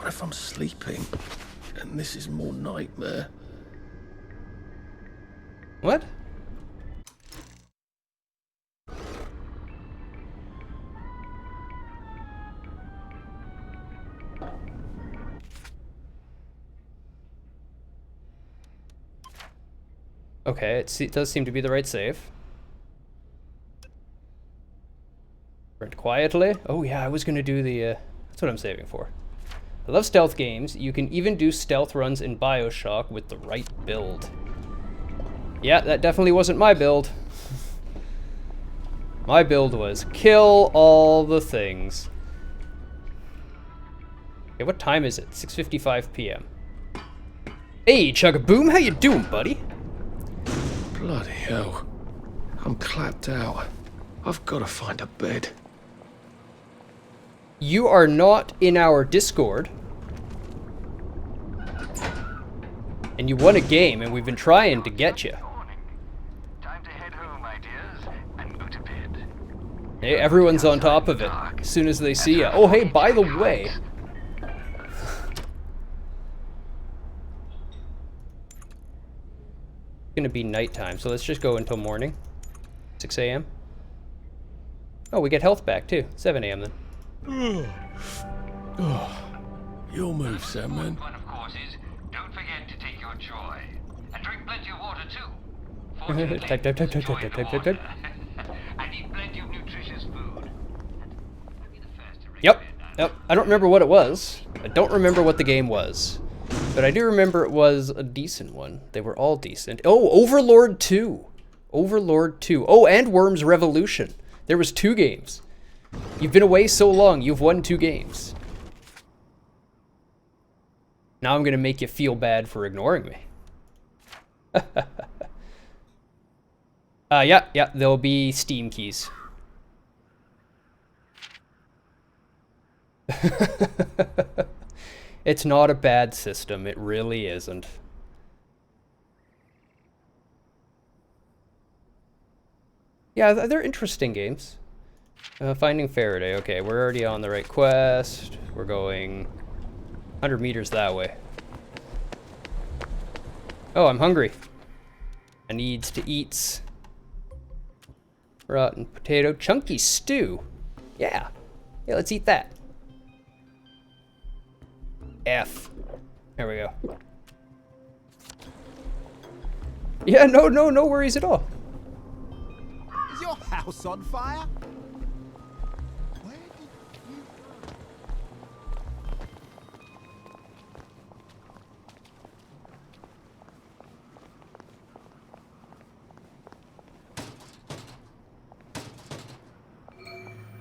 What if I'm sleeping and this is more nightmare? What? Okay, it does seem to be the right save. Rent quietly. Oh yeah, I was gonna do the, that's what I'm saving for. I love stealth games. You can even do stealth runs in BioShock with the right build. Yeah, that definitely wasn't my build. My build was kill all the things. Okay, what time is it? 6:55 p.m. Hey, Chuggaboom, how you doing, buddy? Bloody hell. I'm clapped out. I've got to find a bed. You are not in our Discord. And you won a game, and we've been trying to get you. Time to head home, my dears, and go to bed. Hey, everyone's on top of it as soon as they see you. Oh, hey, by the way. It's gonna be nighttime, so let's just go until morning. 6 a.m. Oh, we get health back too. 7 a.m. then. Your move, Sandman. One, of course, is don't forget to take your joy. And drink plenty of water, too. Fortunately, Type. water. And eat plenty of nutritious food. I'll be the first to Yep. recommend that. Yep. I don't remember what it was. I don't remember what the game was. But I do remember it was a decent one. They were all decent. Oh, Overlord 2. Overlord 2. Oh, and Worms Revolution. There was 2 games. You've been away so long, you've won 2 games. Now I'm gonna make you feel bad for ignoring me. Yeah, there'll be Steam keys. It's not a bad system, it really isn't. Yeah, they're interesting games. Finding Faraday, okay, we're already on the right quest. We're going 100 meters that way. Oh, I'm hungry. I needs to eat. Rotten potato, chunky stew. Yeah, let's eat that. F. There we go. Yeah, no worries at all. Is your house on fire? Where did you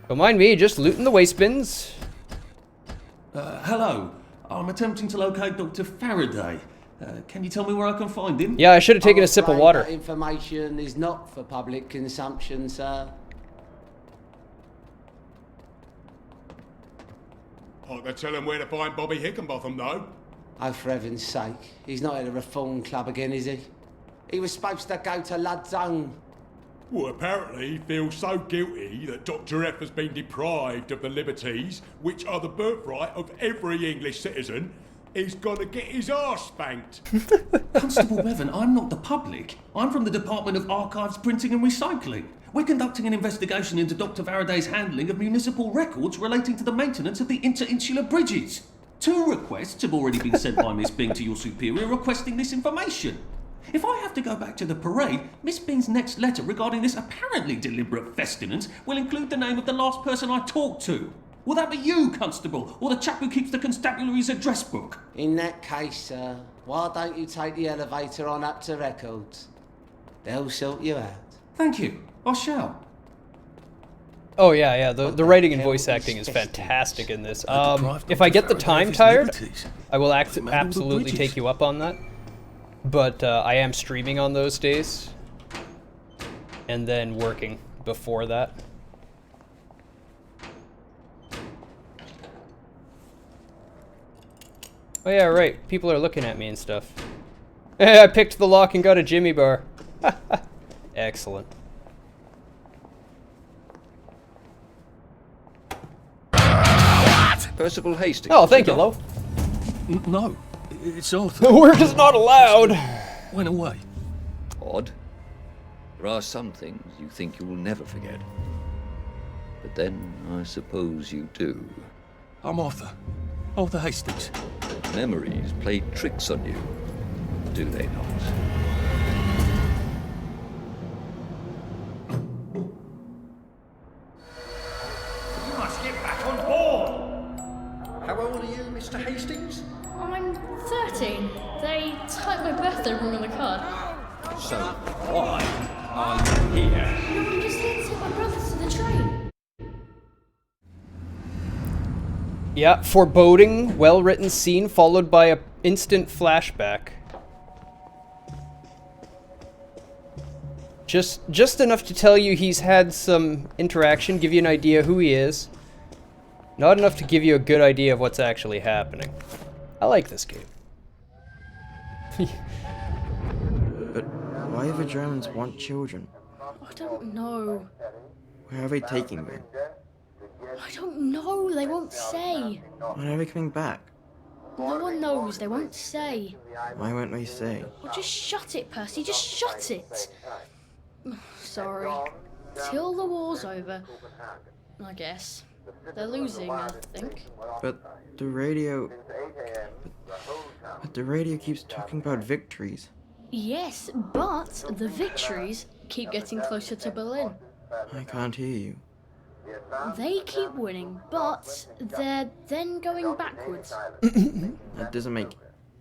Don't mind me, just looting the waste bins. Hello. I'm attempting to locate Dr. Faraday. Can you tell me where I can find him? Yeah, I should have taken I'm a sip of afraid water. that information is not for public consumption, sir. I can tell him where to find Bobby Hickenbotham, though. Oh, for heaven's sake. He's not at a reform club again, is he? He was supposed to go to Ludzone. Well, apparently he feels so guilty that Dr. F has been deprived of the liberties which are the birthright of every English citizen. He's gonna get his arse spanked. Constable Bevan, I'm not the public. I'm from the Department of Archives, Printing and Recycling. We're conducting an investigation into Dr. Faraday's handling of municipal records relating to the maintenance of the interinsular bridges. 2 requests have already been sent by Miss Bing to your superior requesting this information. If I have to go back to the parade, Miss Bing's next letter regarding this apparently deliberate festinance will include the name of the last person I talked to. Will that be you, Constable, or the chap who keeps the constabulary's address book? In that case, sir, why don't you take the elevator on up to records? They'll sort you out. Thank you. I shall. Oh yeah, the writing and hell voice is acting is festive? fantastic in this. deprived If I Dr. get the Faraday time of his tired, liberties. I will What's the matter with the absolutely bridges? take you up on that. But I am streaming on those days, and then working before that. Oh yeah, right. People are looking at me and stuff. Hey, I picked the lock and got a Jimmy bar. Excellent. Percival Hastings. Oh, thank you, Lo. No, it's Arthur. The work is not allowed. Went away. Odd. There are some things you think you will never forget. But then, I suppose you do. I'm Arthur. Arthur Hastings. Memories play tricks on you, do they not? You must get back on board! How old are you, Mr. Hastings? I'm 13. They typed my birthday wrong on the card. So, why are you here? No, I'm just here to take my brother to the train. Yeah, foreboding, well-written scene followed by a instant flashback. Just enough to tell you he's had some interaction, give you an idea who he is. Not enough to give you a good idea of what's actually happening. I like this game. But why do the Germans want children? I don't know. Where are they taking them? I don't know. They won't say. When are they coming back? No one knows. They won't say. Why won't they say? Well, just shut it, Percy. Just shut it. Sorry. Till the war's over, I guess. They're losing, I think. But the radio... But the radio keeps talking about victories. Yes, but the victories keep getting closer to Berlin. I can't hear you. They keep winning, but they're then going backwards. That doesn't make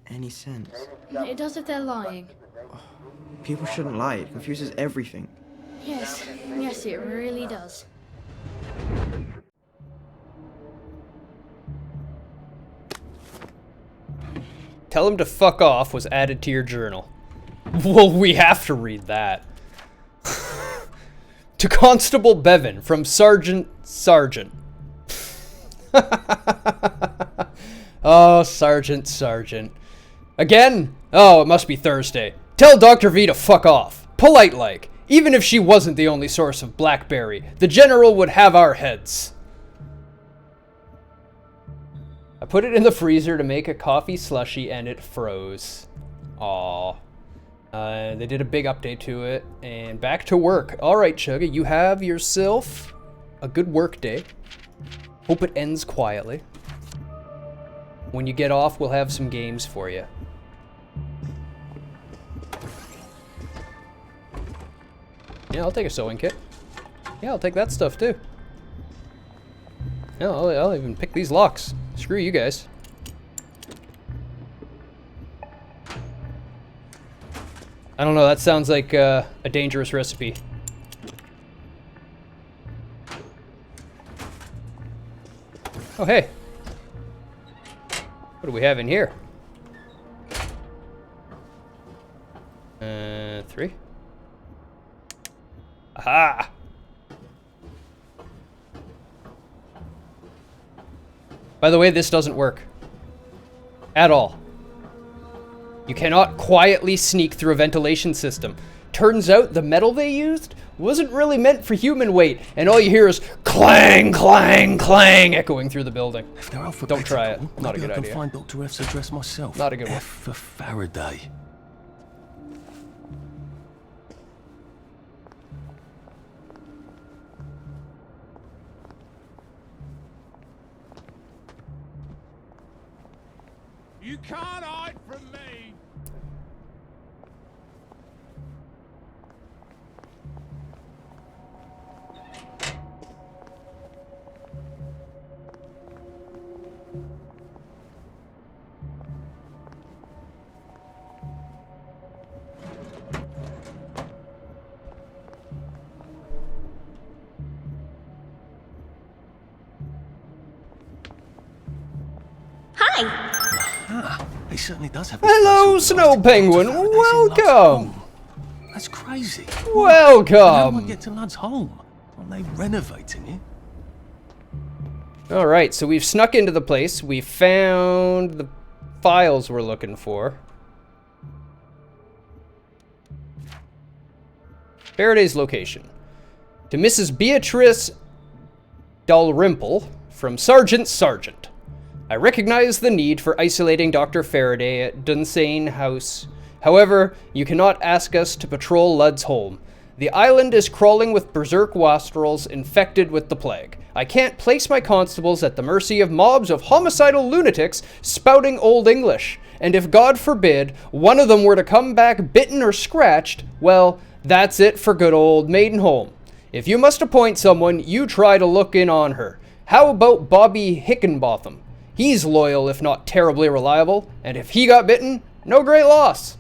any sense. It does if they're lying. People shouldn't lie. It confuses everything. Yes, yes, it really does. Tell him to fuck off was added to your journal. Well, we have to read that. To Constable Bevan from Sergeant. Oh, Sergeant. Again? Oh, it must be Thursday. Tell Dr. V to fuck off. Polite like. Even if she wasn't the only source of Blackberry, the General would have our heads. I put it in the freezer to make a coffee slushie and it froze. Aww. They did a big update to it, and back to work. Alright, Chugga, you have yourself a good work day. Hope it ends quietly. When you get off, we'll have some games for you. Yeah, I'll take a sewing kit. Yeah, I'll take that stuff too. Yeah, I'll even pick these locks. Screw you guys. I don't know, that sounds like a dangerous recipe. Oh, hey. What do we have in here? 3. Aha! By the way, this doesn't work. At all. You cannot quietly sneak through a ventilation system. Turns out the metal they used wasn't really meant for human weight, and all you hear is clang, clang, clang echoing through the building. If they're Don't try it. alphabetical, Not a maybe good I can idea. find Dr. F's address myself. Not a good one. F for Faraday. You can't hide from me! He certainly does have. Hello, Snow Penguin. Welcome. That's crazy. Welcome. How do I get to Lud's home? Aren't they renovating it? Alright, so we've snuck into the place. We found the files we're looking for. Faraday's location. To Mrs. Beatrice Dalrymple from Sergeant. I recognize the need for isolating Dr. Faraday at Dunsane House. However, you cannot ask us to patrol Ludd's home. The island is crawling with berserk wastrels infected with the plague. I can't place my constables at the mercy of mobs of homicidal lunatics spouting Old English. And if, God forbid, one of them were to come back bitten or scratched, well, that's it for good old Maidenholm. If you must appoint someone, you try to look in on her. How about Bobby Hickenbotham? He's loyal, if not terribly reliable, and if he got bitten, no great loss.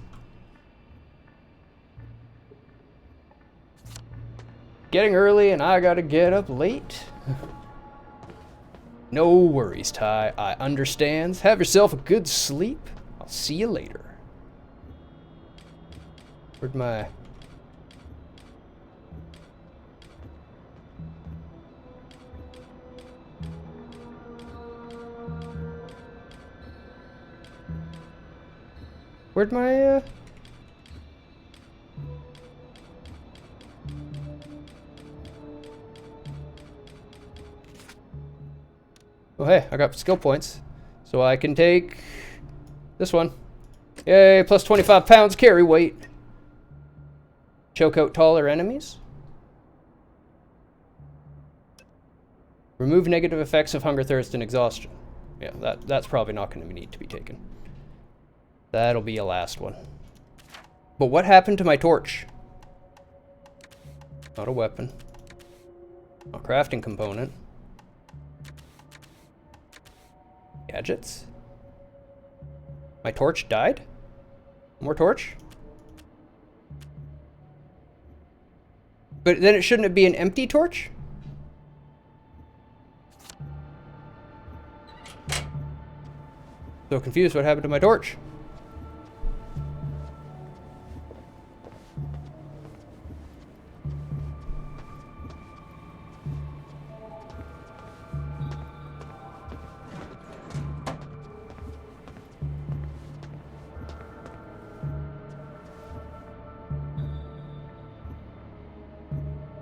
Getting early and I gotta get up late? No worries, Ty. I understands. Have yourself a good sleep. I'll see you later. Where'd my... Where'd my, Oh, hey, I got skill points. So I can take this one. Yay, plus 25 pounds carry weight. Choke out taller enemies. Remove negative effects of hunger, thirst, and exhaustion. Yeah, that's probably not going to need to be taken. That'll be a last one. But what happened to my torch? Not a weapon. A crafting component. Gadgets? My torch died? More torch? But then it shouldn't be an empty torch? So confused what happened to my torch.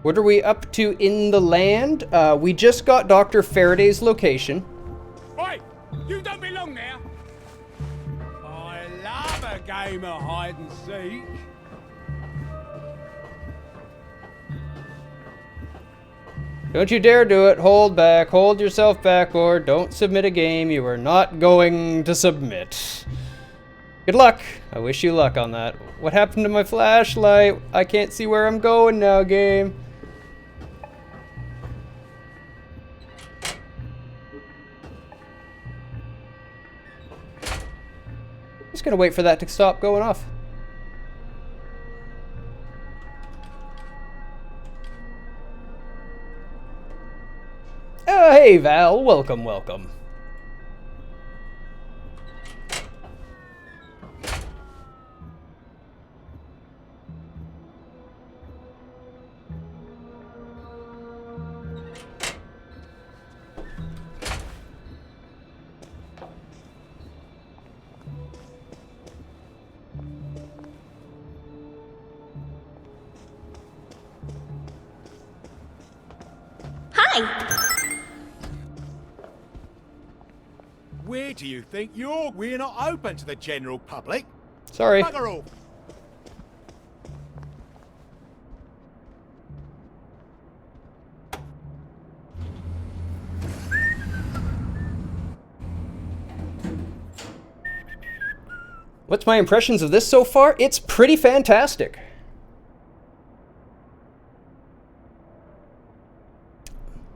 What are we up to in the land? We just got Dr. Faraday's location. Oi! You don't belong there! I love a game of hide and seek. Don't you dare do it. Hold back. Hold yourself back, or don't submit a game you are not going to submit. Good luck. I wish you luck on that. What happened to my flashlight? I can't see where I'm going now, game. Just gonna wait for that to stop going off. Oh, hey Val, welcome, welcome. Where do you think you're? We're not open to the general public. Sorry. Bugger off. What's my impressions of this so far? It's pretty fantastic.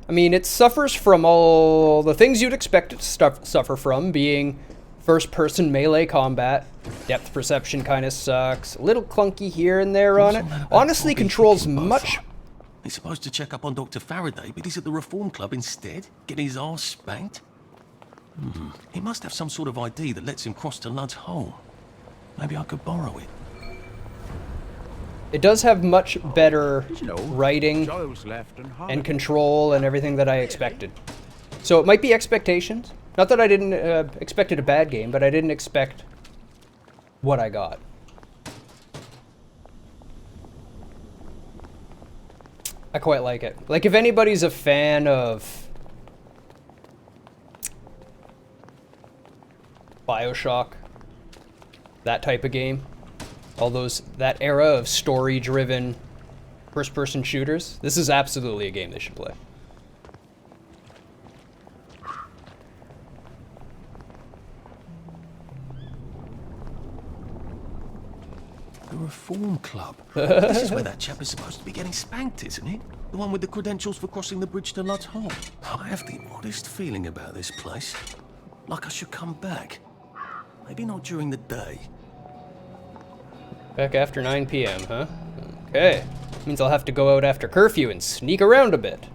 I mean, it suffers from all the things you'd expect it to suffer from, being first-person melee combat. Depth perception kind of sucks. A little clunky here and there on it. Honestly, controls much... He's supposed to check up on Dr. Faraday, but he's at the Reform Club instead, getting his arse spanked. He must have some sort of ID that lets him cross to Ludd's home. Maybe I could borrow it. It does have much better writing and control and everything that I expected. So it might be expectations. Not that I didn't expected a bad game, but I didn't expect what I got. I quite like it. Like, if anybody's a fan of BioShock, that type of game. All that era of story-driven first-person shooters. This is absolutely a game they should play. The Reform Club. This is where that chap is supposed to be getting spanked, isn't it? The one with the credentials for crossing the bridge to Lud's Hole. I have the oddest feeling about this place. Like I should come back. Maybe not during the day. Back after 9 p.m., huh? Okay. Means I'll have to go out after curfew and sneak around a bit.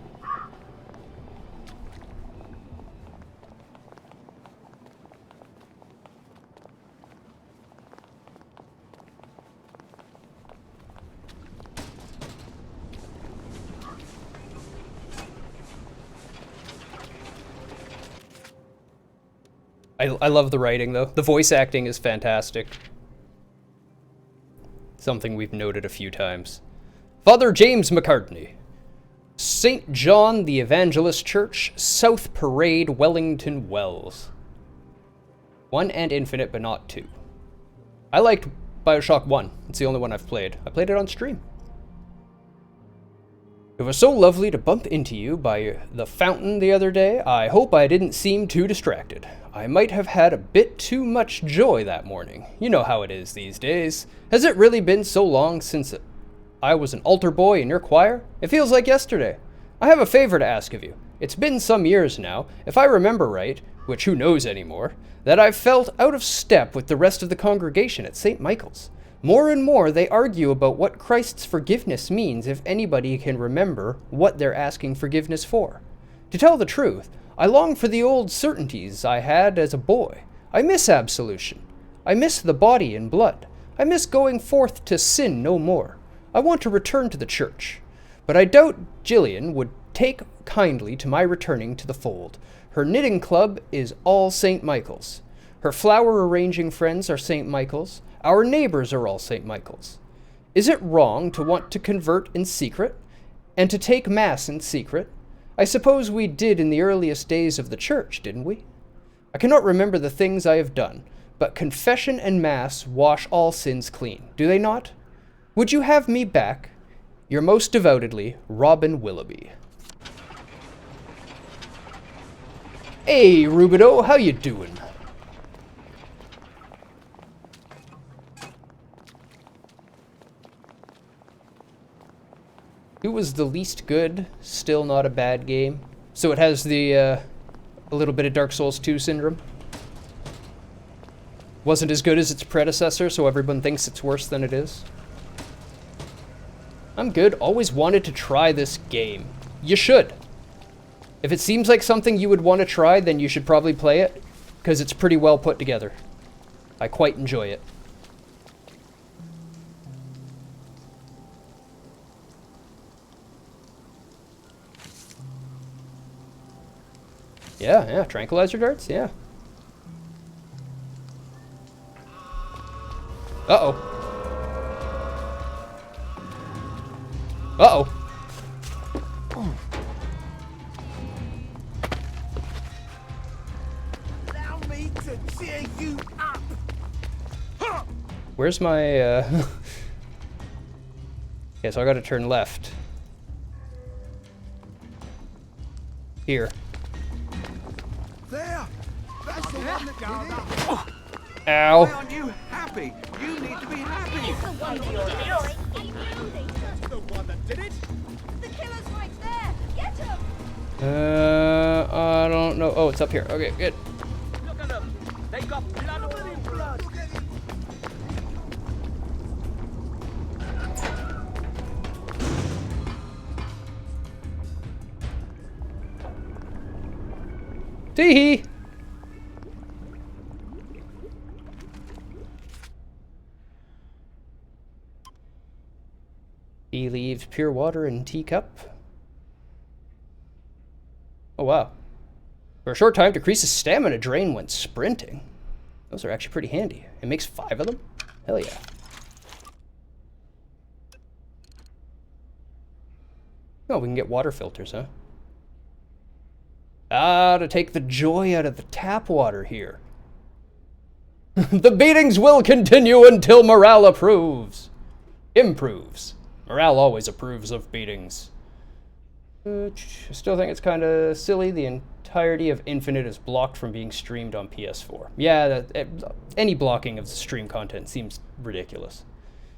I love the writing, though. The voice acting is fantastic. Something we've noted a few times. Father James McCartney. St. John the Evangelist Church, South Parade, Wellington Wells. 1 and Infinite, but not 2. I liked BioShock 1. It's the only one I've played. I played it on stream. It was so lovely to bump into you by the fountain the other day. I hope I didn't seem too distracted. I might have had a bit too much joy that morning. You know how it is these days. Has it really been so long since I was an altar boy in your choir? It feels like yesterday. I have a favor to ask of you. It's been some years now, if I remember right, which who knows anymore, that I've felt out of step with the rest of the congregation at St. Michael's. More and more they argue about what Christ's forgiveness means if anybody can remember what they're asking forgiveness for. To tell the truth, I long for the old certainties I had as a boy. I miss absolution. I miss the body and blood. I miss going forth to sin no more. I want to return to the church. But I doubt Jillian would take kindly to my returning to the fold. Her knitting club is all St. Michael's. Her flower arranging friends are St. Michael's. Our neighbors are all St. Michael's. Is it wrong to want to convert in secret and to take Mass in secret? I suppose we did in the earliest days of the church, didn't we? I cannot remember the things I have done, but confession and Mass wash all sins clean, do they not? Would you have me back? Your most devoutedly, Robin Willoughby. Hey, Rubido, how you doing? Who was the least good? Still not a bad game. So it has the, a little bit of Dark Souls 2 syndrome. Wasn't as good as its predecessor, so everyone thinks it's worse than it is. I'm good. Always wanted to try this game. You should. If it seems like something you would want to try, then you should probably play it, because it's pretty well put together. I quite enjoy it. Yeah, tranquilizer darts, yeah. Uh-oh. Uh-oh. Allow me to cheer you up. Where's my, Okay, so I gotta turn left. Here. There. That's the one that goes up. Ow. Why aren't you happy? You need to be happy. It's the one that did it. That's the one that did it. The killer's right there. Get him. I don't know. Oh, it's up here. Okay, good. Look at them. They got blood all in blood. Tee-hee. He leaves pure water in teacup. Oh, wow. For a short time, decreases stamina drain when sprinting. Those are actually pretty handy. It makes 5 of them? Hell yeah. Oh, we can get water filters, huh? Ah, to take the joy out of the tap water here. The beatings will continue until morale improves. Morale always approves of beatings. I still think it's kind of silly. The entirety of Infinite is blocked from being streamed on PS4. Yeah, any blocking of stream content seems ridiculous.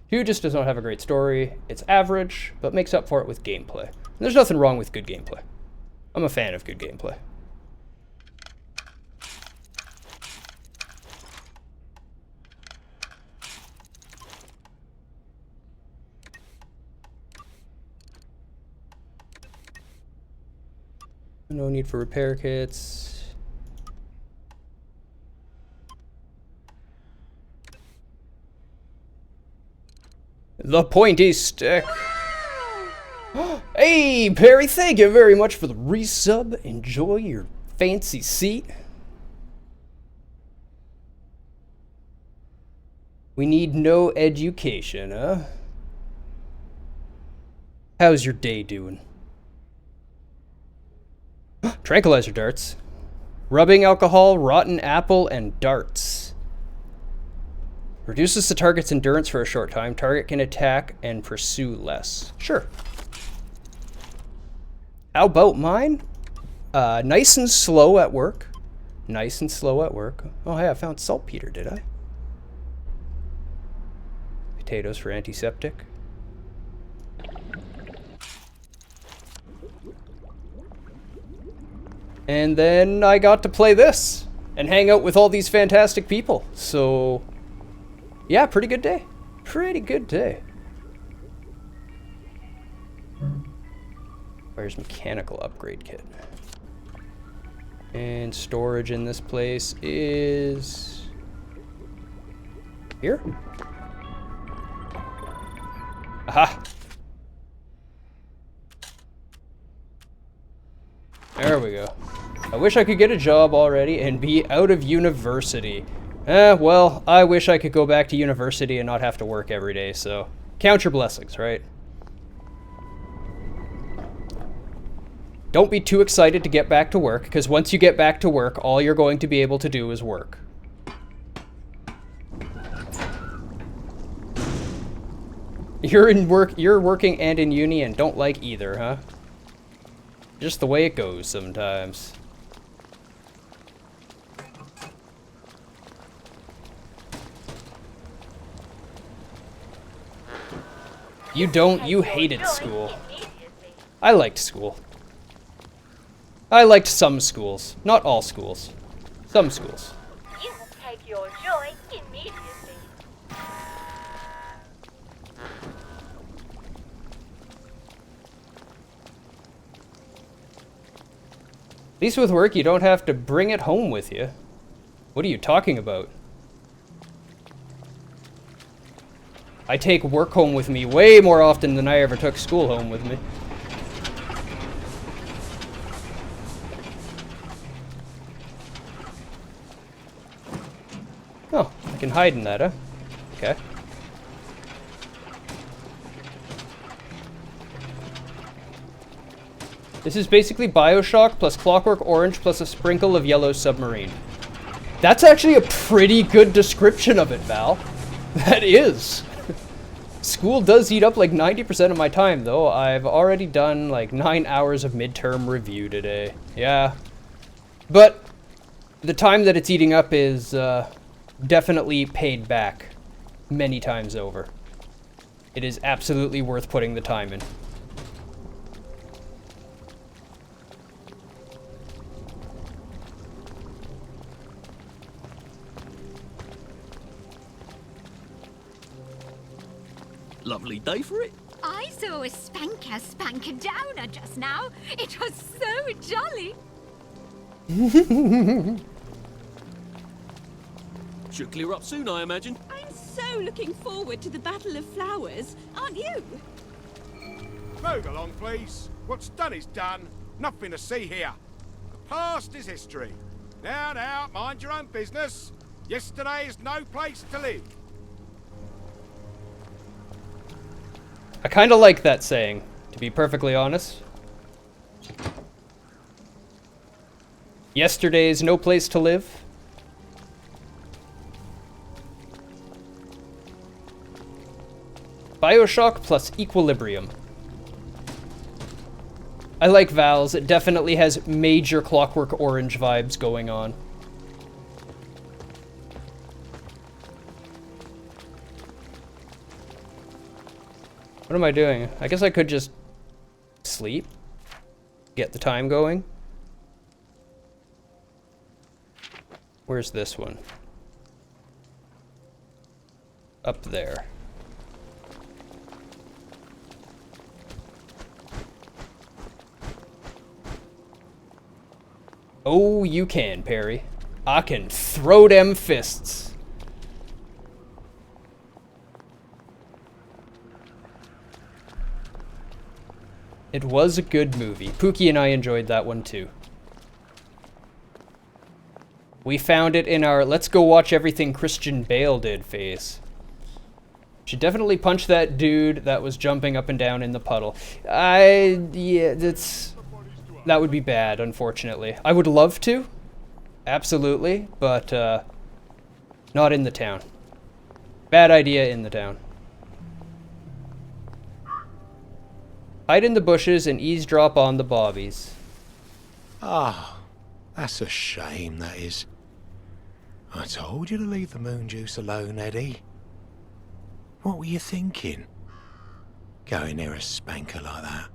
2 just does not have a great story. It's average, but makes up for it with gameplay. And there's nothing wrong with good gameplay. I'm a fan of good gameplay. No need for repair kits. The pointy stick. Hey, Perry, thank you very much for the resub. Enjoy your fancy seat. We need no education, huh? How's your day doing? Tranquilizer darts. Rubbing alcohol, rotten apple, and darts. Reduces the target's endurance for a short time. Target can attack and pursue less. Sure. How about mine? Nice and slow at work. Nice and slow at work. Oh, hey, I found saltpeter, did I? Potatoes for antiseptic. And then I got to play this and hang out with all these fantastic people. So, yeah, pretty good day. Pretty good day. Where's mechanical upgrade kit? And storage in this place is here. Aha. There we go. I wish I could get a job already and be out of university. Well, I wish I could go back to university and not have to work every day, so count your blessings, right? Don't be too excited to get back to work, because once you get back to work, all you're going to be able to do is work. You're working and in uni and don't like either, huh? Just the way it goes sometimes. You hated school. I liked school. I liked some schools. Not all schools. Some schools. You will take your joy immediately. At least with work, you don't have to bring it home with you. What are you talking about? I take work home with me way more often than I ever took school home with me. Oh, I can hide in that, huh? Okay. This is basically BioShock plus Clockwork Orange plus a sprinkle of Yellow Submarine. That's actually a pretty good description of it, Val. That is. School does eat up like 90% of my time, though. I've already done like 9 hours of midterm review today. Yeah. But the time that it's eating up is definitely paid back many times over. It is absolutely worth putting the time in. Lovely day for it. I saw a spanker downer just now. It was so jolly. Should clear up soon, I imagine. I'm so looking forward to the Battle of Flowers, aren't you? Move along, please. What's done is done. Nothing to see here. The past is history. Now, mind your own business. Yesterday is no place to live. I kind of like that saying, to be perfectly honest. Yesterday's no place to live. Bioshock plus Equilibrium. I like Val's. It definitely has major Clockwork Orange vibes going on. What am I doing? I guess I could just sleep. Get the time going. Where's this one? Up there. Oh, you can, Perry. I can throw them fists. It was a good movie. Pookie and I enjoyed that one too. We found it in our let's go watch everything Christian Bale did phase. Should definitely punch that dude that was jumping up and down in the puddle. Yeah, that would be bad, unfortunately. I would love to, absolutely, but not in the town. Bad idea in the town. Hide in the bushes and eavesdrop on the bobbies. Ah, that's a shame, that is. I told you to leave the moon juice alone, Eddie. What were you thinking? Going near a spanker like that?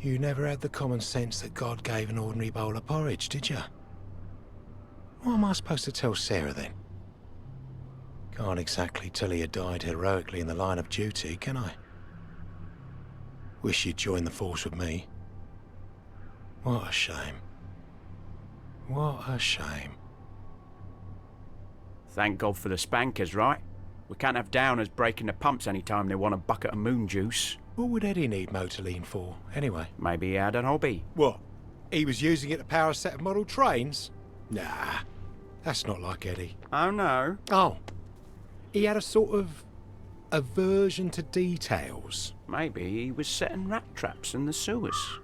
You never had the common sense that God gave an ordinary bowl of porridge, did you? What am I supposed to tell Sarah then? Can't exactly tell he had died heroically in the line of duty, can I? Wish you'd joined the force with me. What a shame. What a shame. Thank God for the spankers, right? We can't have downers breaking the pumps any time they want a bucket of moon juice. What would Eddie need Motoline for, anyway? Maybe he had an hobby. What? He was using it to power a set of model trains? Nah, that's not like Eddie. Oh, no? Oh, he had a sort of aversion to details. Maybe he was setting rat traps in the sewers.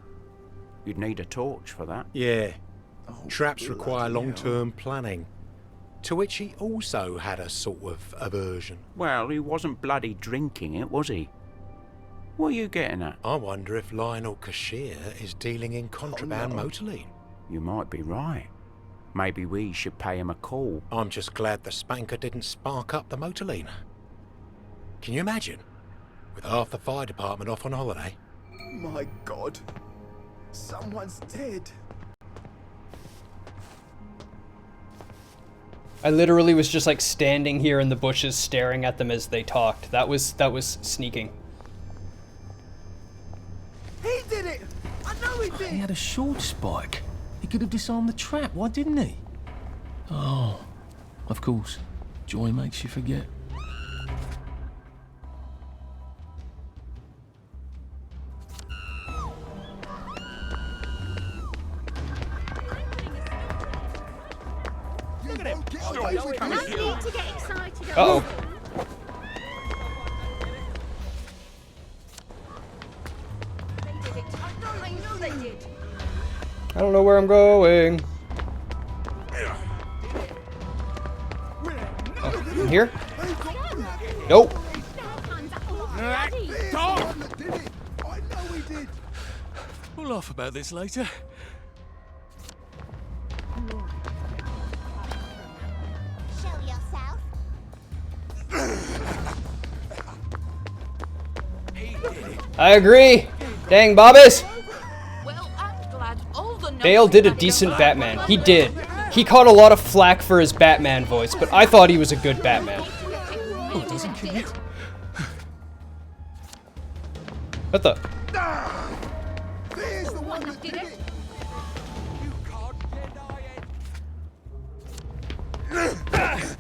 You'd need a torch for that. Yeah. Traps require long-term planning. To which he also had a sort of aversion. Well, he wasn't bloody drinking it, was he? What are you getting at? I wonder if Lionel Cashier is dealing in contraband Motoline. You might be right. Maybe we should pay him a call. I'm just glad the spanker didn't spark up the Motoline. Can you imagine? With half the fire department off on holiday. My God. Someone's dead. I literally was just like standing here in the bushes staring at them as they talked. That was sneaking. He did it! I know he did! He had a short spike. He could have disarmed the trap. Why didn't he? Oh, of course. Joy makes you forget. Uh-oh. I don't know where I'm going. Oh, in here? Nope. We'll laugh about this later. I agree. Dang, Bobbis. Bale did a decent Batman. He did. He caught a lot of flack for his Batman voice, but I thought he was a good Batman. Oh, it doesn't kill you. What the? There's the one that did it. You can't deny it.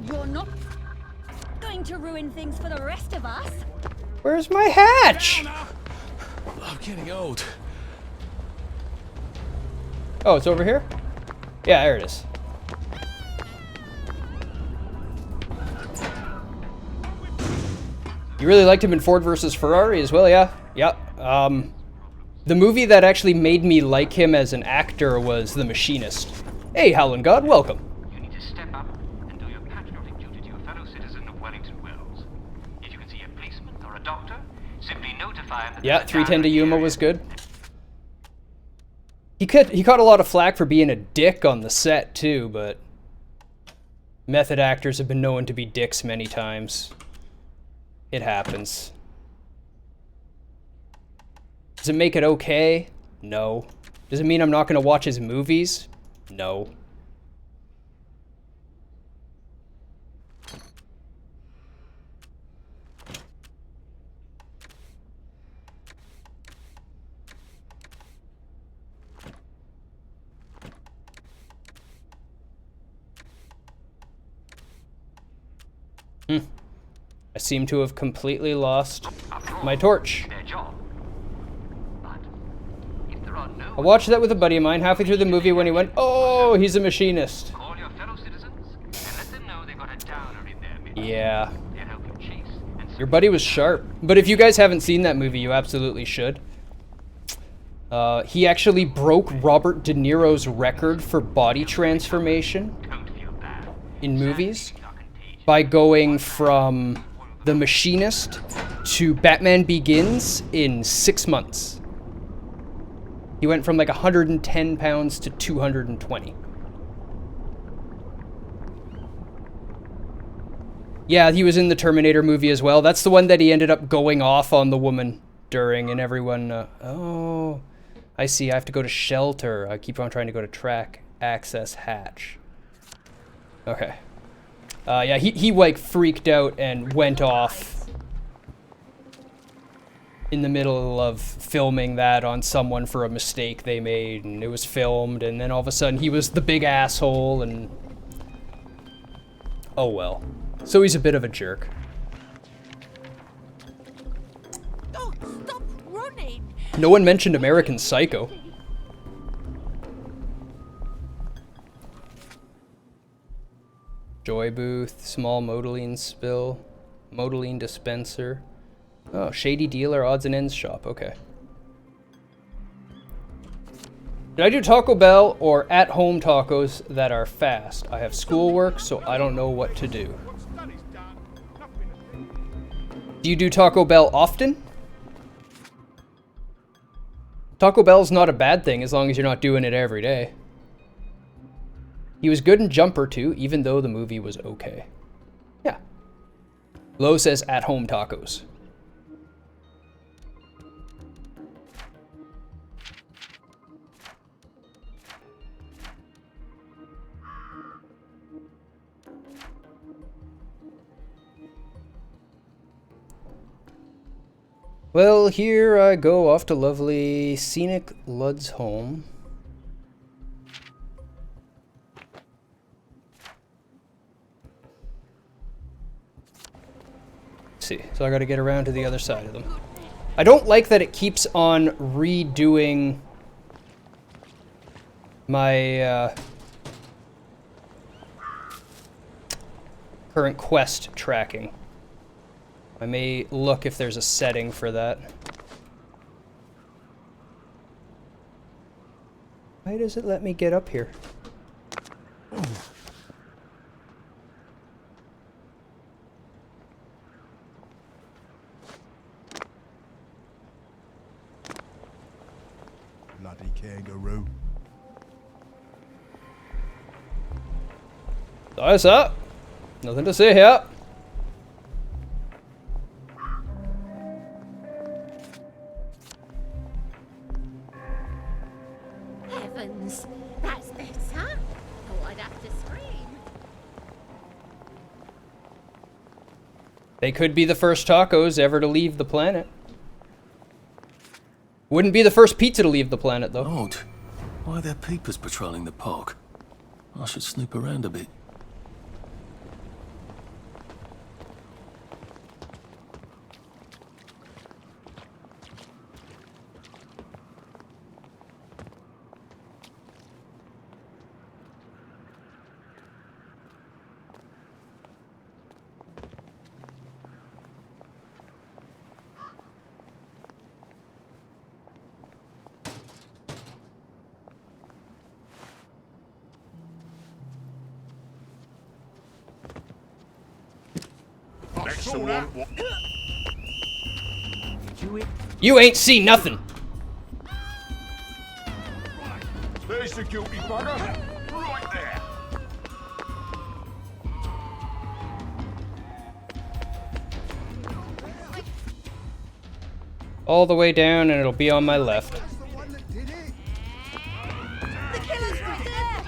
You're not going to ruin things for the rest of us. Where's my hatch? I'm getting old. Oh, it's over here? Yeah, there it is. You really liked him in Ford versus Ferrari as well, yeah? Yep. The movie that actually made me like him as an actor was The Machinist. Hey, Howlin' God, welcome. You need to step up Yeah, 310 to Yuma was good. He caught a lot of flack for being a dick on the set too, but method actors have been known to be dicks many times. It happens. Does it make it okay? No. Does it mean I'm not going to watch his movies? No. I seem to have completely lost my torch. I watched that with a buddy of mine halfway through the movie when he went, "Oh, he's a machinist." Yeah. Your buddy was sharp. But if you guys haven't seen that movie, you absolutely should. He actually broke Robert De Niro's record for body transformation in movies by going from The Machinist to Batman Begins in 6 months. He went from like 110 pounds to 220. Yeah, he was in the Terminator movie as well. That's the one that he ended up going off on the woman during, and everyone, oh, I see, I have to go to shelter. I keep on trying to go to track access hatch. Okay. Yeah, he like freaked out and went off in the middle of filming that on someone for a mistake they made, and it was filmed, and then all of a sudden he was the big asshole, and oh well. So he's a bit of a jerk. Oh, stop running! No one mentioned American Psycho. Joy booth, small Modeline spill, Modeline dispenser. Oh, shady dealer, odds and ends shop, okay. Did I do Taco Bell or at-home tacos that are fast? I have schoolwork, so I don't know what to do. Do you do Taco Bell often? Taco Bell's not a bad thing as long as you're not doing it every day. He was good in Jumper too, even though the movie was okay. Yeah. Lowe says at-home tacos. Well, here I go off to lovely scenic Ludd's home. Let's see, so I gotta get around to the other side of them. I don't like that it keeps on redoing my current quest tracking. I may look if there's a setting for that. Why does it let me get up here? Bloody kangaroo. What's up? Nothing to see here. Heavens, that's better. Oh, I'd have to scream. They could be the first tacos ever to leave the planet. Wouldn't be the first pizza to leave the planet, though. Odd. Why are there peepers patrolling the park? I should snoop around a bit. Next one. Did you eat? You ain't seen nothing. There's the guilty bugger. Right there. All the way down, and it'll be on my left. The killer's right there!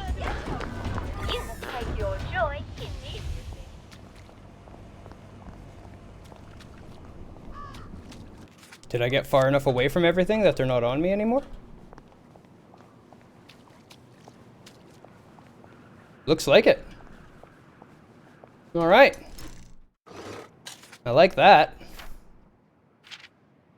You will take your joy immediately. Did I get far enough away from everything that they're not on me anymore? Looks like it. All right. I like that.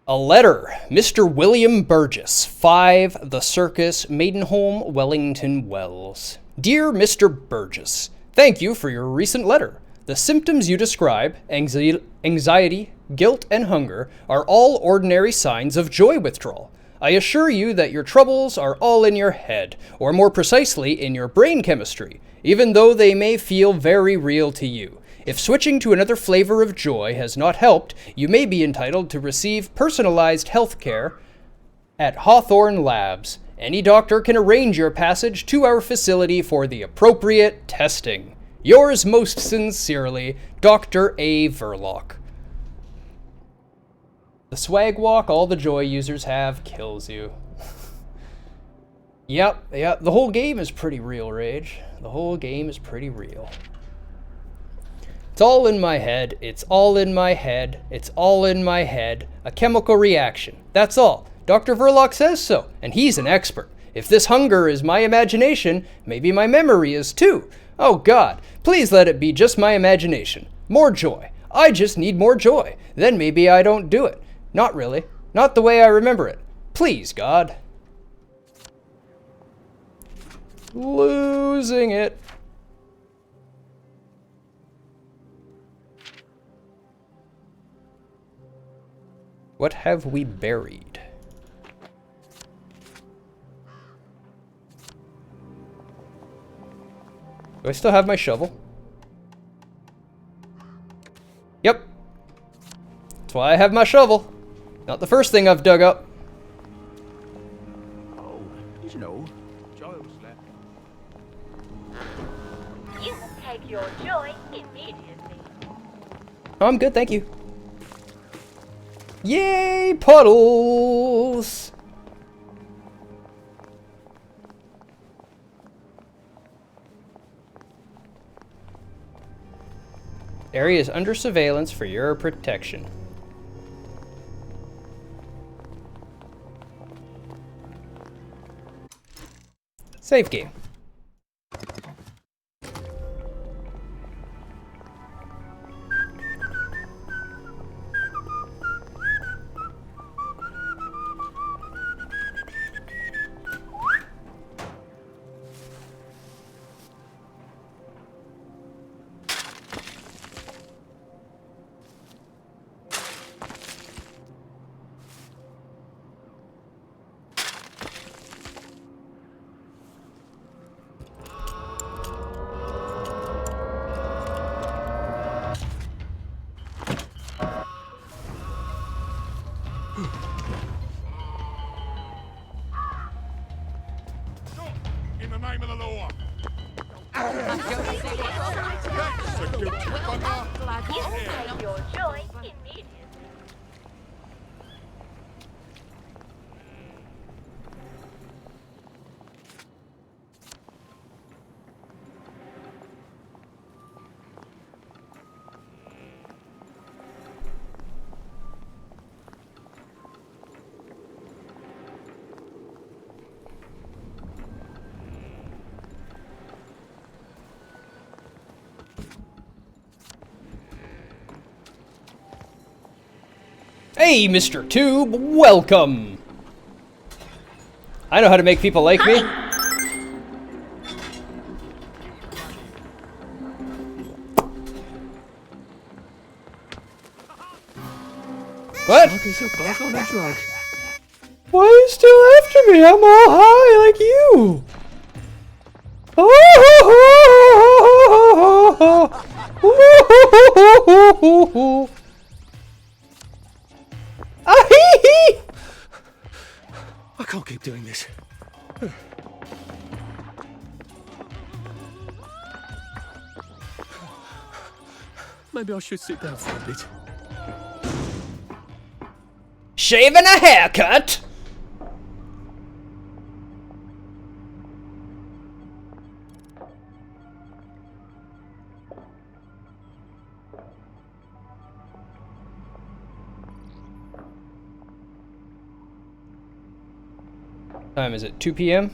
A letter. Mr. William Burgess, 5 The Circus, Maidenholm, Wellington Wells. Dear Mr. Burgess, thank you for your recent letter. The symptoms you describe, anxiety, guilt, and hunger, are all ordinary signs of joy withdrawal. I assure you that your troubles are all in your head, or more precisely, in your brain chemistry, even though they may feel very real to you. If switching to another flavor of joy has not helped, you may be entitled to receive personalized health care at Hawthorne Labs. Any doctor can arrange your passage to our facility for the appropriate testing. Yours most sincerely, Dr. A. Verloc. The swag walk all the joy users have kills you. Yep, the whole game is pretty real, Rage. The whole game is pretty real. It's all in my head, it's all in my head, it's all in my head. A chemical reaction. That's all. Dr. Verloc says so, and he's an expert. If this hunger is my imagination, maybe my memory is too. Oh God, please let it be just my imagination. More joy. I just need more joy. Then maybe I don't do it. Not really. Not the way I remember it. Please, God. Losing it. What have we buried? Do I still have my shovel? Yep. That's why I have my shovel. Not the first thing I've dug up. Oh, you know, Giles left. You will take your joy immediately. Oh, I'm good, thank you. Yay, puddles! Area is under surveillance for your protection. Save game. In the name of the law. You will take your joy immediately. Hey, Mr. Tube, welcome! I know how to make people like me. What? Is it back on a drug? Why are you still after me? I'm all high like you! Ah, hee hee! Maybe I should sit down for a bit. Shaving a haircut? Time is it? 2 p.m.?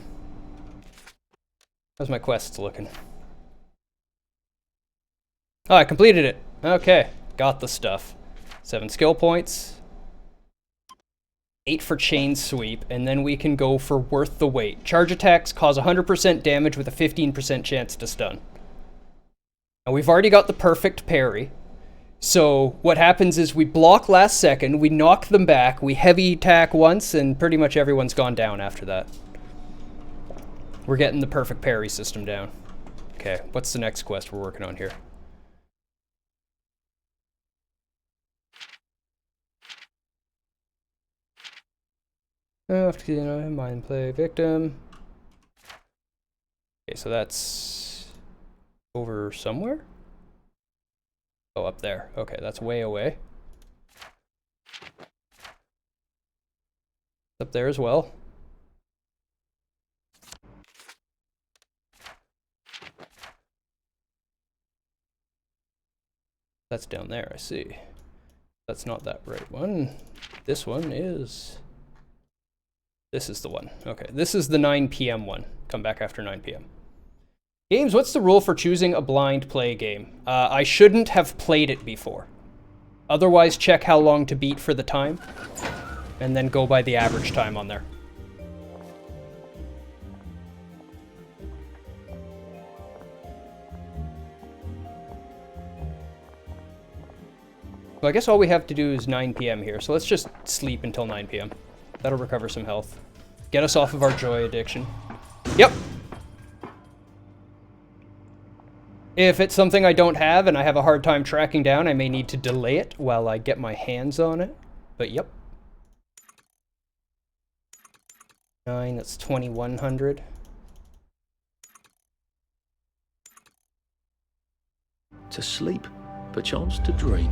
How's my quests looking? Oh, I completed it. Okay, got the stuff. 7 skill points. 8 for chain sweep, and then we can go for worth the wait. Charge attacks cause 100% damage with a 15% chance to stun. Now we've already got the perfect parry. So what happens is we block last second, we knock them back, we heavy attack once, and pretty much everyone's gone down after that. We're getting the perfect parry system down. Okay, what's the next quest we're working on here? Mind play victim. Okay, so that's over somewhere? Oh, up there. Okay, that's way away. Up there as well. That's down there, I see. That's not that right one. This one is... This is the one. Okay, this is the 9 p.m. one. Come back after 9 p.m. Games, what's the rule for choosing a blind play game? I shouldn't have played it before. Otherwise, check how long to beat for the time, and then go by the average time on there. Well, I guess all we have to do is 9 p.m. here, so let's just sleep until 9 p.m. That'll recover some health. Get us off of our joy addiction. Yep! If it's something I don't have and I have a hard time tracking down, I may need to delay it while I get my hands on it. But yep. 9, that's 2100. To sleep, perchance to dream.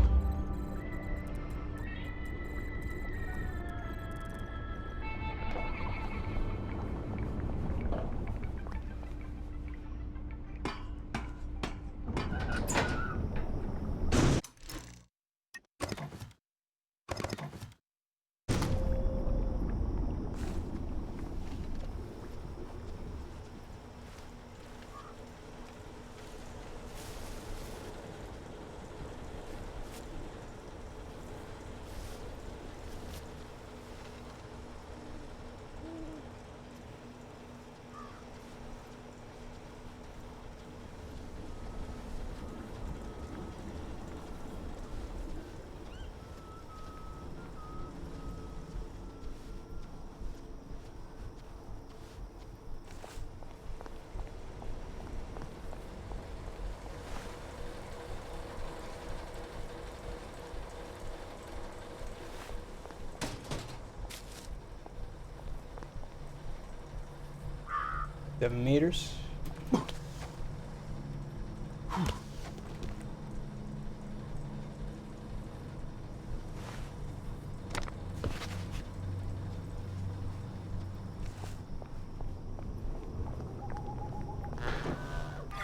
Seven meters.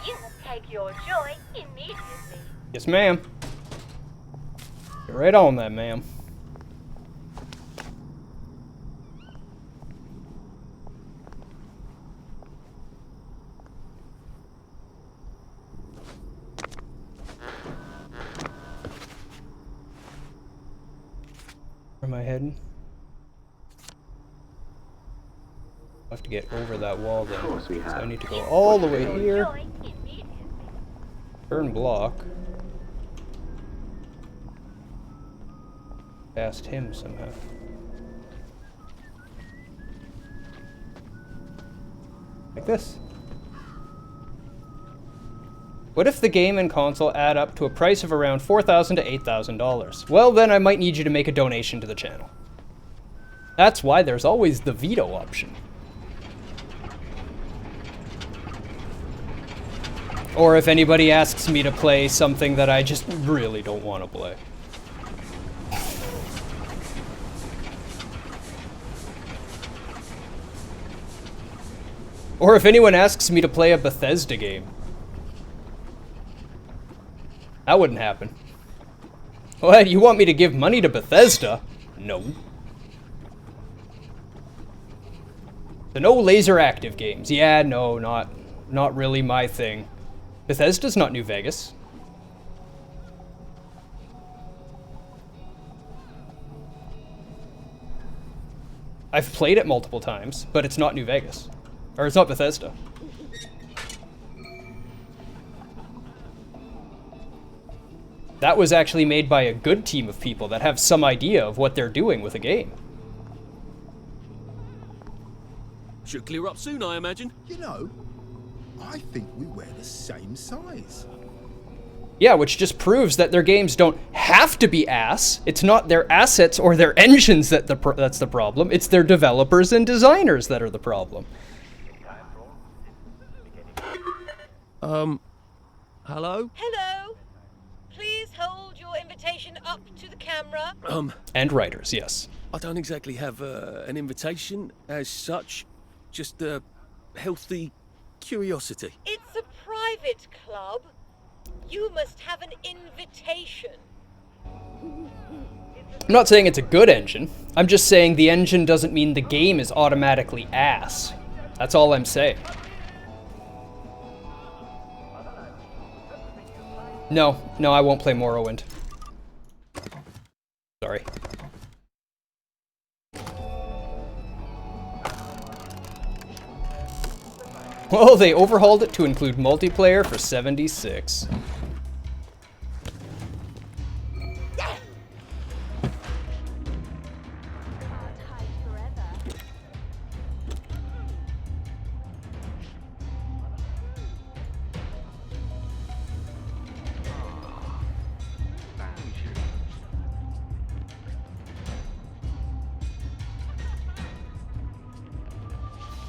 You take your joy immediately. Yes, ma'am. Get right on that, ma'am. Where am I heading? I have to get over that wall then. So I need to go all the way here. Turn block. Past him somehow. Like this. What if the game and console add up to a price of around $4,000 to $8,000? Well, then I might need you to make a donation to the channel. That's why there's always the veto option. Or if anybody asks me to play something that I just really don't want to play. Or if anyone asks me to play a Bethesda game. That wouldn't happen. What, you want me to give money to Bethesda? No. So no laser active games. Yeah, no, not really my thing. Bethesda's not New Vegas. I've played it multiple times, but it's not New Vegas. Or it's not Bethesda. That was actually made by a good team of people that have some idea of what they're doing with a game. Should clear up soon, I imagine. You know, I think we wear the same size. Yeah, which just proves that their games don't have to be ass. It's not their assets or their engines that's the problem. It's their developers and designers that are the problem. Hello? Hello. Please hold your invitation up to the camera. And writers, yes. I don't exactly have an invitation as such, just a healthy curiosity. It's a private club. You must have an invitation. I'm not saying it's a good engine. I'm just saying the engine doesn't mean the game is automatically ass. That's all I'm saying. No, I won't play Morrowind. Sorry. Well, they overhauled it to include multiplayer for 76.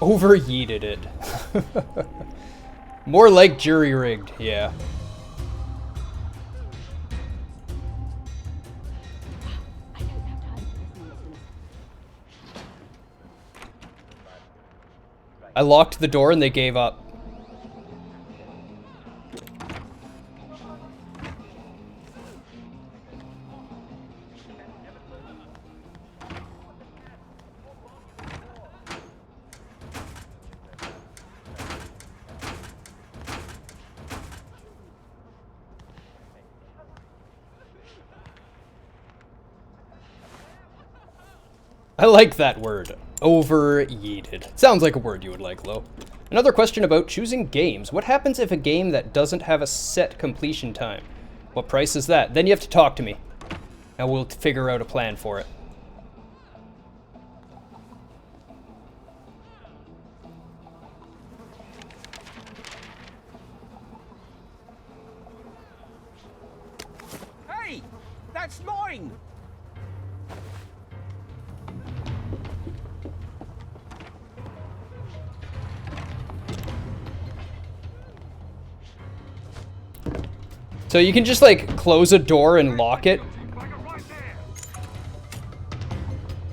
Over-yeeted it. More like jury-rigged, yeah. I locked the door and they gave up. I like that word. Over-yeeted. Sounds like a word you would like, Lo. Another question about choosing games. What happens if a game that doesn't have a set completion time? What price is that? Then you have to talk to me. And we'll figure out a plan for it. Hey! That's mine! So you can just like close a door and lock it.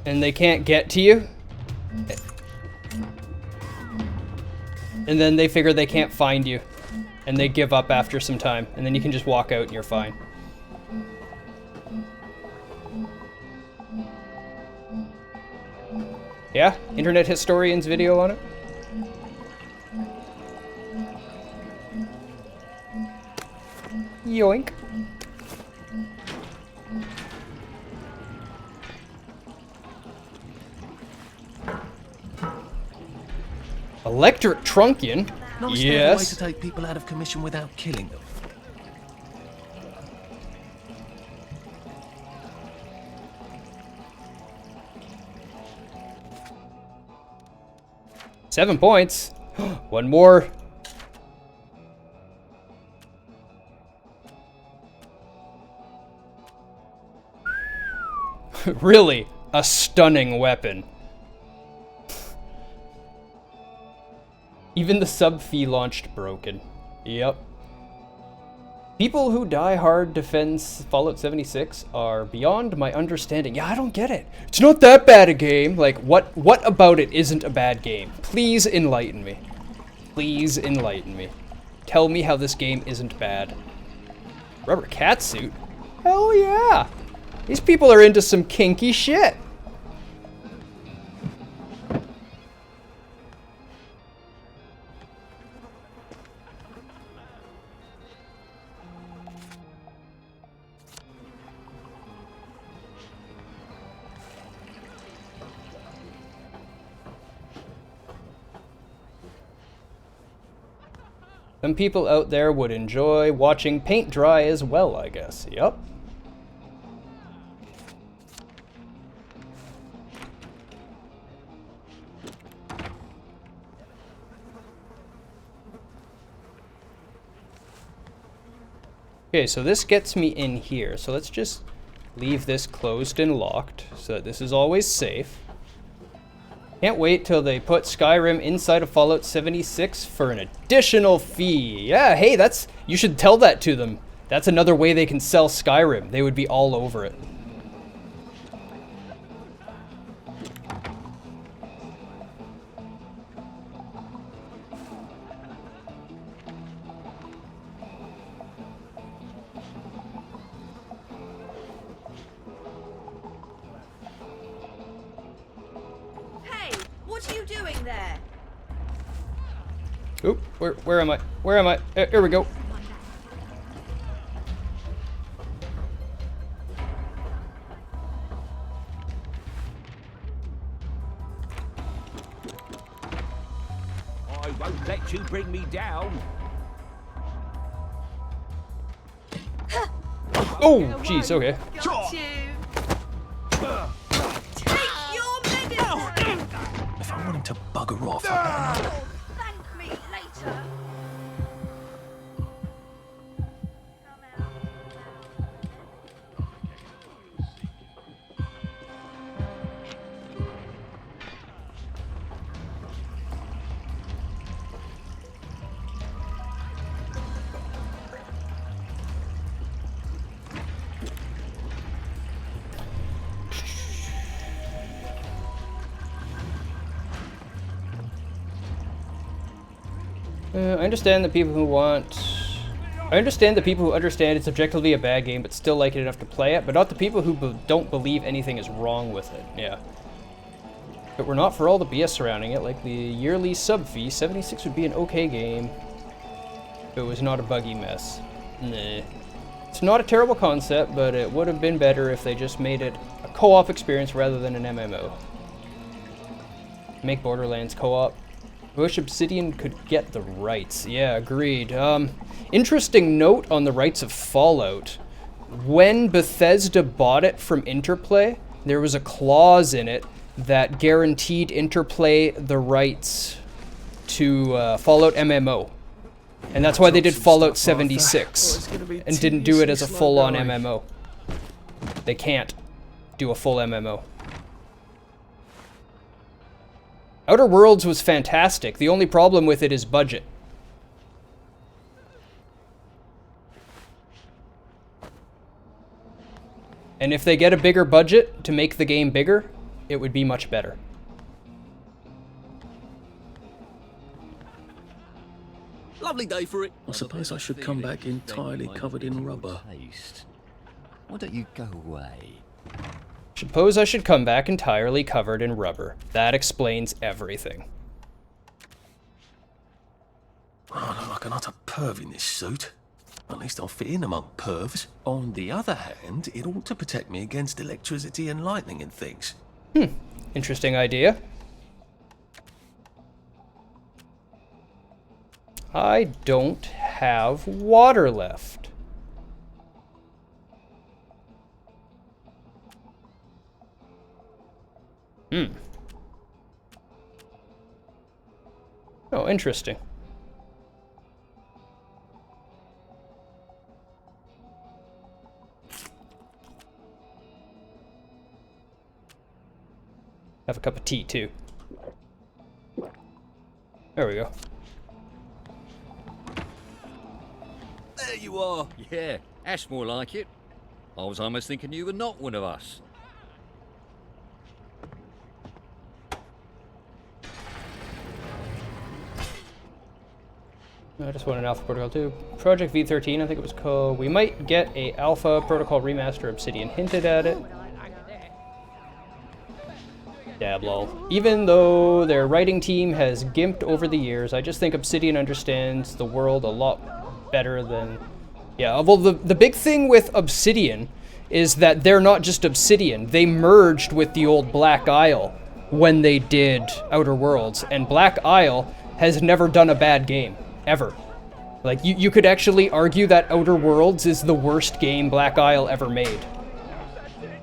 And they can't get to you. And then they figure they can't find you. And they give up after some time. And then you can just walk out and you're fine. Yeah? Internet Historian's video on it? Yoink. Electric Trunkion? Nice Yes. way to take people out of commission without killing them. $7 points. One more. Really, a stunning weapon. Even the sub-fee launched broken. Yep. People who die hard defend Fallout 76 are beyond my understanding. Yeah, I don't get it. It's not that bad a game. Like, what about it isn't a bad game? Please enlighten me. Please enlighten me. Tell me how this game isn't bad. Rubber catsuit? Hell yeah! These people are into some kinky shit. Some people out there would enjoy watching paint dry as well, I guess. Yup. Okay, so this gets me in here. So let's just leave this closed and locked so that this is always safe. Can't wait till they put Skyrim inside of Fallout 76 for an additional fee. Yeah, hey, you should tell that to them. That's another way they can sell Skyrim. They would be all over it. What are you doing there? Oop, where am I? Where am I? Here we go. I won't let you bring me down. Oh, jeez, okay. Got you. Take your medicine. If I want him to bugger off, Thank me later. I understand the people who understand it's objectively a bad game but still like it enough to play it, but not the people who don't believe anything is wrong with it. Yeah. If it were not for all the BS surrounding it, like the yearly sub fee, 76 would be an okay game. If it was not a buggy mess. Nah. It's not a terrible concept, but it would have been better if they just made it a co-op experience rather than an MMO. Make Borderlands co-op. I wish Obsidian could get the rights. Yeah, agreed. Interesting note on the rights of Fallout. When Bethesda bought it from Interplay, there was a clause in it that guaranteed Interplay the rights to Fallout MMO. And that's why they did Fallout 76 and didn't do it as a full-on MMO. They can't do a full MMO. Outer Worlds was fantastic. The only problem with it is budget. And if they get a bigger budget to make the game bigger, it would be much better. Lovely day for it. I suppose I should come back entirely covered in rubber. Why don't you go away? Suppose I should come back entirely covered in rubber. That explains everything. I look like an utter perv in this suit. At least I'll fit in among pervs. On the other hand, it ought to protect me against electricity and lightning and things. Interesting idea. I don't have water left. Oh, interesting. Have a cup of tea, too. There we go. there you are. Yeah, that's more like it. I was almost thinking you were not one of us. I just want an Alpha Protocol 2. Project V13, I think it was called. We might get a Alpha Protocol remaster. Obsidian hinted at it. Dab lol. Even though their writing team has gimped over the years, I just think Obsidian understands the world a lot better than... Yeah, well, the big thing with Obsidian is that they're not just Obsidian. They merged with the old Black Isle when they did Outer Worlds, and Black Isle has never done a bad game. Ever. Like, you could actually argue that Outer Worlds is the worst game Black Isle ever made.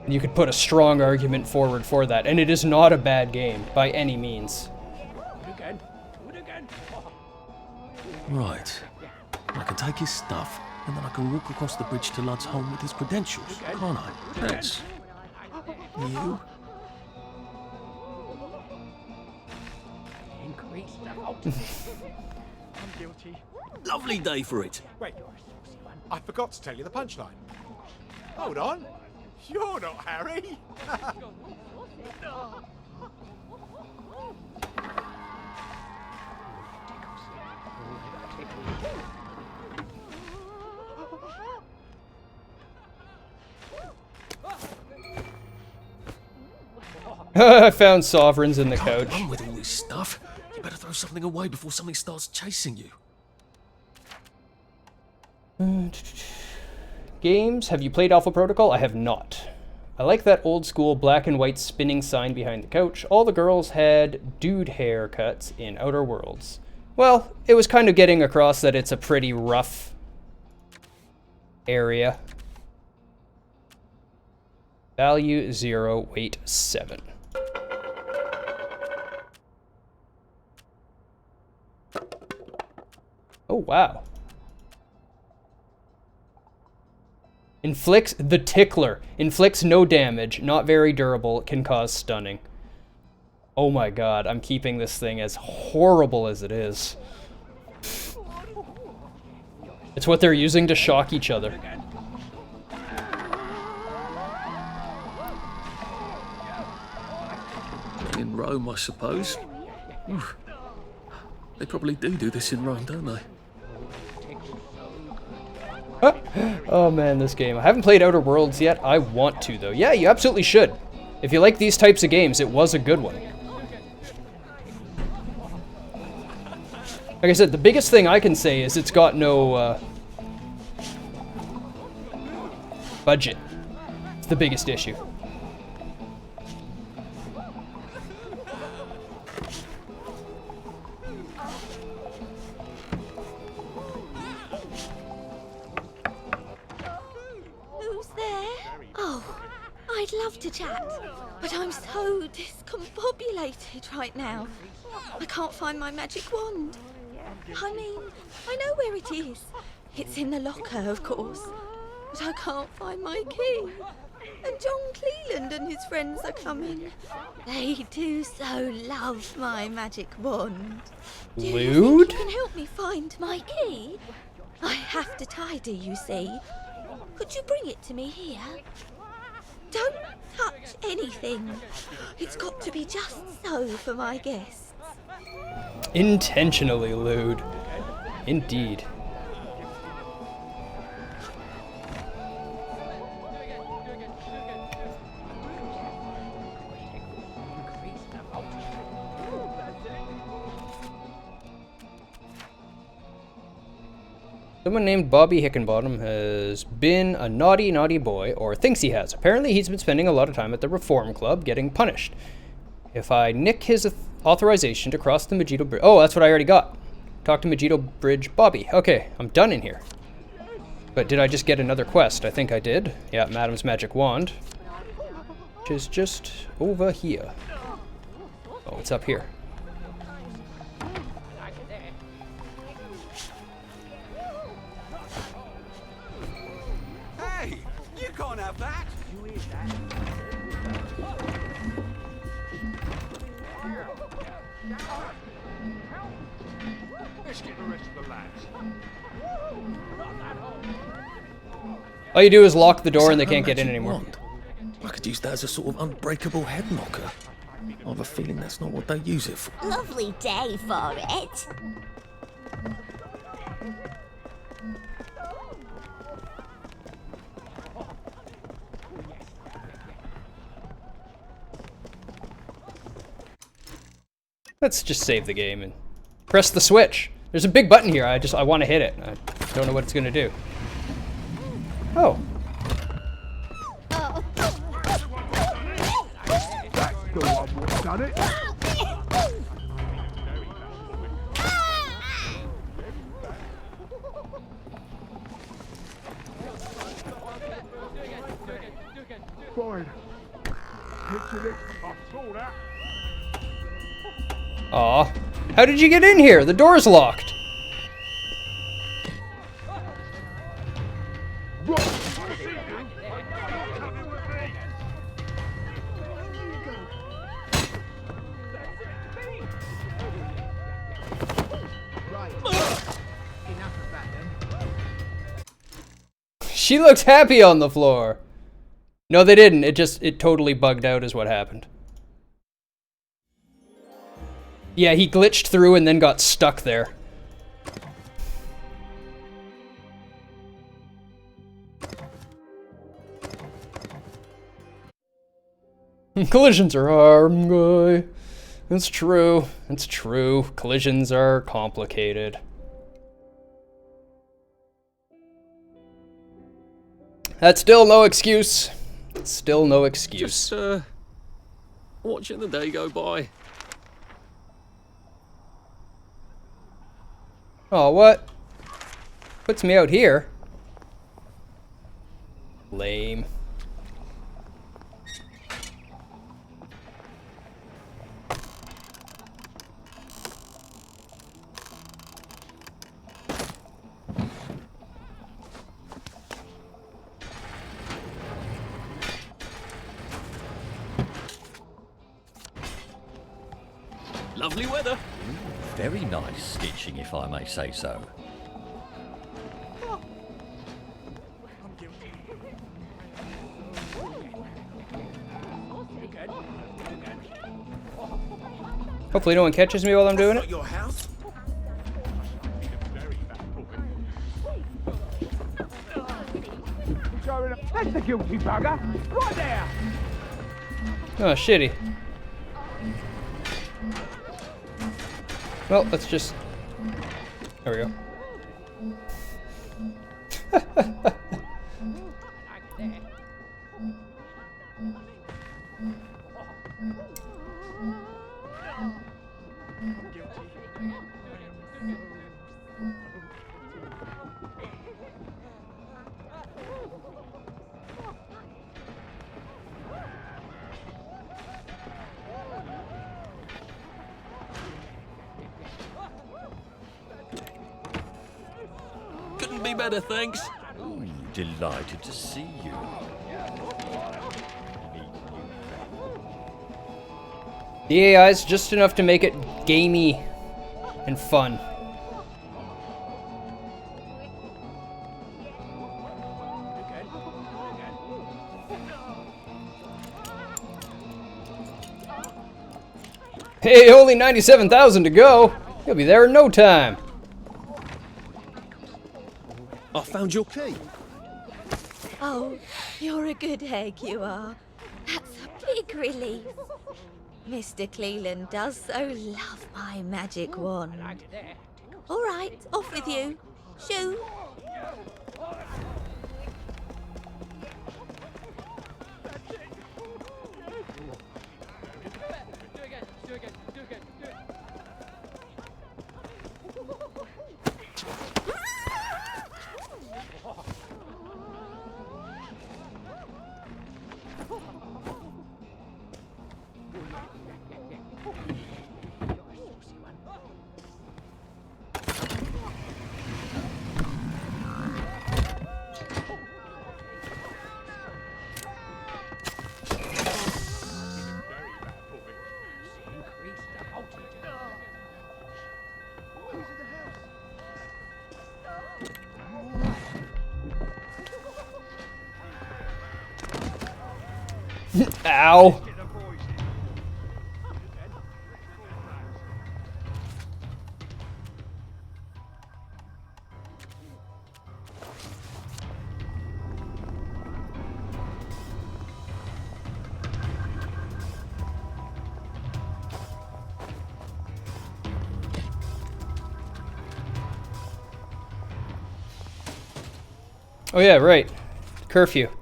You could put a strong argument forward for that, and it is not a bad game, by any means. Right. I can take his stuff, and then I can walk across the bridge to Lud's home with his credentials, can't I? Thanks. You? Lovely day for it. Wait, I forgot to tell you the punchline. Hold on. You're not Harry. I found sovereigns in the couch. On with all this stuff. You better throw something away before something starts chasing you. Games, have you played Alpha Protocol? I have not. I like that old school black and white spinning sign behind the couch. All the girls had dude haircuts in Outer Worlds. Well, it was kind of getting across that it's a pretty rough area. Value 0, weight 7. Oh, wow. Inflicts the tickler. Inflicts no damage, not very durable, can cause stunning. Oh my god, I'm keeping this thing as horrible as it is. It's what they're using to shock each other. In Rome, I suppose. Oof. They probably do this in Rome, don't they? Oh man, this game. I haven't played Outer Worlds yet. I want to, though. Yeah, you absolutely should. If you like these types of games, it was a good one. Like I said, the biggest thing I can say is it's got no budget. It's the biggest issue. I'd love to chat, but I'm so discombobulated right now. I can't find my magic wand. I mean, I know where it is. It's in the locker, of course. But I can't find my key. And John Cleland and his friends are coming. They do so love my magic wand. Do you think you can help me find my key? I have to tidy, you see. Could you bring it to me here? Don't touch anything. It's got to be just so for my guests. Intentionally lewd. Indeed. Someone named Bobby Hickenbottom has been a naughty, naughty boy, or thinks he has. Apparently, he's been spending a lot of time at the Reform Club getting punished. If I nick his authorization to cross the Megiddo Bridge... Oh, that's what I already got. Talk to Megiddo Bridge Bobby. Okay, I'm done in here. But did I just get another quest? I think I did. Yeah, Madam's Magic Wand. Which is just over here. Oh, it's up here. Hey, you can't have that. Let's get the rest of the lads. All you do is lock the door and they can't get in Magic anymore. wand. I could use that as a sort of unbreakable head knocker. I have a feeling that's not what they use it for. Lovely day for it. Let's just save the game and press the switch. There's a big button here. I want to hit it. I don't know what it's gonna do. Oh. The one what's done it. Fine. Picture it. I saw that. Aw. How did you get in here? The door's locked. She looked happy on the floor. No, they didn't. It totally bugged out is what happened. Yeah, he glitched through and then got stuck there. Collisions are hard, guy. It's true. It's true. Collisions are complicated. That's still no excuse. Still no excuse. Just, watching the day go by. Oh, what? Puts me out here. Lame. Lovely weather. Very nice stitching, if I may say so. Hopefully no one catches me while I'm doing it. Your house? That's the guilty bugger. Right there. Oh, shitty. Well, let's just... There we go. Couldn't be better, thanks. Ooh, delighted to see you. The AI's just enough to make it gamey and fun. Hey, only 97,000 to go. You'll be there in no time. I found your key. Oh, you're a good egg, you are. That's a big relief. Mr. Cleland does so love my magic wand. All right, off with you. Shoo. Ow. Oh yeah, right. Curfew. I'm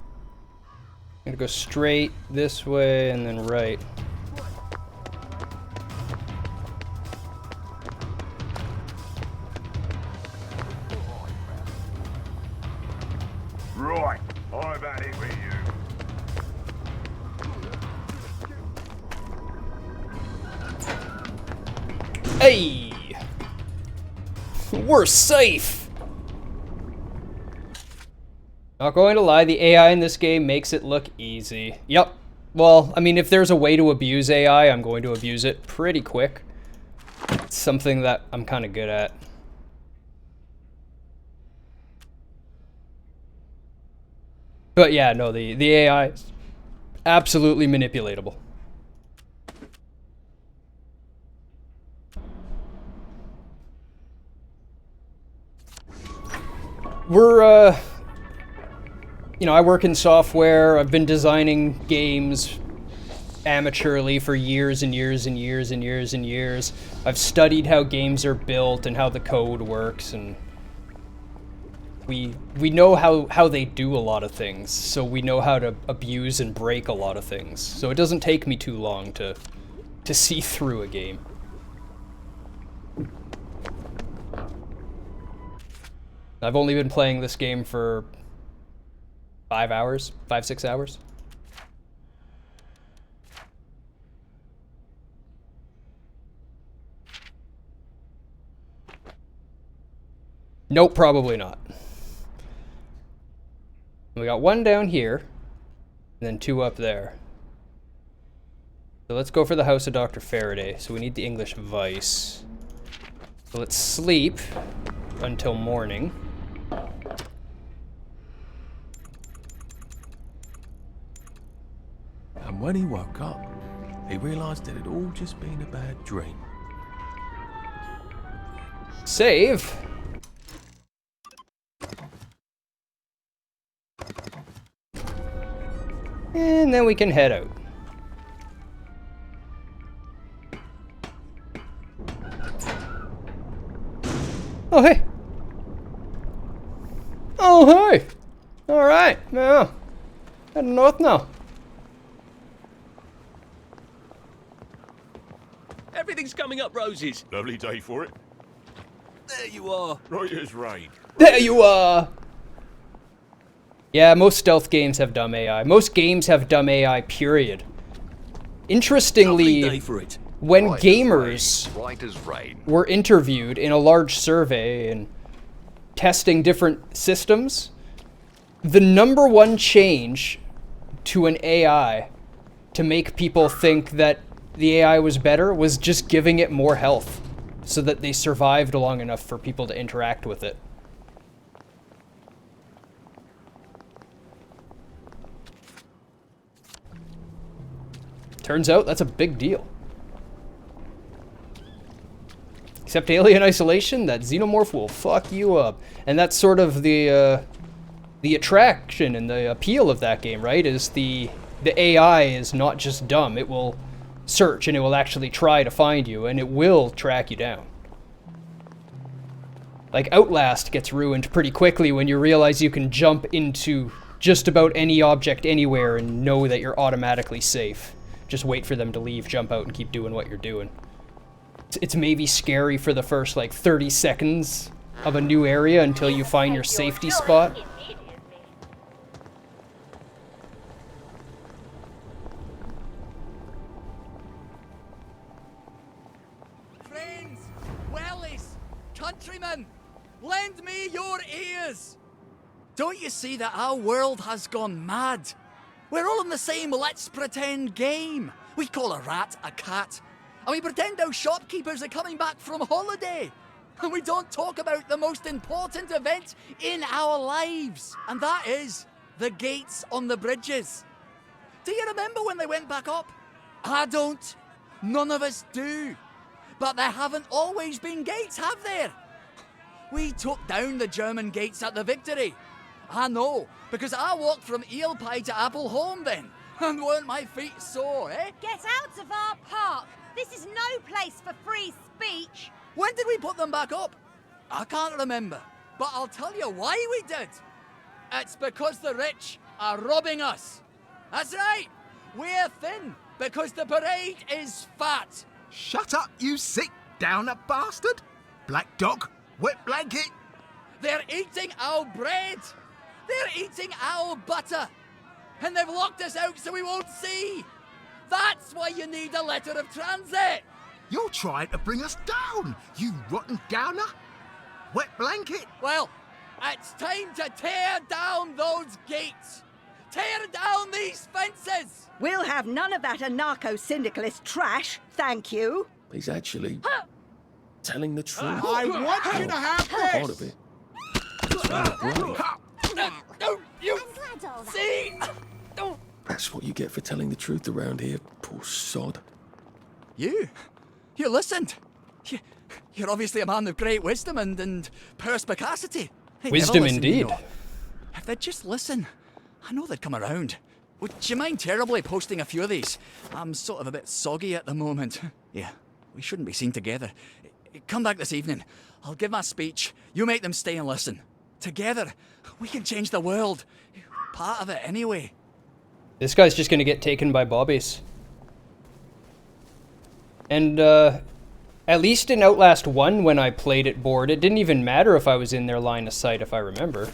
gonna go straight this way and then right. Right, I've had it with you. Hey! We're safe! Not going to lie, the AI in this game makes it look easy. Yep. Well, I mean, if there's a way to abuse AI, I'm going to abuse it pretty quick. It's something that I'm kind of good at. But yeah, no, the AI is absolutely manipulatable. We're, you know, I work in software. I've been designing games amateurly for years and years and years and years and years. I've studied how games are built and how the code works, and we know how they do a lot of things, so we know how to abuse and break a lot of things. So it doesn't take me too long to see through a game. I've only been playing this game for 5 hours, 5-6 hours. Nope, probably not. We got one down here, and then 2 up there. So let's go for the House of Dr. Faraday. So we need the English Vice. So let's sleep until morning. And when he woke up, he realised it had all just been a bad dream. Save. And then we can head out. Oh, hey. Oh, hey. All right. Yeah. Heading north now. Everything's coming up roses. Lovely day for it. There you are. Right as rain. There you are. Yeah, most stealth games have dumb AI. Most games have dumb AI, period. Interestingly, Lovely day for it. When Right as gamers rain. Right as rain. were interviewed in a large survey and testing different systems, the #1 change to an AI to make people think that the AI was better was just giving it more health so that they survived long enough for people to interact with it. Turns out that's a big deal. Except Alien Isolation, that xenomorph will fuck you up. And that's sort of the attraction and the appeal of that game, right? Is the AI is not just dumb. It will search and it will actually try to find you, and it will track you down. Like Outlast gets ruined pretty quickly when you realize you can jump into just about any object anywhere and know that you're automatically safe. Just wait for them to leave, jump out, and keep doing what you're doing. It's maybe scary for the first like 30 seconds of a new area until you find your safety spot. Friends, wellies, countrymen, lend me your ears. Don't you see that our world has gone mad? We're all in the same let's pretend game. We call a rat a cat, and we pretend our shopkeepers are coming back from holiday. And we don't talk about the most important event in our lives, and that is the gates on the bridges. Do you remember when they went back up? I don't. None of us do. But there haven't always been gates, have there? We took down the German gates at the Victory. I know, because I walked from Eel Pie to Appleholme then. And weren't my feet sore, eh? Get out of our park! This is no place for free speech! When did we put them back up? I can't remember, but I'll tell you why we did. It's because the rich are robbing us. That's right. We're thin because the parade is fat. Shut up, you sick downer bastard! Black dog, wet blanket! They're eating our bread. They're eating our butter. And they've locked us out so we won't see. That's why you need a letter of transit. You're trying to bring us down, you rotten downer! Wet blanket! Well, it's time to tear down those gates. Tear down these fences. We'll have none of that anarcho-syndicalist trash, thank you. He's actually telling the truth. I want you to have Part this! of it. It's really great. Don't you see? Don't. That's what you get for telling the truth around here, poor sod. You listened. You're obviously a man of great wisdom and perspicacity. Hey, Wisdom never listen, you indeed. know. If they'd just listen, I know they'd come around. Would you mind terribly posting a few of these? I'm sort of a bit soggy at the moment. Yeah, we shouldn't be seen together. Come back this evening. I'll give my speech. You make them stay and listen. Together, we can change the world. Part of it anyway. This guy's just gonna get taken by bobbies. And, at least in Outlast 1, when I played it bored, it didn't even matter if I was in their line of sight, if I remember.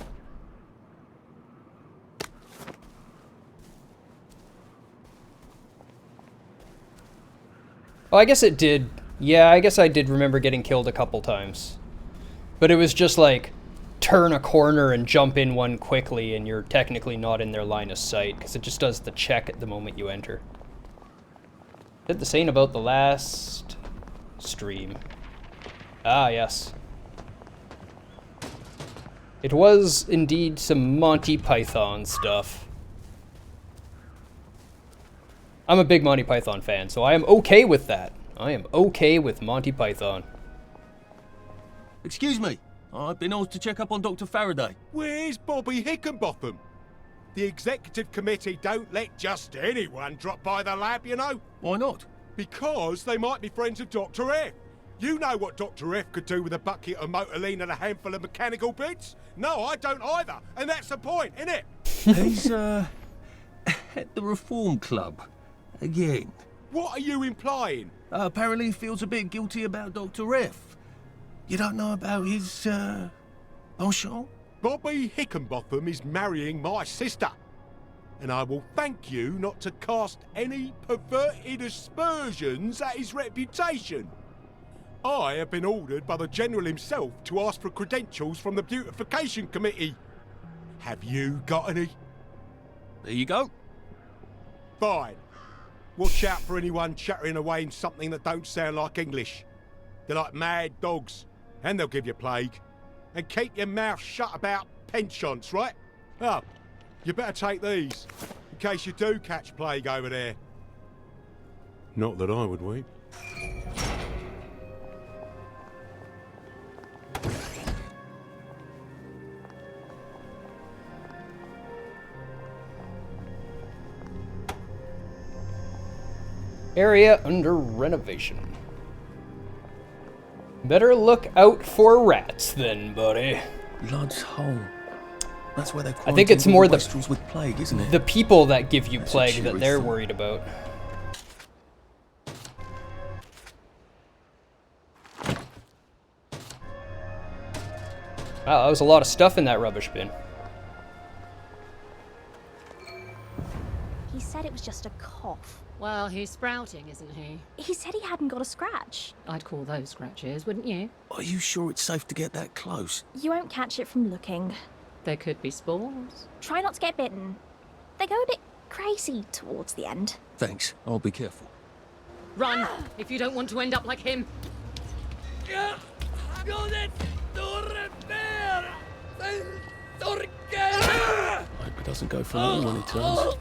Oh, I guess it did. Yeah, I guess I did remember getting killed a couple times. But it was just like, turn a corner and jump in one quickly, and you're technically not in their line of sight, because it just does the check at the moment you enter. Did the same about the last stream. Ah, yes. It was indeed some Monty Python stuff. I'm a big Monty Python fan, so I am okay with that. I am okay with Monty Python. Excuse me, I've been asked to check up on Dr. Faraday. Where's Bobby Hickenbotham? The executive committee don't let just anyone drop by the lab, you know. Why not? Because they might be friends of Dr. F. You know what Dr. F could do with a bucket of Motoline and a handful of mechanical bits? No, I don't either, and that's the point, innit? He's, at the Reform Club. Again. What are you implying? Apparently he feels a bit guilty about Dr. F. You don't know about his, penchant? Bobby Hickenbotham is marrying my sister. And I will thank you not to cast any perverted aspersions at his reputation. I have been ordered by the General himself to ask for credentials from the Beautification Committee. Have you got any? There you go. Fine. Watch out for anyone chattering away in something that don't sound like English. They're like mad dogs, and they'll give you plague. And keep your mouth shut about penchants, right? Oh, you better take these, in case you do catch plague over there. Not that I would weep. Area under renovation. Better look out for rats then, buddy. Blood's Hole. That's where they I think it's more the Westrels with plague, isn't it? the people that give you That's plague a that cheery they're thought. worried about. Wow, that was a lot of stuff in that rubbish bin. He said it was just a cough. Well, he's sprouting, isn't he? He said he hadn't got a scratch. I'd call those scratches, wouldn't you? Are you sure it's safe to get that close? You won't catch it from looking. There could be spores. Try not to get bitten. They go a bit crazy towards the end. Thanks, I'll be careful. Run, if you don't want to end up like him. Hope it doesn't go for long when he turns.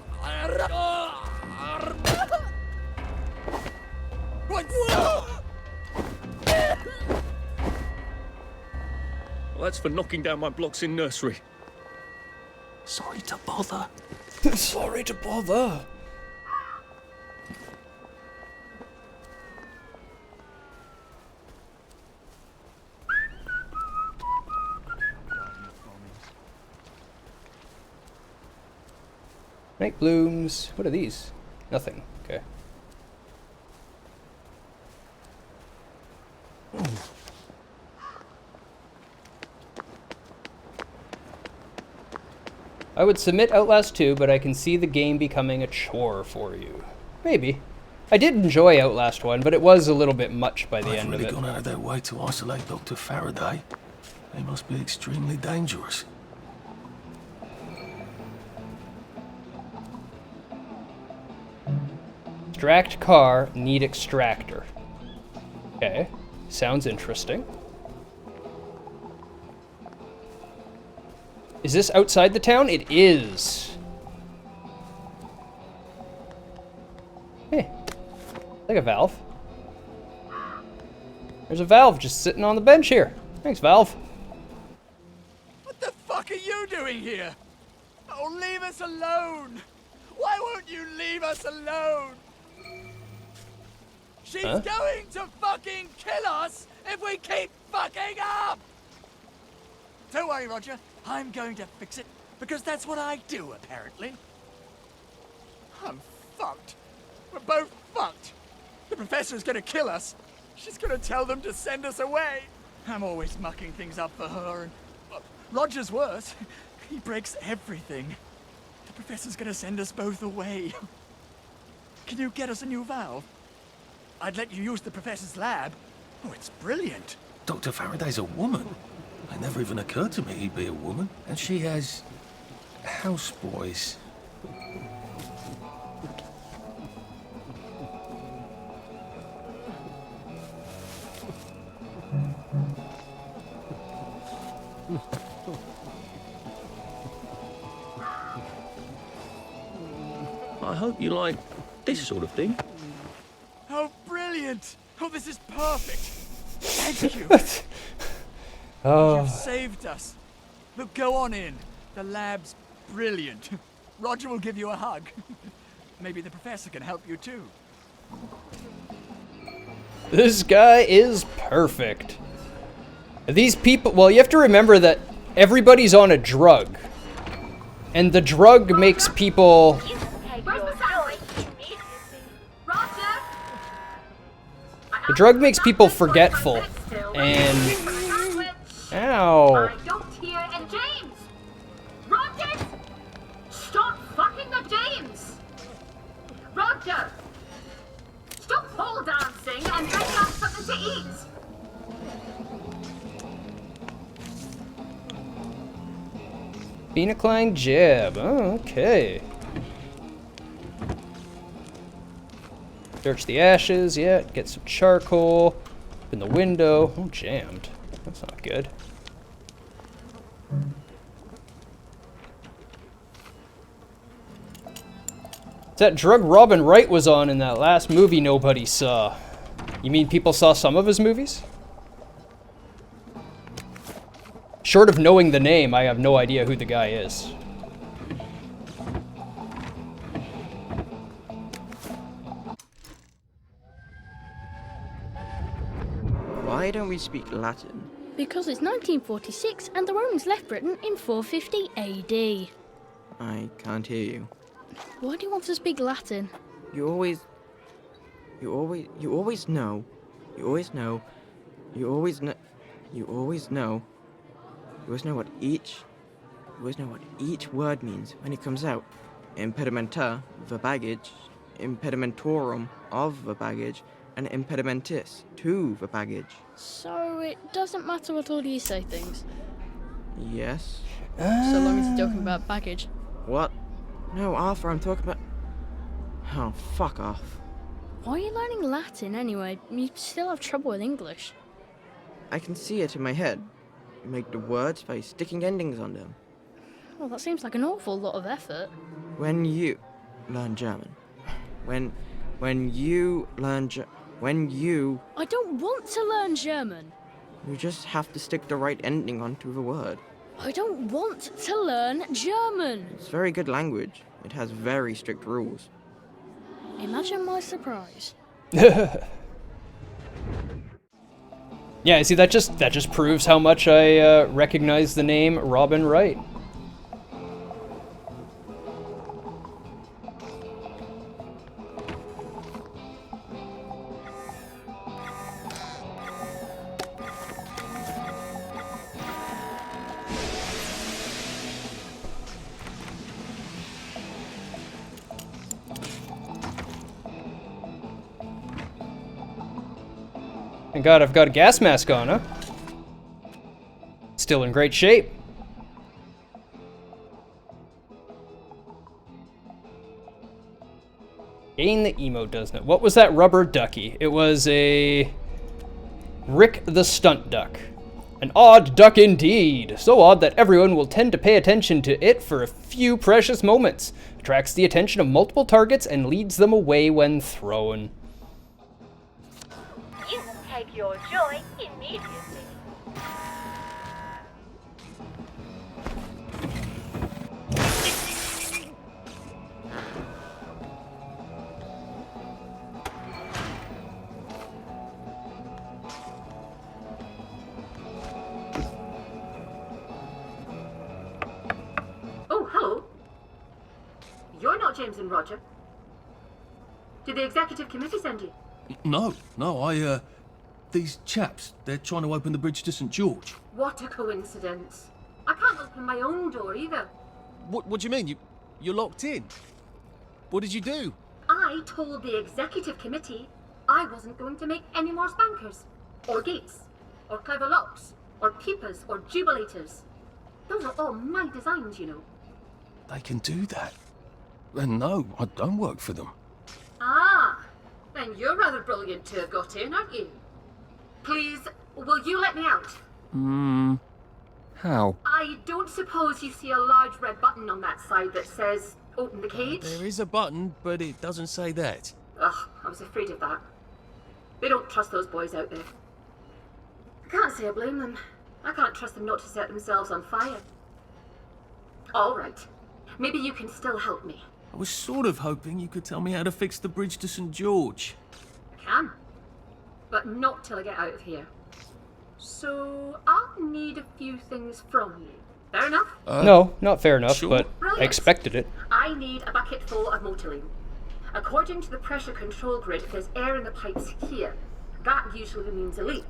words for knocking down my blocks in nursery. Sorry to bother. Sorry to bother. Night blooms. What are these? Nothing. Okay. I would submit Outlast 2, but I can see the game becoming a chore for you. Maybe. I did enjoy Outlast 1, but it was a little bit much by the end of it. They've really gone out of their way to isolate Dr. Faraday. They must be extremely dangerous. Extract car, need extractor. Okay, sounds interesting. Is this outside the town? It is. Hey, like a valve. There's a valve just sitting on the bench here. Thanks, Valve. What the fuck are you doing here? Oh, leave us alone! Why won't you leave us alone? She's going to fucking kill us if we keep fucking up! Don't worry, Roger. I'm going to fix it, because that's what I do, apparently. I'm fucked. We're both fucked. The professor's gonna kill us. She's gonna tell them to send us away. I'm always mucking things up for her, and Roger's worse. He breaks everything. The professor's gonna send us both away. Can you get us a new valve? I'd let you use the professor's lab. Oh, it's brilliant. Dr. Faraday's a woman. It never even occurred to me he'd be a woman. And she has houseboys. I hope you like this sort of thing. Oh, brilliant! Oh, this is perfect. Thank you. Oh. You've saved us. Look, go on in. The lab's brilliant. Roger will give you a hug. Maybe the professor can help you too. This guy is perfect. These people, well, you have to remember that everybody's on a drug. And the drug makes people... The drug makes people forgetful. And... Ow. I don't hear and James! Roger! Stop fucking the James! Roger! Stop pole dancing and bring us something to eat! Phenocline jab. Oh, okay. Search the ashes, yeah. Get some charcoal. Open the window. Oh, jammed. That's not good. It's that drug Robin Wright was on in that last movie nobody saw. You mean people saw some of his movies? Short of knowing the name, I have no idea who the guy is. Why don't we speak Latin? Because it's 1946 and the Romans left Britain in 450 AD. I can't hear you. Why do you want to speak Latin? You always know what each word means when it comes out. Impedimenta, the baggage, impedimentorum, of the baggage, and impedimentis, to the baggage. So it doesn't matter what order you say things? Yes. So long as you're talking about baggage. What? No, Arthur, I'm talking about... Oh, fuck off. Why are you learning Latin anyway? You still have trouble with English. I can see it in my head. You make the words by sticking endings on them. Well, that seems like an awful lot of effort. When you learn German. When you learn when you... I don't want to learn German. You just have to stick the right ending onto the word. I don't want to learn German. It's very good language. It has very strict rules. Imagine my surprise. Yeah, see, that just proves how much I recognize the name Robin Wright. Thank God I've got a gas mask on, huh? Still in great shape. Gain the emo does not. What was that rubber ducky? It was a Rick the Stunt Duck. An odd duck indeed. So odd that everyone will tend to pay attention to it for a few precious moments. Attracts the attention of multiple targets and leads them away when thrown. You take your joy immediately. Oh, hello. You're not James and Roger. Did the executive committee send you? No, these chaps, they're trying to open the bridge to St. George. What a coincidence. I can't open my own door either. What do you mean? You're locked in? What did you do? I told the executive committee I wasn't going to make any more spankers, or gates, or clever locks, or peepers, or jubilators. Those are all my designs, you know. They can do that. And no, I don't work for them. Ah, then you're rather brilliant to have got in, aren't you? Please, will you let me out? How? I don't suppose you see a large red button on that side that says, open the cage? There is a button, but it doesn't say that. Ugh, I was afraid of that. They don't trust those boys out there. I can't say I blame them. I can't trust them not to set themselves on fire. All right. Maybe you can still help me. I was sort of hoping you could tell me how to fix the bridge to St. George. I can. But not till I get out of here. So, I'll need a few things from you. Fair enough? No, not fair enough, sure. but I Brilliant. expected it. I need a bucket full of Motoline. According to the pressure control grid, if there's air in the pipes here, that usually means a leak.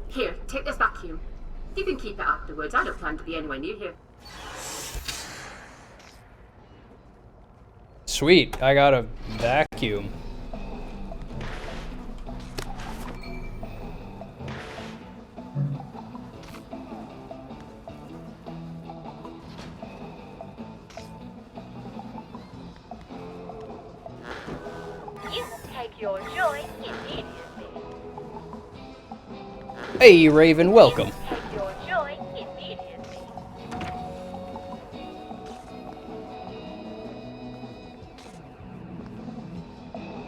Here, take this vacuum. You can keep it afterwards. I don't plan to be anywhere near here. Sweet, I got a vacuum. You take your joy immediately. Hey, Raven, welcome. Take your joy immediately.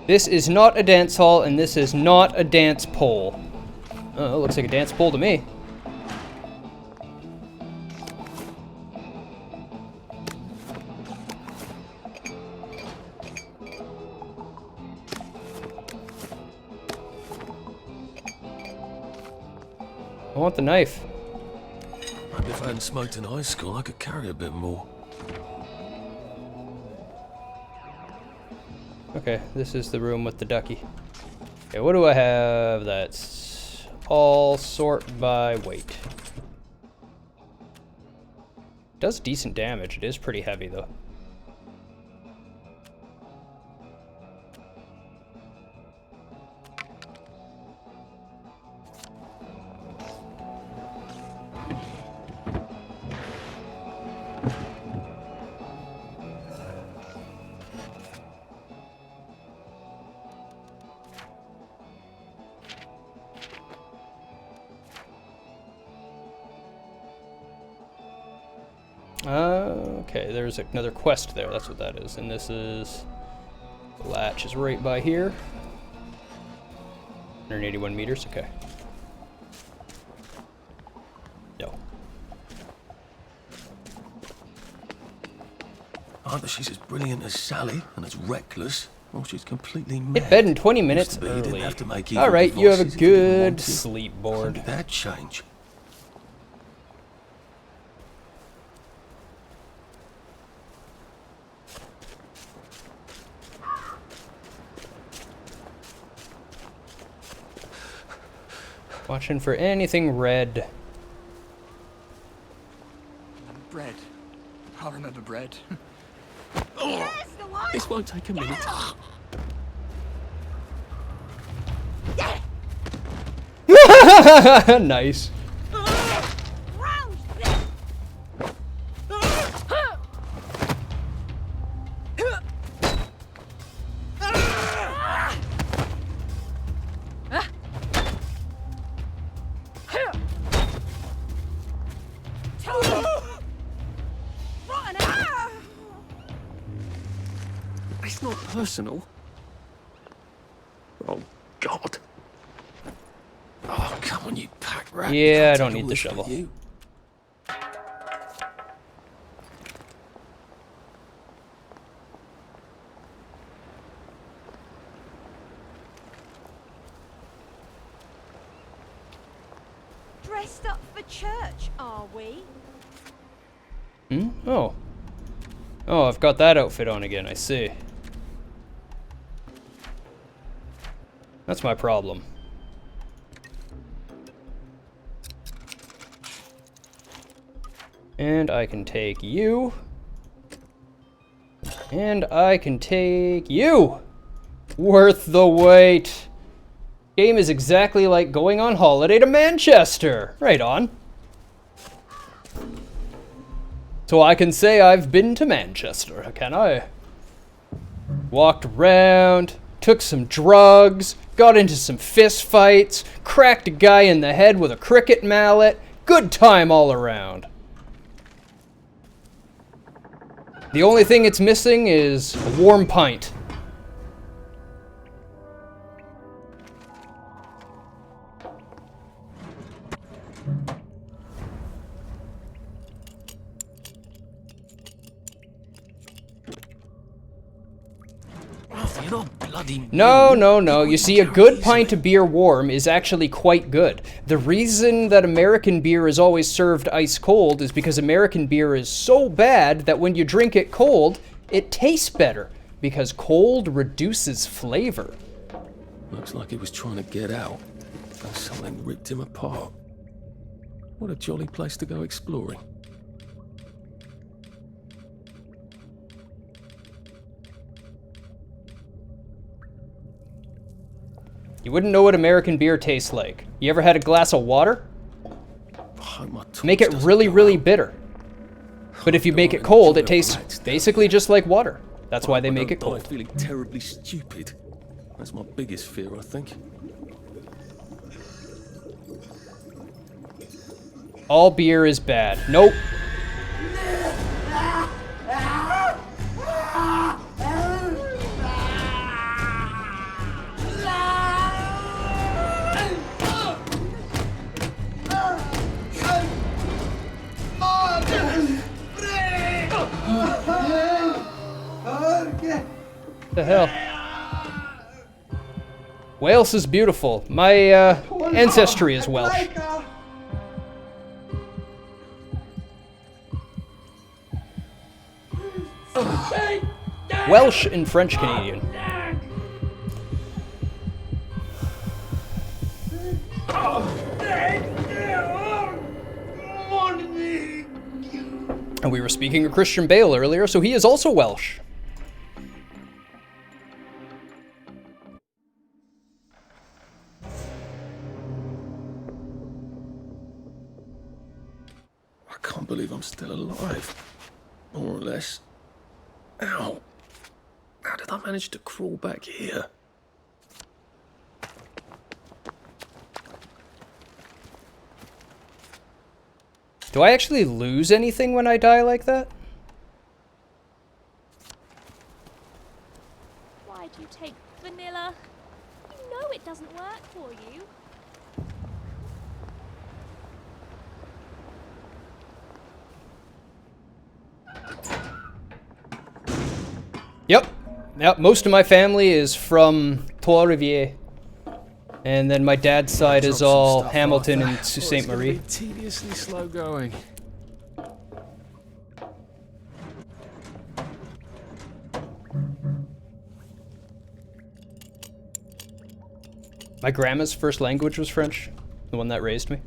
This is not a dance hall, and this is not a dance pole. Oh, looks like a dance pole to me. I want the knife. Maybe if I hadn't smoked in high school, I could carry a bit more. Okay, this is the room with the ducky. Okay, what do I have? That's all sort by weight. Does decent damage. It is pretty heavy though. Okay, there's another quest there. That's what that is. And this is... The latch is right by here. 181 meters, okay. either she's as brilliant as Sally and as reckless, or she's completely mad. Hit bed in 20 minutes Used to be you didn't early. have to make evil Alright, you have a devices if you didn't good want to. sleep When board. did that change? Watching for anything red. Bread. I remember bread. This won't take a minute. Nice. It's not personal. Oh, God. Oh, come on, you pack rat. Yeah, I Can't don't take need all the this for shovel. you. Dressed up for church, are we? Hmm? Oh. Oh, I've got that outfit on again, I see. That's my problem. And I can take you. And I can take you! Worth the wait! Game is exactly like going on holiday to Manchester! Right on. So I can say I've been to Manchester, can I? Walked around, took some drugs, got into some fist fights, cracked a guy in the head with a cricket mallet. Good time all around. The only thing it's missing is a warm pint. You're not bloody... No. You see, a good pint of beer warm is actually quite good. The reason that American beer is always served ice cold is because American beer is so bad that when you drink it cold, it tastes better, because cold reduces flavor. Looks like he was trying to get out, and something ripped him apart. What a jolly place to go exploring. You wouldn't know what American beer tastes like. You ever had a glass of water? Make it really, really bitter. But if you make it cold, it tastes basically just like water. That's why they make it I'm cold. feeling terribly stupid. That's my biggest fear, I think. All beer is bad. Nope. The hell? Wales is beautiful. My ancestry is Welsh. Welsh and French Canadian. And we were speaking of Christian Bale earlier, so he is also Welsh. I can't believe I'm still alive. More or less. Ow. How did I manage to crawl back here? Do I actually lose anything when I die like that? Why do you take vanilla? You know it doesn't work for you. Yep. Yep, most of my family is from Trois-Rivières. And then my dad's side is all Hamilton and Sault Ste. Marie. Tediously slow going. My grandma's first language was French, the one that raised me.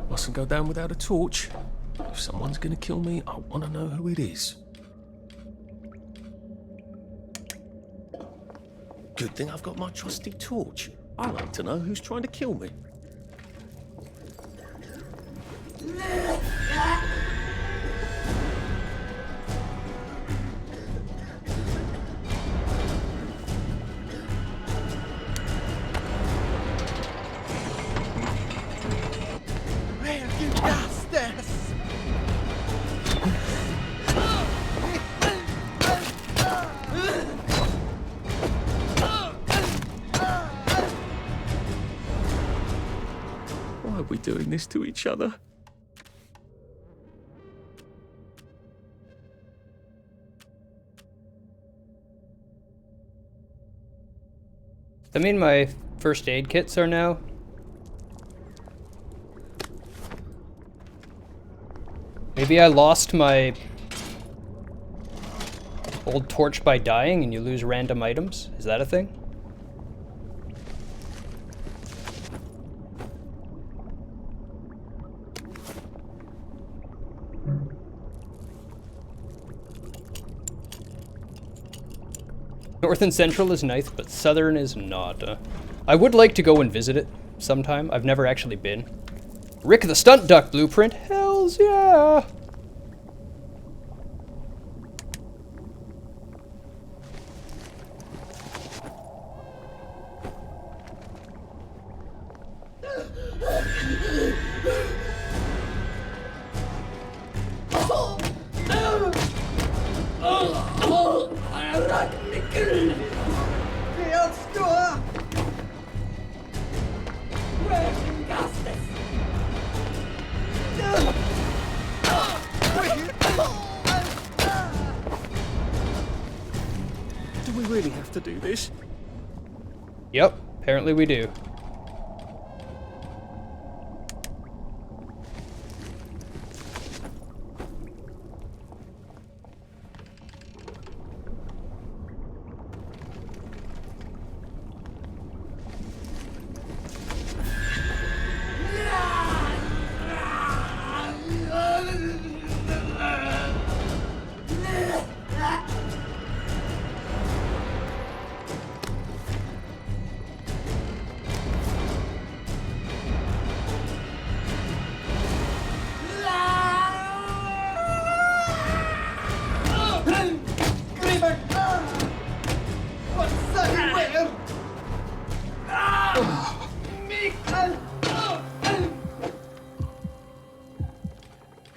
Mustn't go down without a torch. If someone's gonna kill me, I want to know who it is. Good thing I've got my trusty torch. I like to know who's trying to kill me. Why are we doing this to each other? I mean, my first aid kits are now. Maybe I lost my old torch by dying and you lose random items? Is that a thing? North and Central is nice, but Southern is not. I would like to go and visit it sometime. I've never actually been. Rick the Stunt Duck blueprint? Hells yeah! Do we really have to do this? Yep, apparently we do.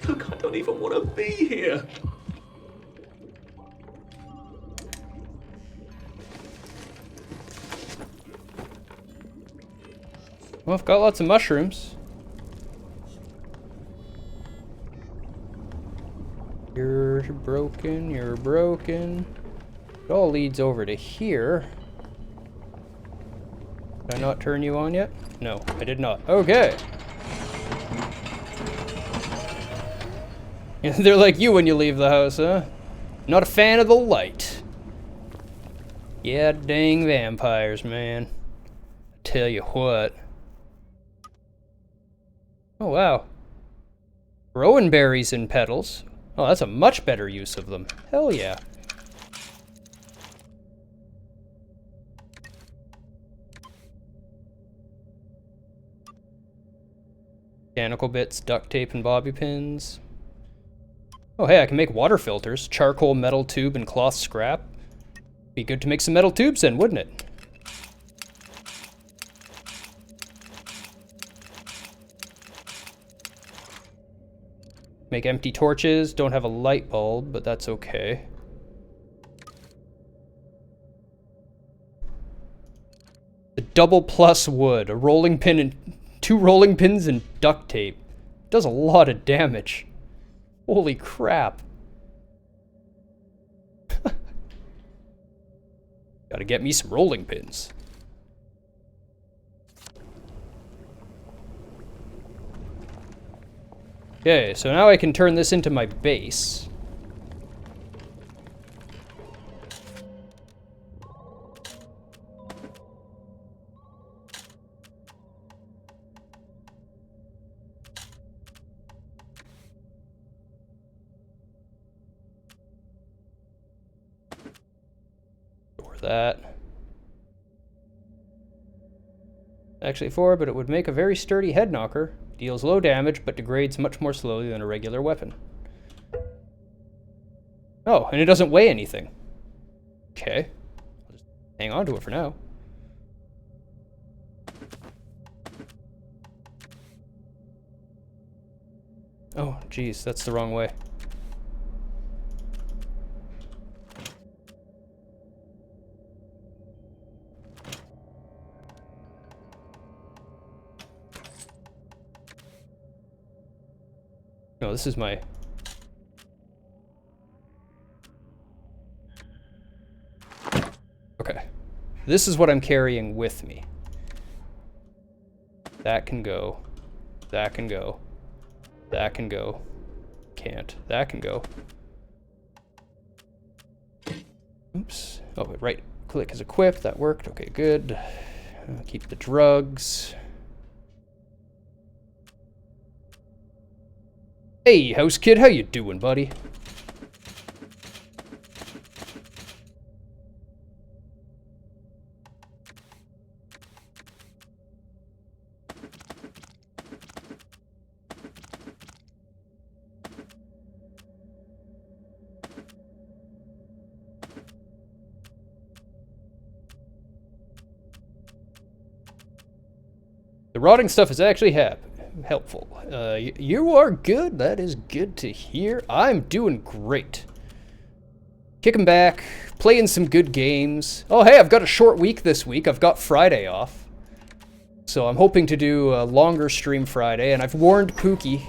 Look, I don't even want to be here. Well, I've got lots of mushrooms. You're broken, you're broken. It all leads over to here. Did I not turn you on yet? No, I did not. Okay. They're like you when you leave the house, huh? Not a fan of the light. Yeah, dang vampires, man. Tell you what. Oh, wow. Rowan berries and petals. Oh, that's a much better use of them. Hell yeah. Mechanical bits, duct tape, and bobby pins. Oh, hey, I can make water filters. Charcoal, metal tube, and cloth scrap. Be good to make some metal tubes then, wouldn't it? Make empty torches. Don't have a light bulb, but that's okay. The double plus wood. A rolling pin and 2 rolling pins and duct tape. Does a lot of damage. Holy crap. Gotta get me some rolling pins. Okay, so now I can turn this into my base. Store that. Actually 4, but it would make a very sturdy head knocker. Deals low damage, but degrades much more slowly than a regular weapon. Oh, and it doesn't weigh anything. Okay. I'll just hang on to it for now. Oh, geez, that's the wrong way. No, this is my... Okay. This is what I'm carrying with me. That can go. That can go. That can go. Can't. That can go. Oops. Oh, right click is equipped. That worked. Okay, good. Keep the drugs. Hey, house kid, how you doing, buddy? The rotting stuff is actually helpful. You are good. That is good to hear. I'm doing great. Kicking back, playing some good games. Oh, hey, I've got a short week this week. I've got Friday off. So I'm hoping to do a longer stream Friday, and I've warned Pookie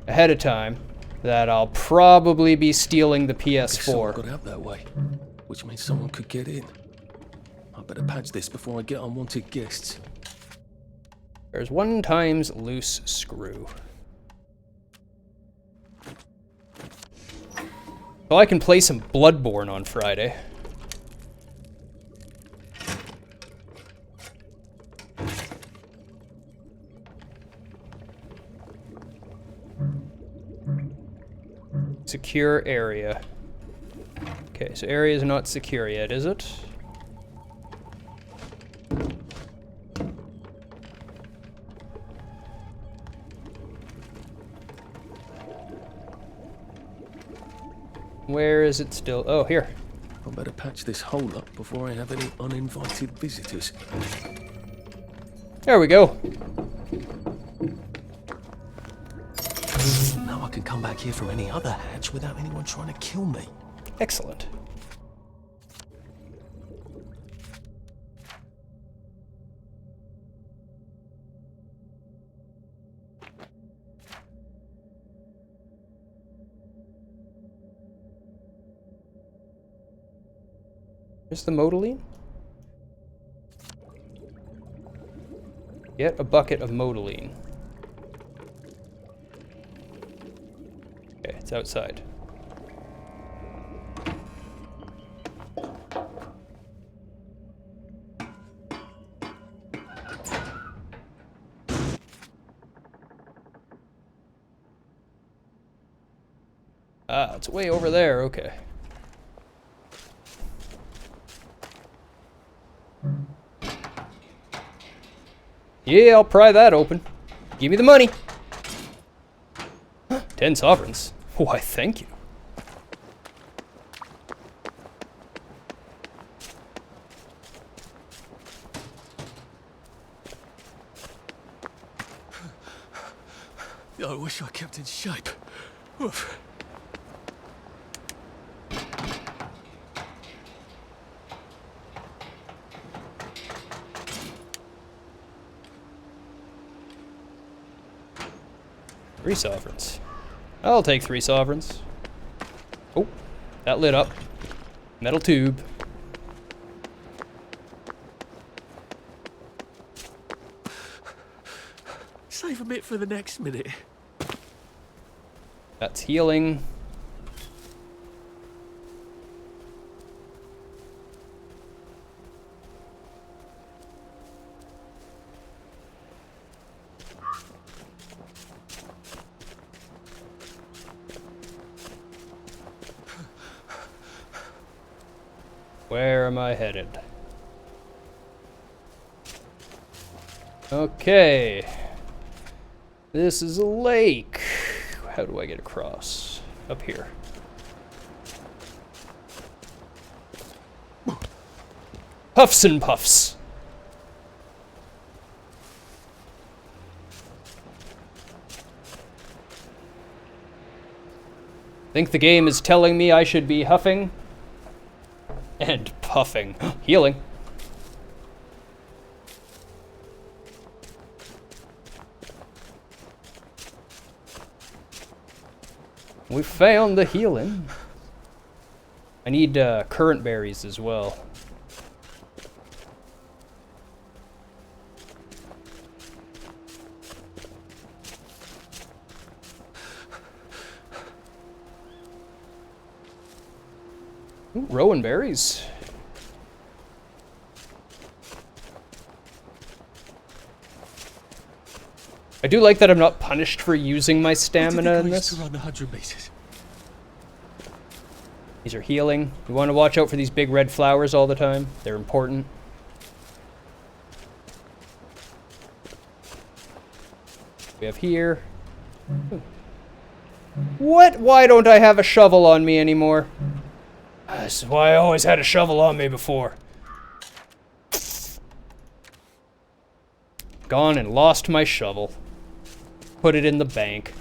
ahead of time that I'll probably be stealing the PS4. Someone got out that way, which means someone could get in. I better patch this before I get unwanted guests. There's 1 times loose screw. Well, I can play some Bloodborne on Friday. Secure area. Okay, so area is not secure yet, is it? Where is it still? Oh, here. I better patch this hole up before I have any uninvited visitors. There we go. Now I can come back here from any other hatch without anyone trying to kill me. Excellent. Here's the Modeline. Get a bucket of Modeline. Okay, it's outside. Ah, it's way over there, okay. Yeah, I'll pry that open. Give me the money. 10 sovereigns. Why, thank you. I wish I kept in shape. Oof. 3 sovereigns. I'll take 3 sovereigns. Oh, that lit up. Metal tube. Save a bit for the next minute. That's healing. Where am I headed? Okay. This is a lake. How do I get across? Up here. Huffs and puffs. Think the game is telling me I should be huffing and puffing. Healing. We found the healing. I need currant berries as well. Ooh, rowan berries. I do like that I'm not punished for using my stamina in this. To run 100 meters. These are healing. You want to watch out for these big red flowers all the time. They're important. We have here. Ooh. What? Why don't I have a shovel on me anymore? This is why I always had a shovel on me before. Gone and lost my shovel. Put it in the bank.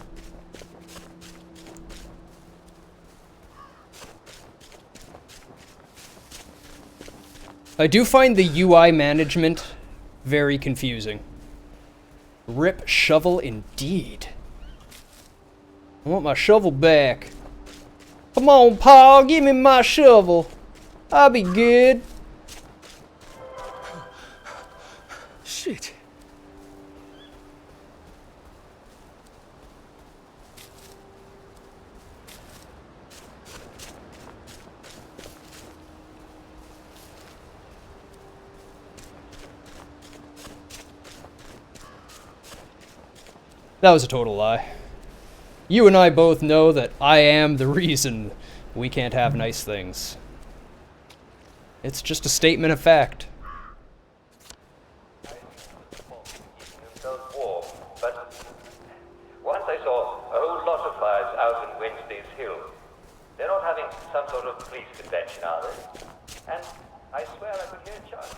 I do find the UI management very confusing. Rip shovel indeed. I want my shovel back. Come on, Paul, give me my shovel. I'll be good. Shit. That was a total lie. You and I both know that I am the reason we can't have nice things. It's just a statement of fact. But once I saw a whole lot of fires out in Wednesday's Hill. They're not having some sort of police convention, are they? And I swear I could hear Chuck.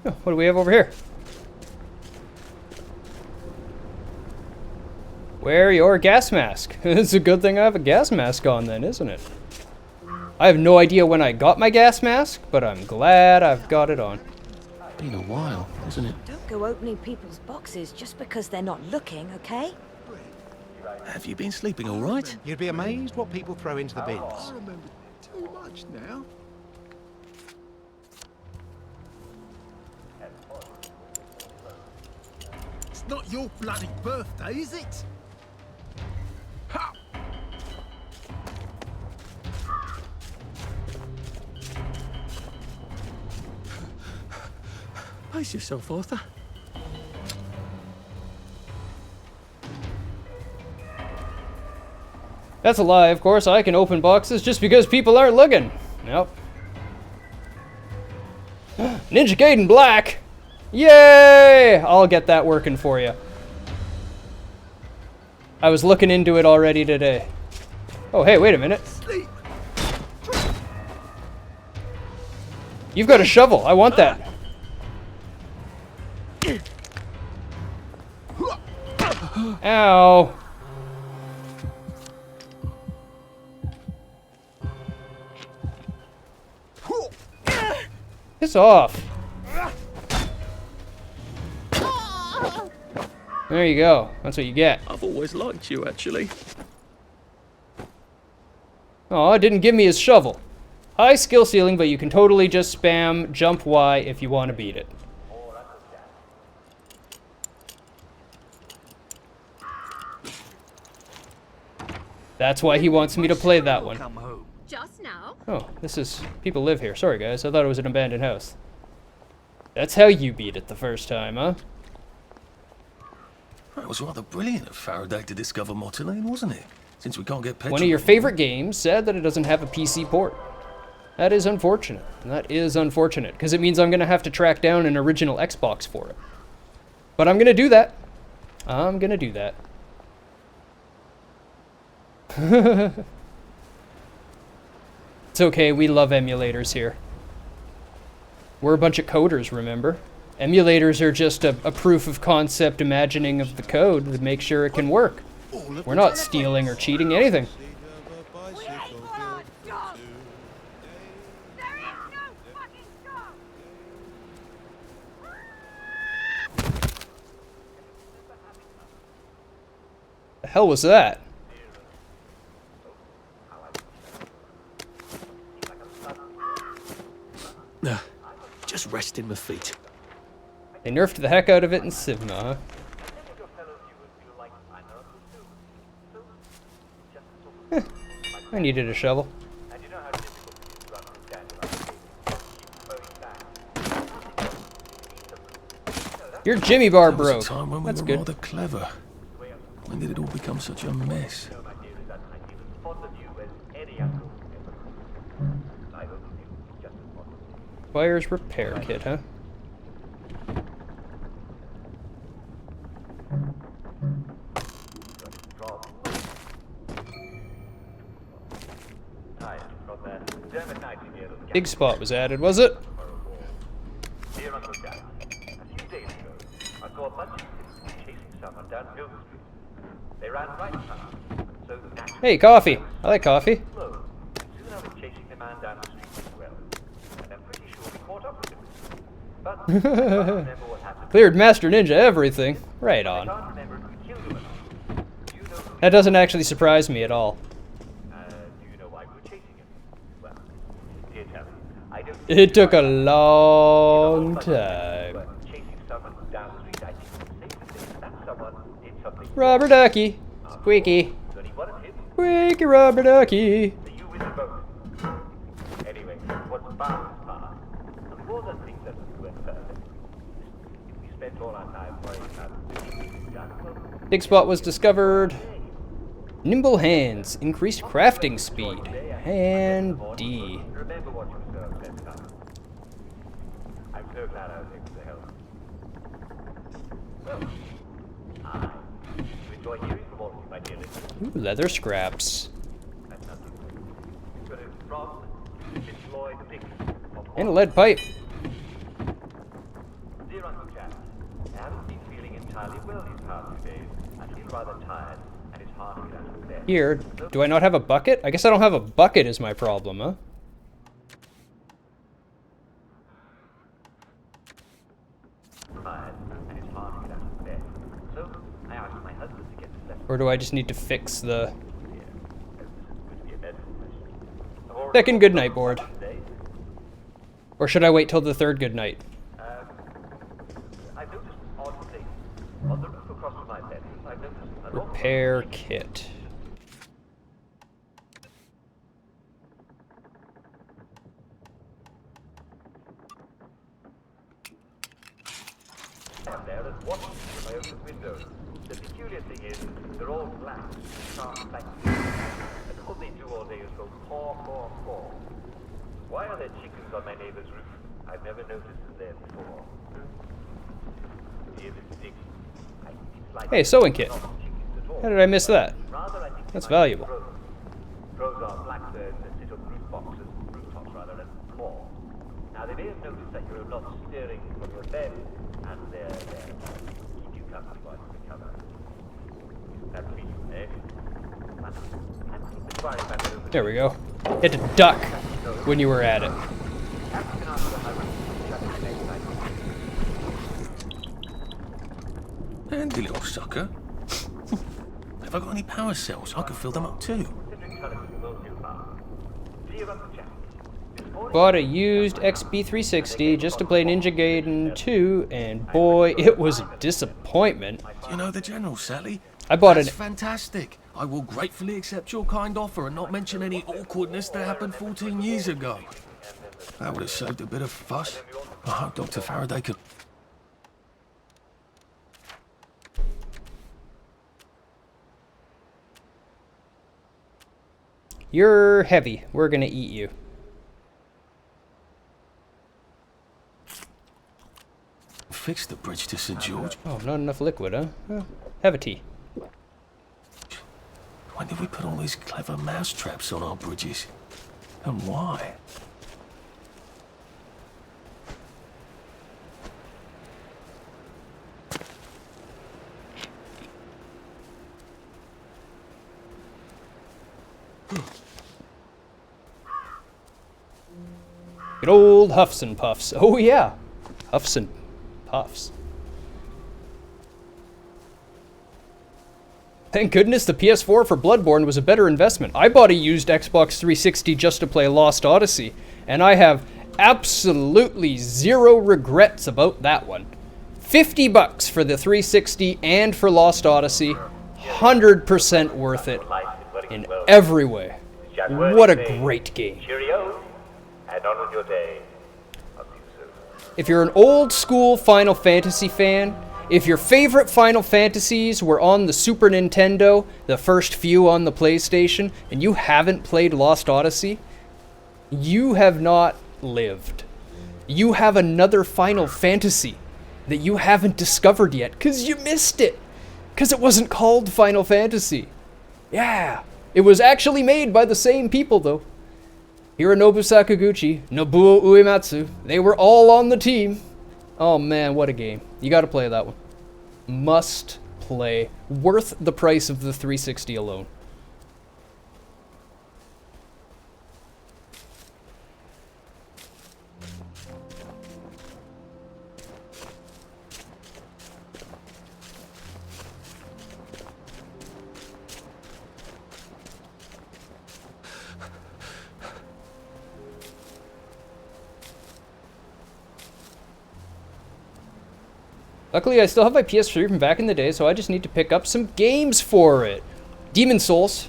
Oh, what do we have over here? Wear your gas mask. It's a good thing I have a gas mask on then, isn't it? I have no idea when I got my gas mask, but I'm glad I've got it on. Been a while, isn't it? Don't go opening people's boxes just because they're not looking, okay? Have you been sleeping all right? You'd be amazed what people throw into the bins. I remember too much now. It's not your bloody birthday, is it? Ha! Pace yourself, Arthur. That's a lie, of course. I can open boxes just because people aren't looking. Nope. Ninja Gaiden Black! Yay! I'll get that working for you. I was looking into it already today. Oh, hey, wait a minute. You've got a shovel. I want that. Ow. Piss off. There you go. That's what you get. I've always liked you, actually. Oh, it didn't give me his shovel. High skill ceiling, but you can totally just spam jump Y if you want to beat it. That's why he wants me to play that one. Just now. Oh, this is... people live here. Sorry, guys. I thought it was an abandoned house. That's how you beat it the first time, huh? It was rather brilliant of Faraday to discover Mottolene, wasn't it? Since we can't get petrol. One of your favorite games, sad that it doesn't have a PC port. That is unfortunate. That is unfortunate, because it means I'm going to have to track down an original Xbox for it. But I'm going to do that. I'm going to do that. It's okay, we love emulators here. We're a bunch of coders, remember? Emulators are just a proof of concept imagining of the code to make sure it can work. We're not stealing or cheating anything. The hell was that? Just resting my feet. They nerfed the heck out of it in Sigma, huh? I needed a shovel. Your Jimmy bar broke. There was a time when we That's were good. rather clever. When did it all become such a mess? Fire's repair kit, huh? Big spot was added, was it? Hey, coffee. I like coffee. Cleared Master Ninja everything. Right on. That doesn't actually surprise me at all. It took a long time. Rubber ducky. Squeaky. Squeaky rubber ducky. Big spot was discovered. Nimble hands, increased crafting speed, and D. Ooh, leather scraps. And a lead pipe. Here, do I not have a bucket? I guess I don't have a bucket is my problem, huh? Or do I just need to fix the second goodnight board? Or should I wait till the third goodnight? Repair kit. There is watching from my open window. The peculiar thing is, they're all black, sharp like you. And all they do all day is go caw, caw, caw. Why are there chickens on my neighbor's roof? I've never noticed it there before. Here is Dick. It's like Hey, sewing kit. How did I miss that? That's valuable. Crows are blackbirds that sit on rooftops rather than claw. Now they may have noticed that you're not stirring from your bed, and they're there to keep you company while you recover. That for you, eh? There we go. You had to duck when you were at it. Handy little sucker. Have I got any power cells? I could fill them up too. Bought a used XB360 just to play Ninja Gaiden 2, and boy, it was a disappointment. You know the General, Sally? I bought That's an... fantastic. I will gratefully accept your kind offer and not mention any awkwardness that happened 14 years ago. That would have saved a bit of fuss. I hope Dr. Faraday could... You're heavy. We're gonna eat you. Fix the bridge to St. George. Oh, not enough liquid, huh? Well, have a tea. When did we put all these clever mouse traps on our bridges? And why? Good old Huffs and Puffs. Oh yeah, Huffs and Puffs. Thank goodness the PS4 for Bloodborne was a better investment. I bought a used Xbox 360 just to play Lost Odyssey, and I have absolutely zero regrets about that one. $50 for the 360 and for Lost Odyssey. 100% worth it in every way. What a great game. Cheerio, and on with your day. I'll see you soon. If you're an old school Final Fantasy fan, if your favorite Final Fantasies were on the Super Nintendo, the first few on the PlayStation, and you haven't played Lost Odyssey, you have not lived. You have another Final Fantasy that you haven't discovered yet, because you missed it. Because it wasn't called Final Fantasy. Yeah. It was actually made by the same people, though. Hironobu Sakaguchi, Nobuo Uematsu, they were all on the team. Oh man, what a game. You gotta play that one. Must play. Worth the price of the 360 alone. Luckily, I still have my PS3 from back in the day, so I just need to pick up some games for it. Demon Souls.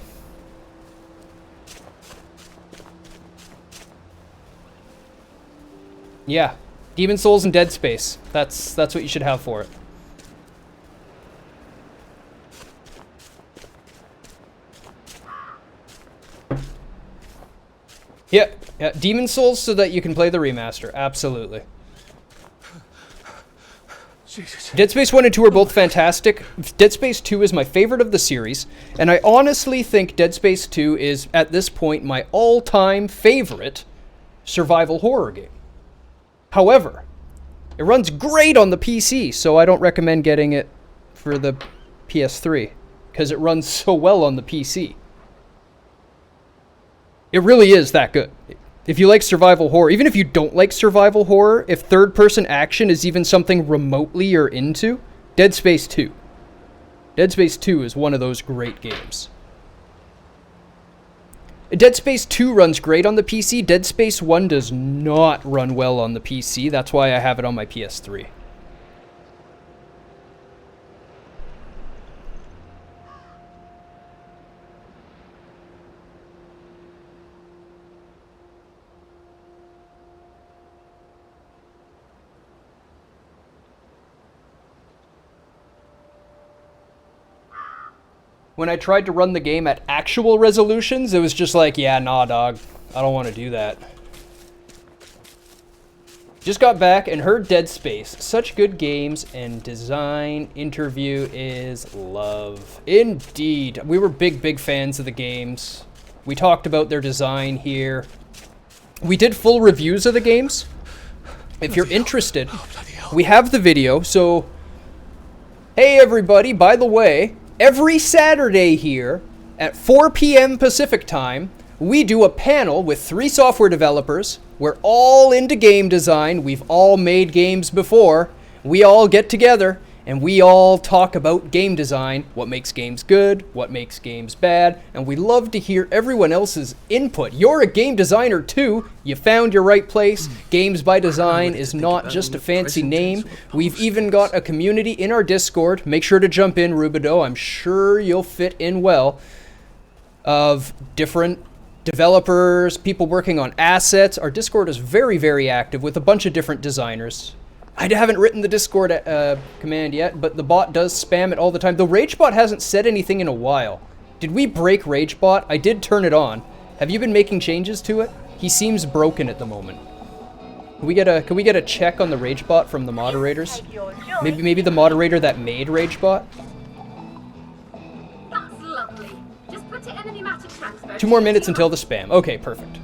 Yeah, Demon Souls and Dead Space. That's what you should have for it. Yeah, Demon Souls so that you can play the remaster. Absolutely. Jesus. Dead Space 1 and 2 are both fantastic. Dead Space 2 is my favorite of the series, and I honestly think Dead Space 2 is, at this point, my all-time favorite survival horror game. However, it runs great on the PC, so I don't recommend getting it for the PS3, because it runs so well on the PC. It really is that good. If you like survival horror, even if you don't like survival horror, if third-person action is even something remotely you're into, Dead Space 2. Dead Space 2 is one of those great games. Dead Space 2 runs great on the PC. Dead Space 1 does not run well on the PC. That's why I have it on my PS3. When I tried to run the game at actual resolutions, it was just like, yeah, nah, dog. I don't want to do that. Just got back and heard Dead Space. Such good games and design. Interview is love. Indeed. We were big fans of the games. We talked about their design here. We did full reviews of the games. If you're interested, we have the video. So, hey everybody, by the way, every Saturday here at 4 p.m. Pacific time, we do a panel with 3 software developers. We're all into game design. We've all made games before. We all get together and we all talk about game design, what makes games good, what makes games bad, and we love to hear everyone else's input. You're a game designer too. You found your right place. Games by Design is not just a fancy name. We've even got a community in our Discord. Make sure to jump in, Rubido. I'm sure you'll fit in well. Of different developers, people working on assets. Our Discord is very active with a bunch of different designers. I haven't written the Discord command yet, but the bot does spam it all the time. The RageBot hasn't said anything in a while. Did we break RageBot? I did turn it on. Have you been making changes to it? He seems broken at the moment. Can we get a check on the RageBot from the moderators? Maybe the moderator that made RageBot? That's lovely. Just put it in the pneumatic transfer. 2 more minutes until the spam. Okay, perfect.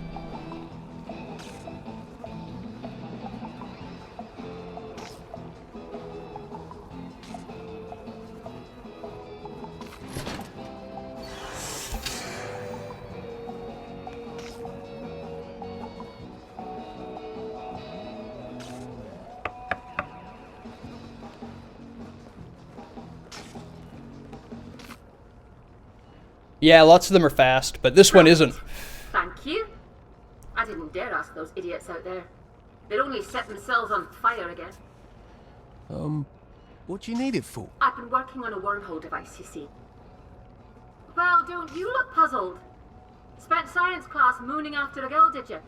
Yeah, lots of them are fast, but this one isn't. Thank you. I didn't dare ask those idiots out there. They'd only set themselves on fire again. What do you need it for? I've been working on a wormhole device, you see. Well, don't you look puzzled? Spent science class mooning after a girl, did you?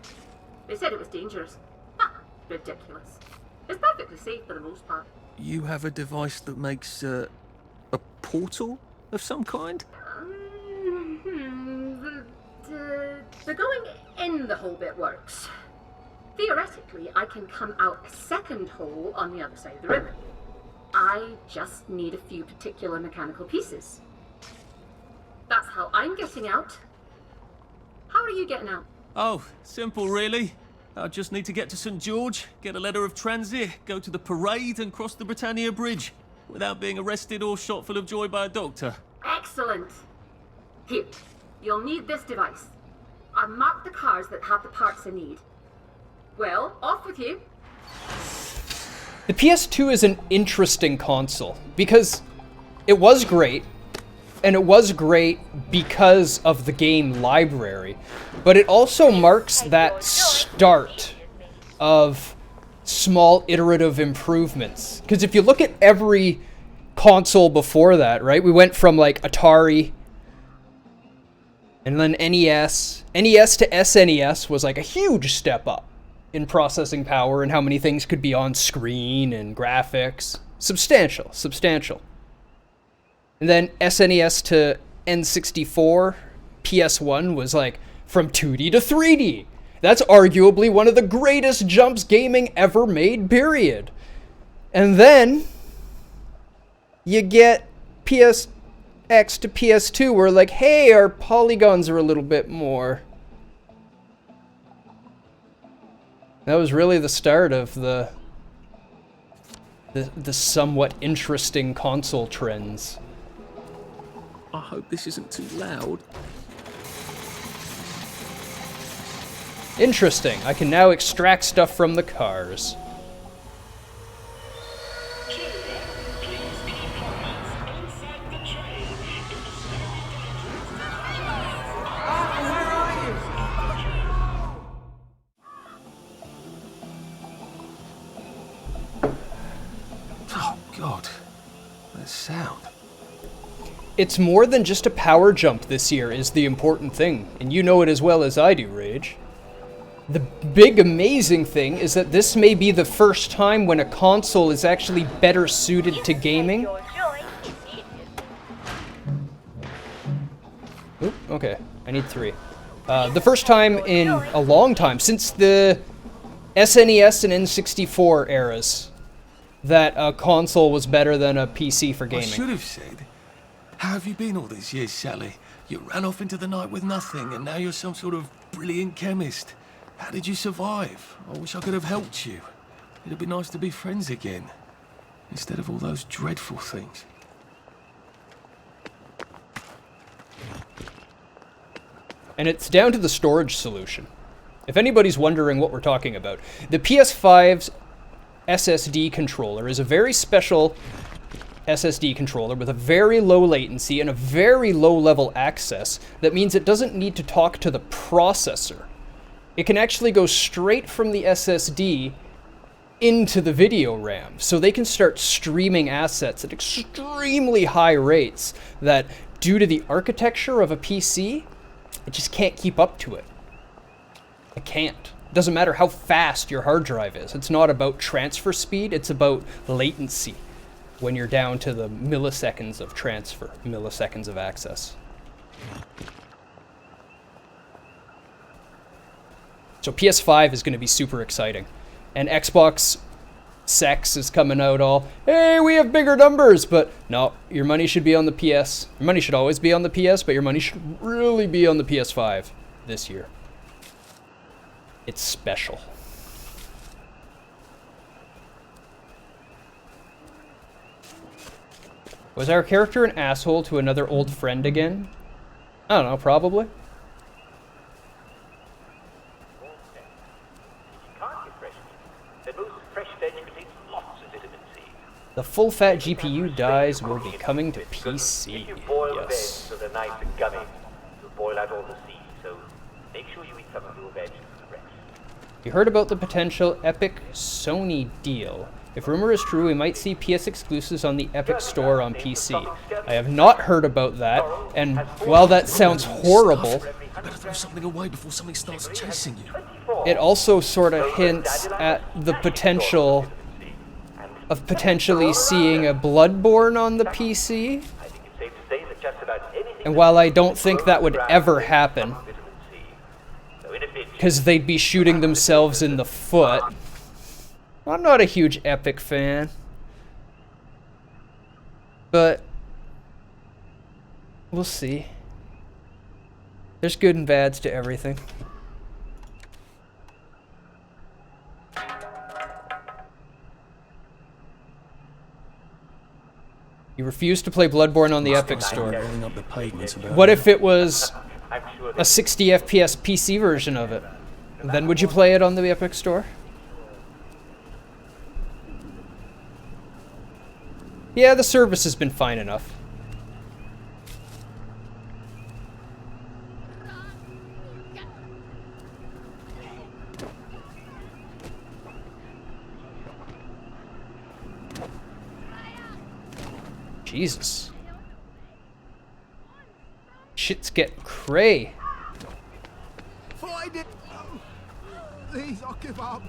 They said it was dangerous. Ha! Ridiculous. It's perfectly safe for the most part. You have a device that makes, a portal of some kind? The going in the hole bit works. Theoretically, I can come out a second hole on the other side of the river. I just need a few particular mechanical pieces. That's how I'm getting out. How are you getting out? Oh, simple really. I just need to get to St. George, get a letter of transit, go to the parade and cross the Britannia Bridge without being arrested or shot full of joy by a doctor. Excellent. Here, you'll need this device. I've marked the cars that have the parts I need. Well, off with you. The PS2 is an interesting console because it was great, and it was great because of the game library, but it also marks that start of small iterative improvements. Because if you look at every console before that, right, we went from like Atari and then NES. NES to SNES was like a huge step up in processing power and how many things could be on screen and graphics. Substantial. And then SNES to N64, PS1 was like from 2D to 3D. That's arguably one of the greatest jumps gaming ever made, period. And then you get PSX to PS2 where like, hey, our polygons are a little bit more. That was really the start of the somewhat interesting console trends. I hope this isn't too loud. Interesting. I can now extract stuff from the cars. Oh, God. That sound. It's more than just a power jump this year is the important thing, and you know it as well as I do, Rage. The big amazing thing is that this may be the first time when a console is actually better suited to gaming. Oop, okay, I need 3. The first time in a long time, since the SNES and N64 eras that a console was better than a PC for I gaming. should have said, how have you been all these years, Sally? You ran off into the night with nothing, and now you're some sort of brilliant chemist. How did you survive? I wish I could have helped you. It'd be nice to be friends again, instead of all those dreadful things. And it's down to the storage solution. If anybody's wondering what we're talking about, the PS5's SSD controller is a very special SSD controller with a very low latency and a very low level access. That means it doesn't need to talk to the processor. It can actually go straight from the SSD into the video RAM, so they can start streaming assets at extremely high rates that, due to the architecture of a PC, it just can't keep up to it. It can't. It doesn't matter how fast your hard drive is. It's not about transfer speed, it's about latency when you're down to the milliseconds of transfer, milliseconds of access. So PS5 is going to be super exciting. And Xbox Sex is coming out all, hey, we have bigger numbers, but no, your money should be on the PS. Your money should always be on the PS, but your money should really be on the PS5 this year. It's special. Was our character an asshole to another old friend again? I don't know, probably. The full-fat GPU dies will be coming to PC. If you boil the veg Yes. so they're nice and gummy, you'll boil out all the seeds, so make sure you eat some of your veg for the rest. You heard about the potential Epic Sony deal. If rumor is true, we might see PS exclusives on the Epic Store on PC. I have not heard about that, and while that sounds horrible, Better throw something away before something starts chasing you. it also sort of hints at the potential of potentially seeing a Bloodborne on the PC. And while I don't think that would ever happen, because they'd be shooting themselves in the foot, I'm not a huge Epic fan. But we'll see. There's good and bads to everything. You refuse to play Bloodborne on the Epic Store. What if it was a 60 FPS PC version of it? Then would you play it on the Epic Store? Yeah, the service has been fine enough. Jesus. Shit's getting cray. Find it! Please, I'll give up.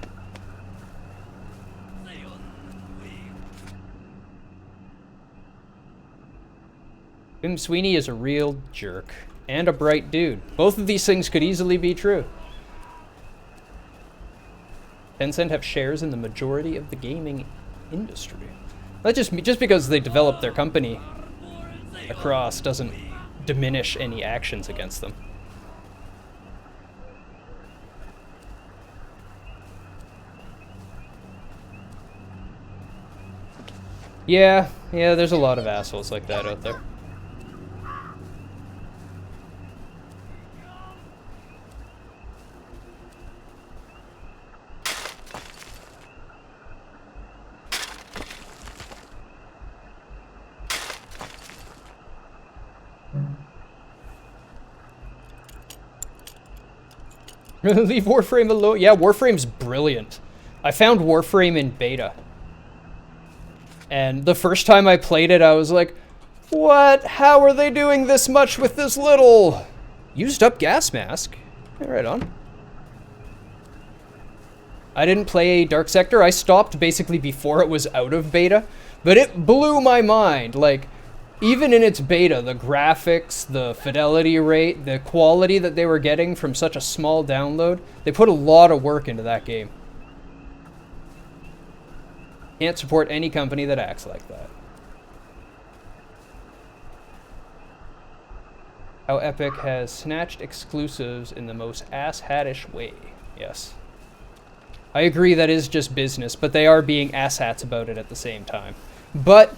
Tim Sweeney is a real jerk. And a bright dude. Both of these things could easily be true. Tencent have shares in the majority of the gaming industry. That just because they developed their company across doesn't diminish any actions against them. Yeah, there's a lot of assholes like that out there. Leave Warframe alone. Yeah, Warframe's brilliant. I found Warframe in beta. And the first time I played it, I was like, what? How are they doing this much with this little? Used up gas mask. Yeah, right on. I didn't play Dark Sector. I stopped basically before it was out of beta. But it blew my mind. Like, even in its beta, the graphics, the fidelity rate, the quality that they were getting from such a small download, they put a lot of work into that game. Can't support any company that acts like that. How Epic has snatched exclusives in the most ass-hattish way. Yes. I agree that is just business, but they are being asshats about it at the same time. But,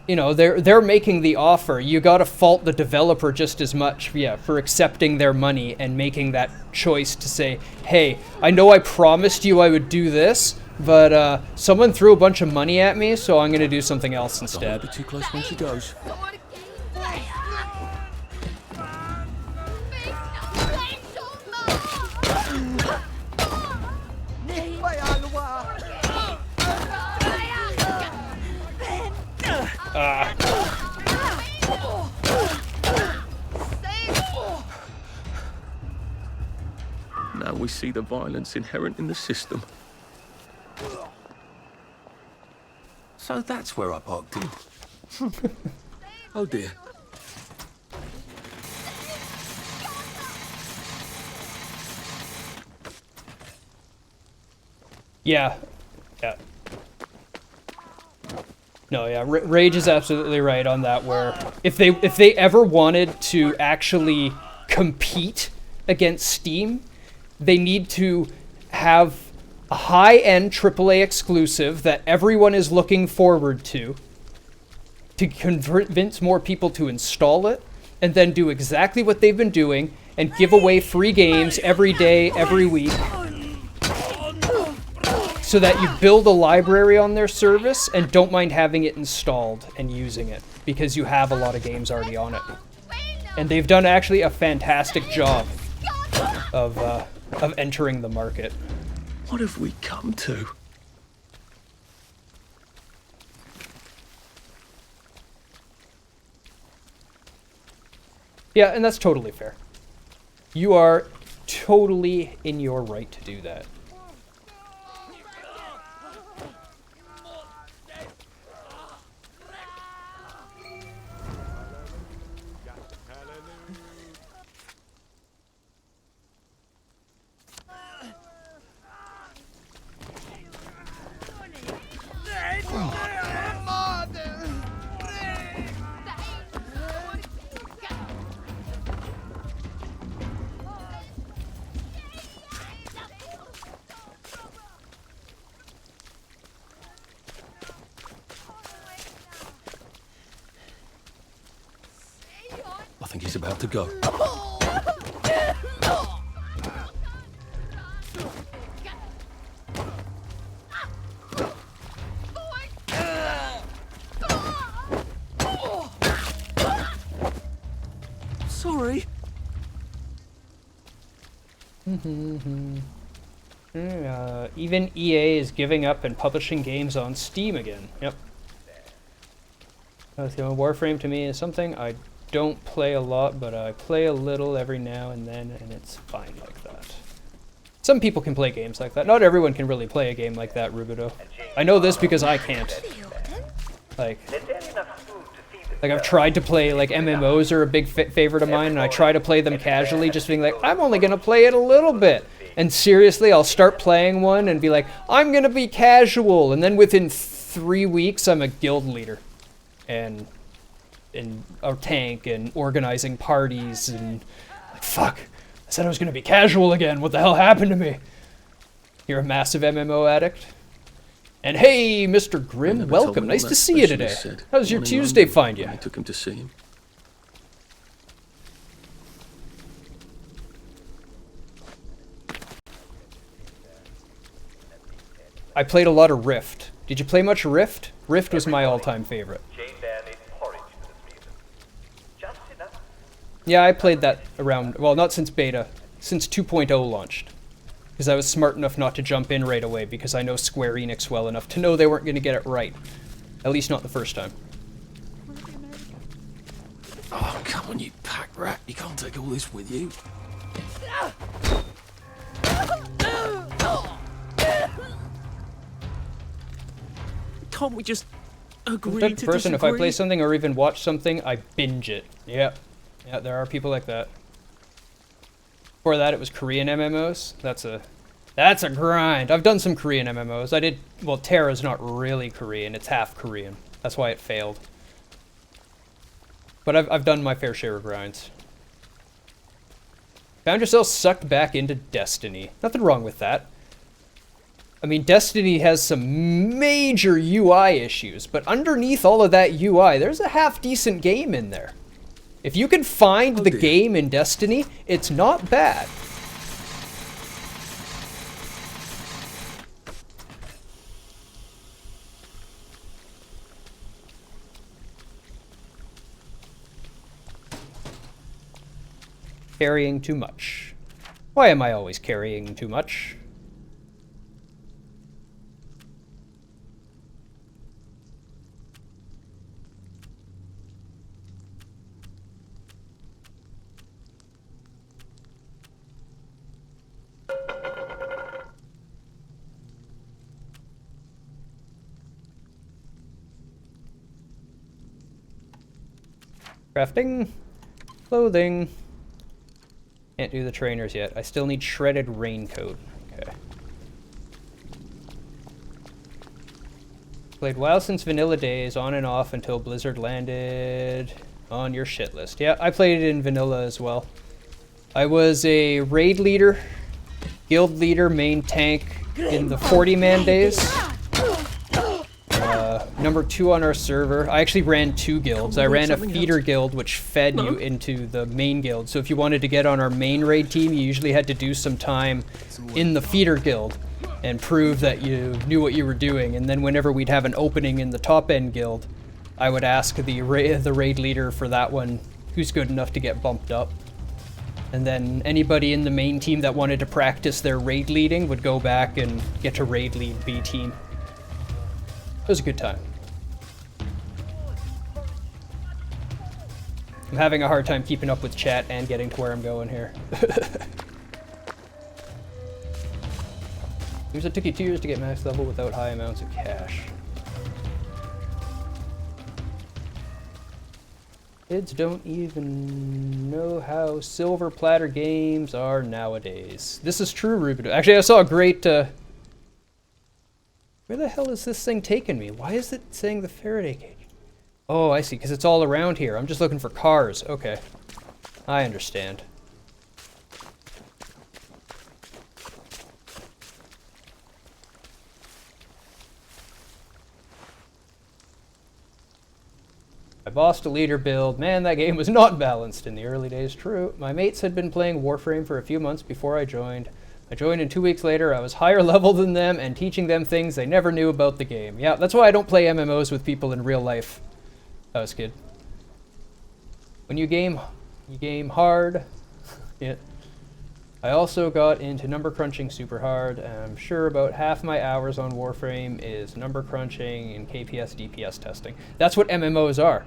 you know, they're making the offer. You gotta fault the developer just as much, yeah, for accepting their money and making that choice to say, hey, I know I promised you I would do this, but someone threw a bunch of money at me, so I'm gonna do something else instead. Don't be too close when she goes. Now we see the violence inherent in the system. So that's where I parked in. Oh dear. Yeah. Yeah. No, yeah, Rage is absolutely right on that, where if they ever wanted to actually compete against Steam, they need to have a high-end AAA exclusive that everyone is looking forward to convince more people to install it, and then do exactly what they've been doing and give away free games every day, every week, so that you build a library on their service and don't mind having it installed and using it, because you have a lot of games already on it. And they've done actually a fantastic job of entering the market. What have we come to? Yeah, and that's totally fair. You are totally in your right to do that. I think he's about to go. Sorry. Even EA is giving up and publishing games on Steam again. Yep. Warframe to me is something I don't play a lot, but I play a little every now and then, and it's fine like that. Some people can play games like that. Not everyone can really play a game like that, Rubido. I know this because I can't. Like I've tried to play, like, MMOs are a big favorite of mine, and I try to play them casually, just being like, I'm only gonna play it a little bit. And seriously, I'll start playing one and be like, I'm gonna be casual, and then within 3 weeks, I'm a guild leader. And a tank, and organizing parties, and like, fuck, I said I was gonna be casual again, what the hell happened to me? You're a massive MMO addict? And hey, Mr. Grimm, welcome. Nice to see you today. How's your Tuesday find you? I took him to see him. I played a lot of Rift. Did you play much Rift? Rift was my all-time favorite. Yeah, I played that around, well, not since beta, since 2.0 launched. Because I was smart enough not to jump in right away, because I know Square Enix well enough to know they weren't going to get it right. At least not the first time. Oh, come on, you pack rat. You can't take all this with you. Can't we just agree I'm the type to of person, if I disagree? play something or even watch something, I binge it. Yeah. Yeah, there are people like that. Before that, it was Korean MMOs. That's a That's a grind. I've done some Korean MMOs. I did... Well, Terra's not really Korean. It's half Korean. That's why it failed. But I've done my fair share of grinds. Found yourself sucked back into Destiny. Nothing wrong with that. I mean, Destiny has some major UI issues, but underneath all of that UI, there's a half-decent game in there. If you can find the game in Destiny, it's not bad. Carrying too much. Why am I always carrying too much? Crafting, clothing. Can't do the trainers yet. I still need shredded raincoat. Okay. Played WoW since vanilla days, on and off until Blizzard landed on your shit list. Yeah, I played it in vanilla as well. I was a raid leader, guild leader, main tank in the 40-man days. Number 2 on our server. I actually ran 2 guilds. I ran a feeder guild, which fed you into the main guild. So if you wanted to get on our main raid team, you usually had to do some time in the feeder guild and prove that you knew what you were doing. And then whenever we'd have an opening in the top end guild, I would ask the raid leader for that one who's good enough to get bumped up. And then anybody in the main team that wanted to practice their raid leading would go back and get to raid lead B team. It was a good time. I'm having a hard time keeping up with chat and getting to where I'm going here. Seems it took you 2 years to get max level without high amounts of cash. Kids don't even know how silver platter games are nowadays. This is true, Ruben. Actually, I saw a great... Where the hell is this thing taking me? Why is it saying the Faraday cage? Oh, I see, because it's all around here. I'm just looking for cars. Okay. I understand. I bossed a leader build. Man, that game was not balanced in the early days. True. My mates had been playing Warframe for a few months before I joined. I joined, and 2 weeks later I was higher level than them and teaching them things they never knew about the game. Yeah, that's why I don't play MMOs with people in real life. That was good. When you game hard. Yeah. I also got into number crunching super hard. I'm sure about half my hours on Warframe is number crunching and KPS DPS testing. That's what MMOs are.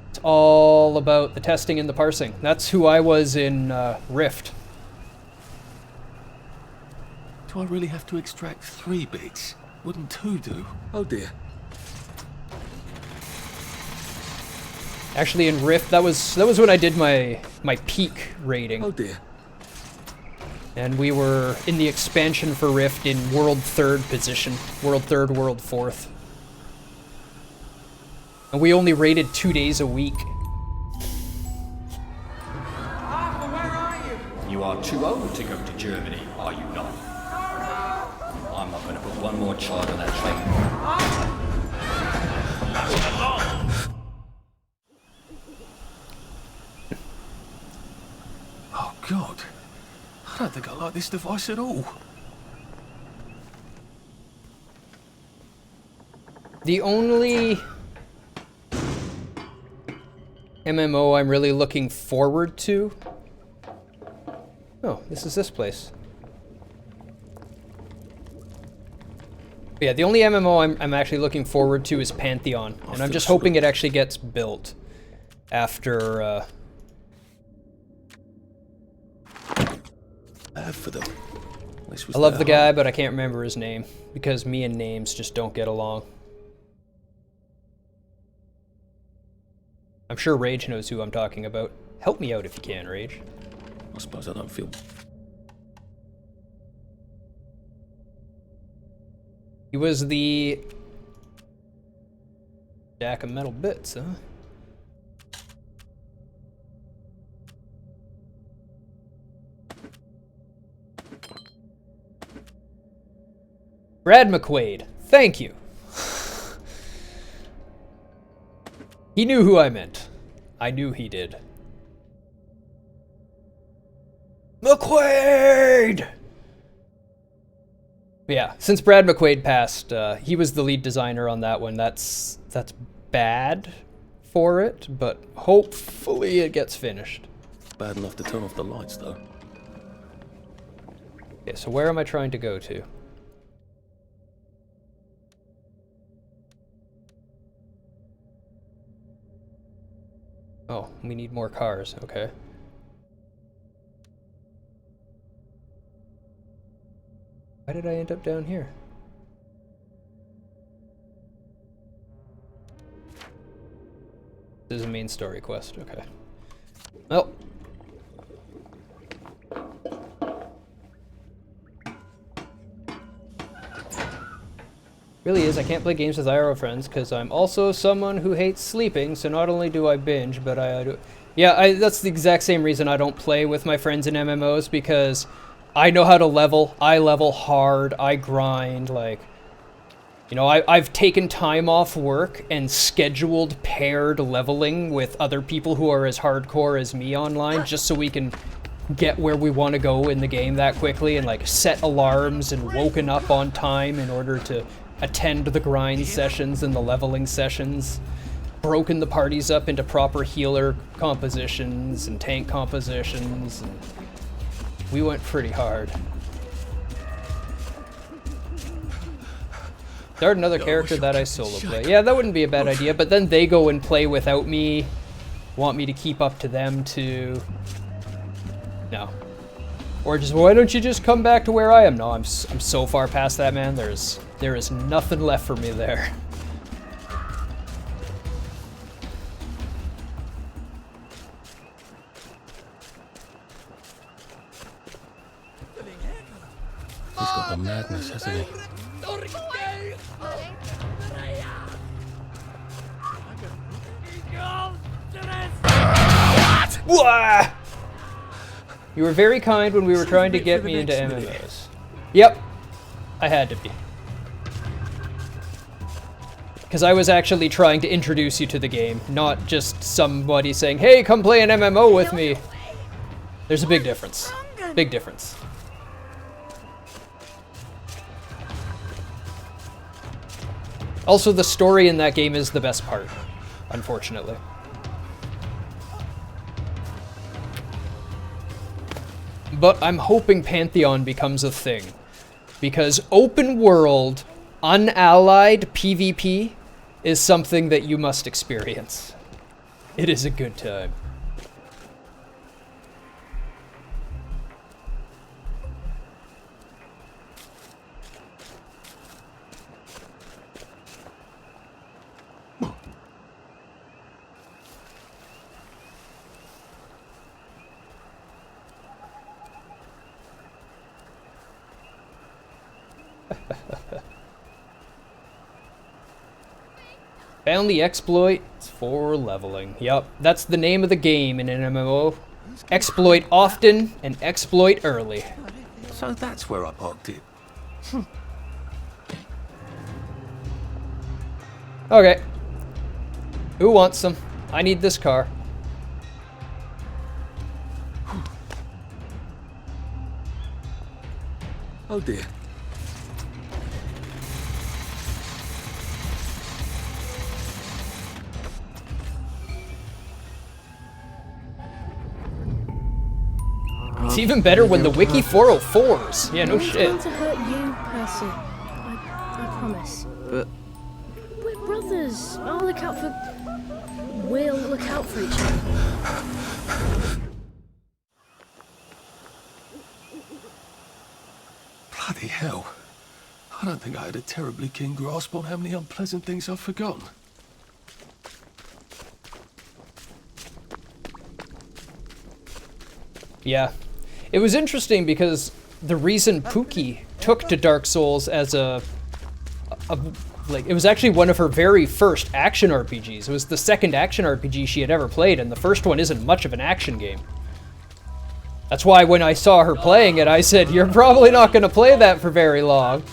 It's all about the testing and the parsing. That's who I was in Rift. Do I really have to extract 3 bits? Wouldn't 2 do? Oh dear. Actually, in Rift, that was when I did my peak rating. Oh dear. And we were in the expansion for Rift in World 3rd position. World 3rd, World 4th. And we only raided 2 days a week. Arthur, where are you? You are too old to go to Germany, are you not? I'm not going to put one more child on that train. Oh God. I don't think I like this device at all. The only MMO I'm really looking forward to... Oh, this is this place. But yeah, the only MMO I'm actually looking forward to is Pantheon, and I'm just hoping it actually gets built after... For them. I love the guy, but I can't remember his name, because me and names just don't get along. I'm sure Rage knows who I'm talking about. Help me out if you can, Rage. I suppose I don't feel... He was the jack of metal bits, huh? Brad McQuaid, thank you. He knew who I meant. I knew he did. McQuaid! Yeah, since Brad McQuaid passed, he was the lead designer on that one. That's bad for it, but hopefully it gets finished. Bad enough to turn off the lights, though. Okay, so where am I trying to go to? Oh, we need more cars, okay. Why did I end up down here? This is a main story quest, okay. Well. Really is, I can't play games with IRL friends because I'm also someone who hates sleeping, so not only do I binge, but I do... Yeah, that's the exact same reason I don't play with my friends in MMOs, because I know how to level. I level hard, I grind, like... You know, I've taken time off work and scheduled paired leveling with other people who are as hardcore as me online, just so we can get where we want to go in the game that quickly, and like set alarms and woken up on time in order to attend the grind sessions and the leveling sessions, broken the parties up into proper healer compositions and tank compositions, and we went pretty hard. Start another character that I solo play. Yeah, that wouldn't be a bad idea, but then they go and play without me, want me to keep up to them too. No. Or just, why don't you just come back to where I am? No, I'm so far past that, man. There is nothing left for me there. He's got the madness, hasn't he? What? You were very kind when we were trying to get me into MMOs. Yep, I had to be. Because I was actually trying to introduce you to the game, not just somebody saying, hey, come play an MMO with me. There's a big difference. Big difference. Also, the story in that game is the best part, unfortunately. But I'm hoping Pantheon becomes a thing, because open world, unallied PvP is something that you must experience. It is a good time. Found the exploits for leveling. Yup, that's the name of the game in an MMO. Exploit often and exploit early. So that's where I parked it. Okay. Who wants some? I need this car. Oh dear. It's even better when the Wiki 404s. Yeah, no shit. I'm not trying to hurt you, Percy. I promise. But we're brothers. I'll look out for... We'll look out for each other. Bloody hell. I don't think I had a terribly keen grasp on how many unpleasant things I've forgotten. Yeah. It was interesting because the reason Pookie took to Dark Souls as a like, it was actually one of her very first action RPGs. It was the second action RPG she had ever played, and the first one isn't much of an action game. That's why when I saw her playing it, I said, "You're probably not going to play that for very long."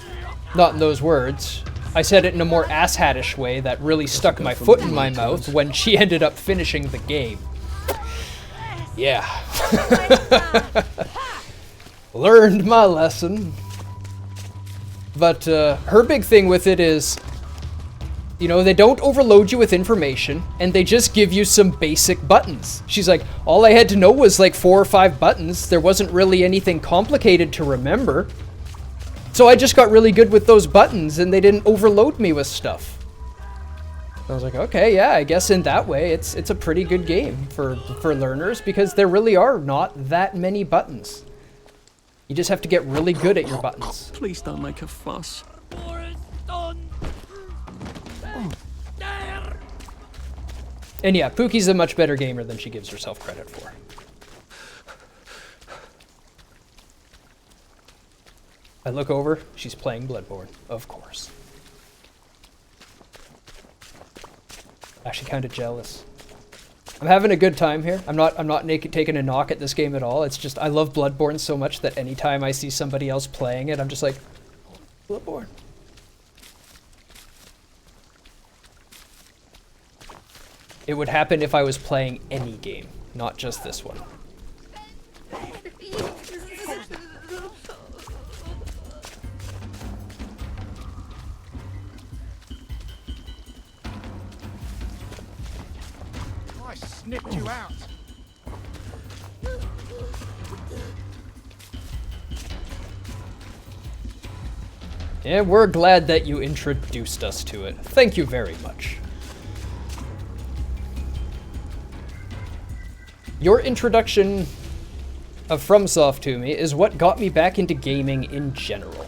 Not in those words. I said it in a more asshat-ish way that really stuck my foot in my mouth when she ended up finishing the game. Yeah. Learned my lesson. But her big thing with it is, you know, they don't overload you with information, and they just give you some basic buttons. She's like, all I had to know was like 4 or 5 buttons. There wasn't really anything complicated to remember. So I just got really good with those buttons, and they didn't overload me with stuff. I was like, okay, yeah, I guess in that way, it's a pretty good game for learners, because there really are not that many buttons. You just have to get really good at your buttons. Please don't make a fuss. And yeah, Pookie's a much better gamer than she gives herself credit for. I look over, she's playing Bloodborne, of course. Actually kind of jealous. I'm having a good time here. I'm not taking a knock at this game at all. It's just, I love Bloodborne so much that anytime I see somebody else playing it, I'm just like, Bloodborne. It would happen if I was playing any game, not just this one. I snipped you out. Yeah, we're glad that you introduced us to it. Thank you very much. Your introduction of FromSoft to me is what got me back into gaming in general.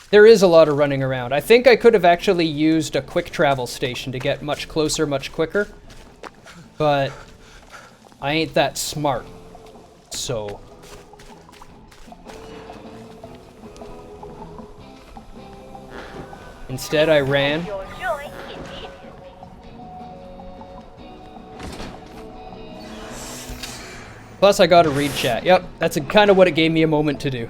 There is a lot of running around. I think I could have actually used a quick travel station to get much closer, much quicker, but I ain't that smart, so... Instead, I ran. Plus, I gotta read chat. Yep, that's kind of what it gave me a moment to do.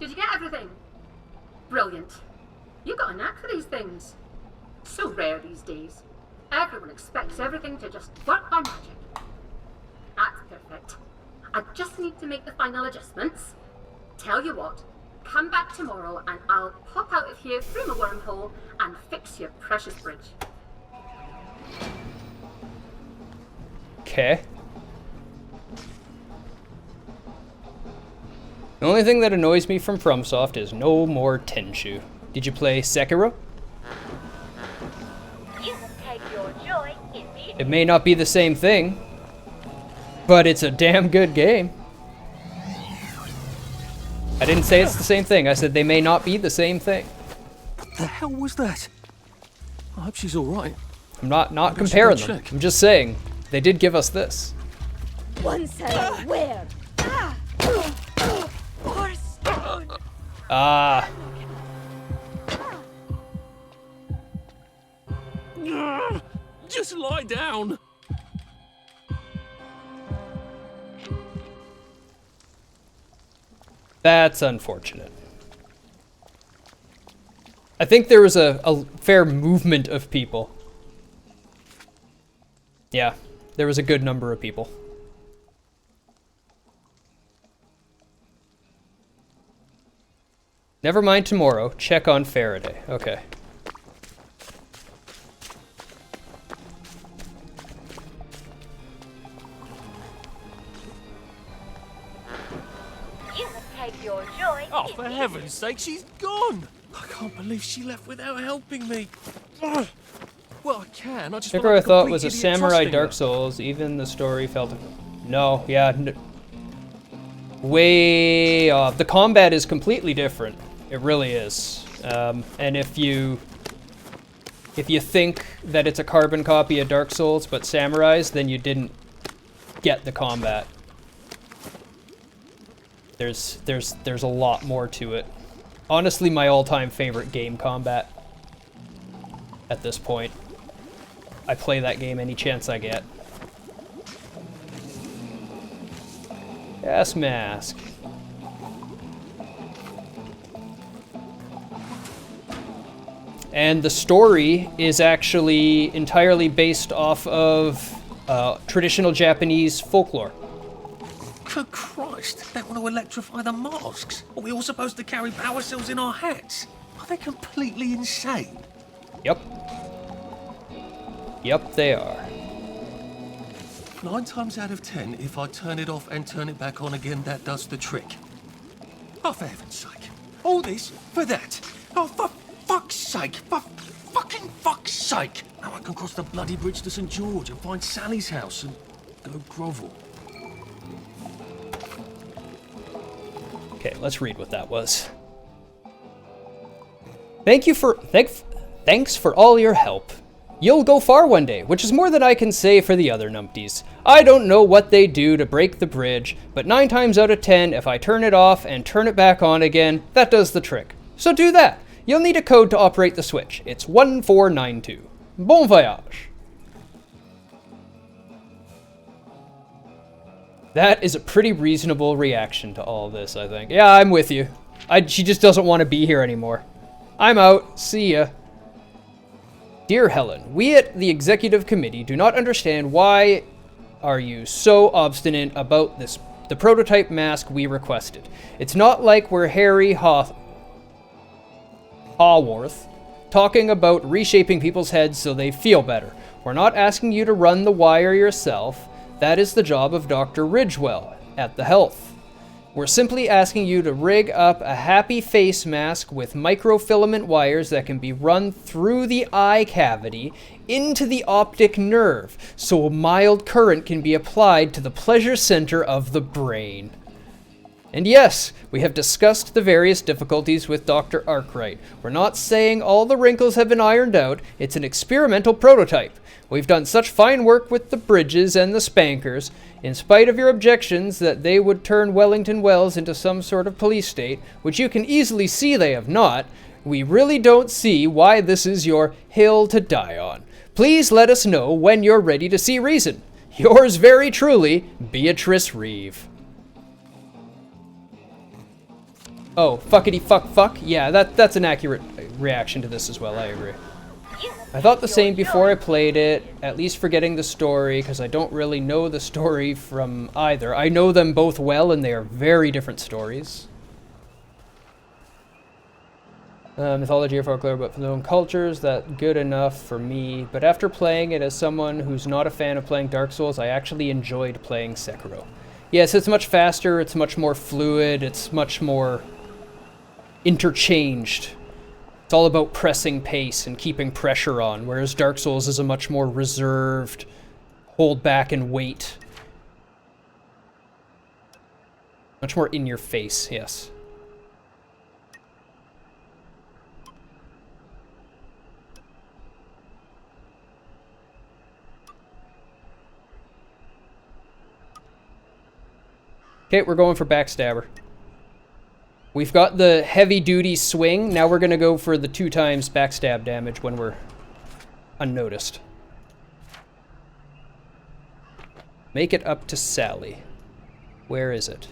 Did you get everything? Brilliant. You got a knack for these things. So rare these days. Everyone expects everything to just work by magic. That's perfect. I just need to make the final adjustments. Tell you what, come back tomorrow and I'll pop out of here through my wormhole and fix your precious bridge. Okay. The only thing that annoys me from FromSoft is no more Tenchu. Did you play Sekiro? It may not be the same thing, but it's a damn good game. I didn't say it's the same thing. I said they may not be the same thing. What the hell was that? I hope she's all right. I'm not comparing them. I'm just saying they did give us this. One side where? Ah. Just lie down. That's unfortunate. I think there was a fair movement of people. Yeah, there was a good number of people. Never mind tomorrow. Check on Faraday. Okay. Oh, for heaven's sake, she's gone! I can't believe she left without helping me. Ugh. Well, I can. I just feel Sekiro like I thought was a complete idiot samurai trusting Dark her. Souls. Even the story felt... No, yeah. Way off. The combat is completely different. It really is. And if you think that it's a carbon copy of Dark Souls but samurais, then you didn't get the combat. There's a lot more to it. Honestly, my all-time favorite game combat at this point. I play that game any chance I get. Gas mask. And the story is actually entirely based off of traditional Japanese folklore. Good Christ, they want to electrify the masks? Are we all supposed to carry power cells in our hats? Are they completely insane? Yep. Yep, they are. 9 times out of 10, if I turn it off and turn it back on again, that does the trick. Oh, for heaven's sake. All this for that. Oh, for fuck's sake. For fucking fuck's sake. Now I can cross the bloody bridge to St. George and find Sally's house and go grovel. Okay, let's read what that was. Thanks for all your help. You'll go far one day, which is more than I can say for the other numpties. I don't know what they do to break the bridge, but 9 times out of 10, if I turn it off and turn it back on again, that does the trick. So do that. You'll need a code to operate the switch. It's 1492. Bon voyage. That is a pretty reasonable reaction to all this, I think. Yeah, I'm with you. She just doesn't want to be here anymore. I'm out. See ya. Dear Helen, we at the Executive Committee do not understand why are you so obstinate about the prototype mask we requested. It's not like we're Harry Haworth talking about reshaping people's heads so they feel better. We're not asking you to run the wire yourself. That is the job of Dr. Ridgewell at the Health. We're simply asking you to rig up a happy face mask with microfilament wires that can be run through the eye cavity into the optic nerve, so a mild current can be applied to the pleasure center of the brain. And yes, we have discussed the various difficulties with Dr. Arkwright. We're not saying all the wrinkles have been ironed out. It's an experimental prototype. We've done such fine work with the bridges and the spankers, in spite of your objections that they would turn Wellington Wells into some sort of police state, which you can easily see they have not. We really don't see why this is your hill to die on. Please let us know when you're ready to see reason. Yours very truly, Beatrice Reeve. Oh, fuckity fuck. Yeah, that's an accurate reaction to this as well, I agree. I thought the same before I played it, at least forgetting the story, because I don't really know the story from either. I know them both well, and they are very different stories. Mythology or folklore, but for their own cultures, that's good enough for me. But after playing it as someone who's not a fan of playing Dark Souls, I actually enjoyed playing Sekiro. Yes, it's much faster, it's much more fluid, it's much more interchanged. It's all about pressing pace and keeping pressure on, whereas Dark Souls is a much more reserved, hold back and wait. Much more in your face, yes. Okay, we're going for Backstabber. We've got the heavy-duty swing. Now we're going to go for the 2 times backstab damage when we're unnoticed. Make it up to Sally. Where is it?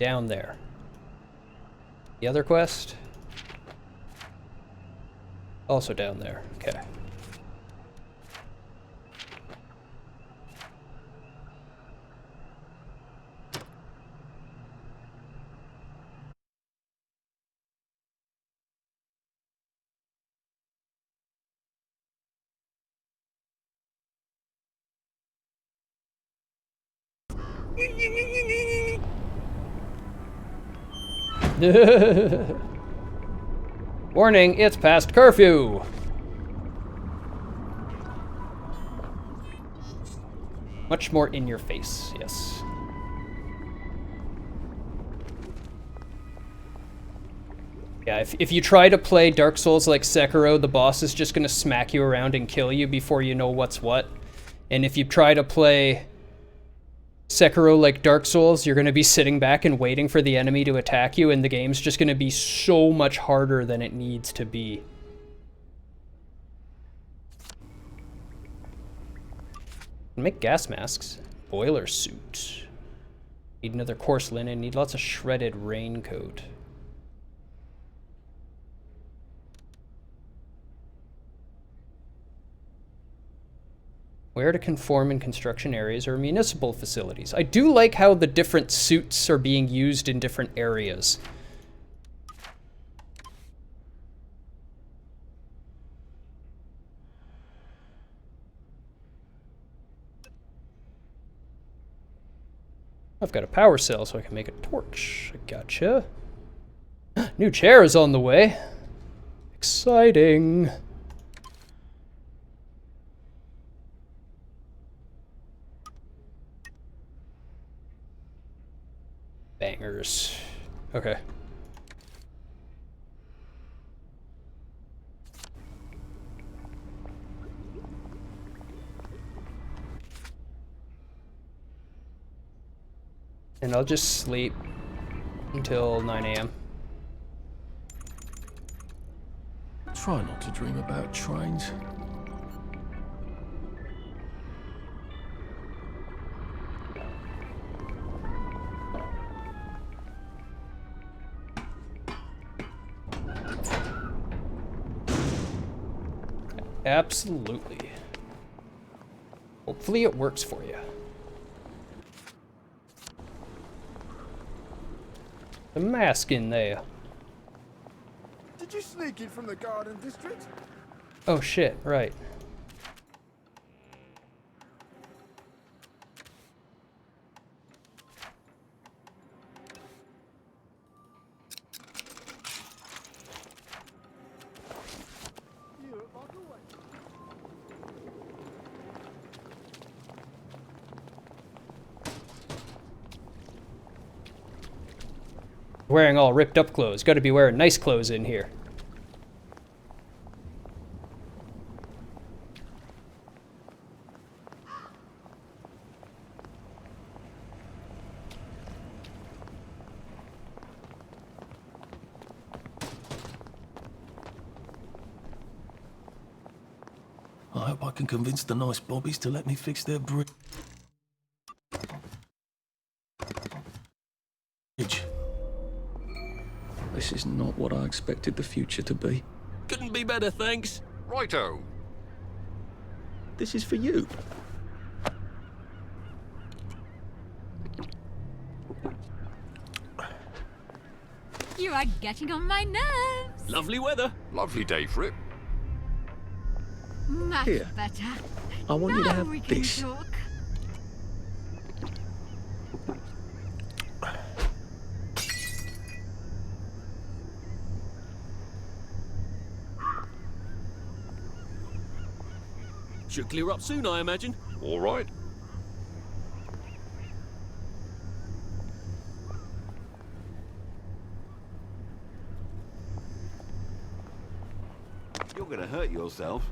Down there. The other quest? Also down there. Okay. Warning, it's past curfew. Much more in your face, yes. Yeah, if you try to play Dark Souls like Sekiro, the boss is just gonna smack you around and kill you before you know what's what. And if you try to play Sekiro, like Dark Souls, you're going to be sitting back and waiting for the enemy to attack you, and the game's just going to be so much harder than it needs to be. Make gas masks. Boiler suit. Need another coarse linen. Need lots of shredded raincoat. Where to conform in construction areas or municipal facilities. I do like how the different suits are being used in different areas. I've got a power cell so I can make a torch. I gotcha. New chair is on the way. Exciting. Bangers. Okay. And I'll just sleep until 9 a.m. Try not to dream about trains. Absolutely. Hopefully it works for you. The mask in there. Did you sneak in from the Garden District? Oh shit, right. Wearing all ripped up clothes. Gotta be wearing nice clothes in here. I hope I can convince the nice bobbies to let me fix their bridge. This is not what I expected the future to be. Couldn't be better, thanks. Righto. This is for you. You are getting on my nerves. Lovely weather. Lovely day for it. Much Here. better. I want you to Now have we can this. talk. Should clear up soon, I imagine. All right. You're gonna hurt yourself.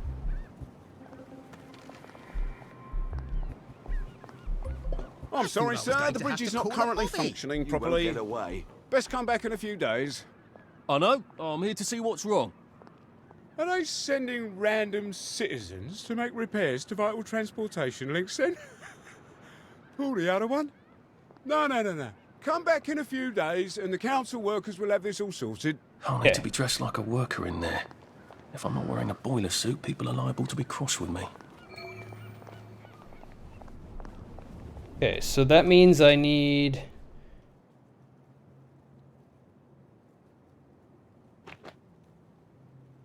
I'm sorry, I was sir. going The to bridge have is to not call a currently bobby. functioning You won't properly. get away. Best come back in a few days. I know. I'm here to see what's wrong. Are they sending random citizens to make repairs to vital transportation links then? Pull the other one? No. Come back in a few days and the council workers will have this all sorted. I need to be dressed like a worker in there. If I'm not wearing a boiler suit, people are liable to be cross with me. Okay, so that means I need...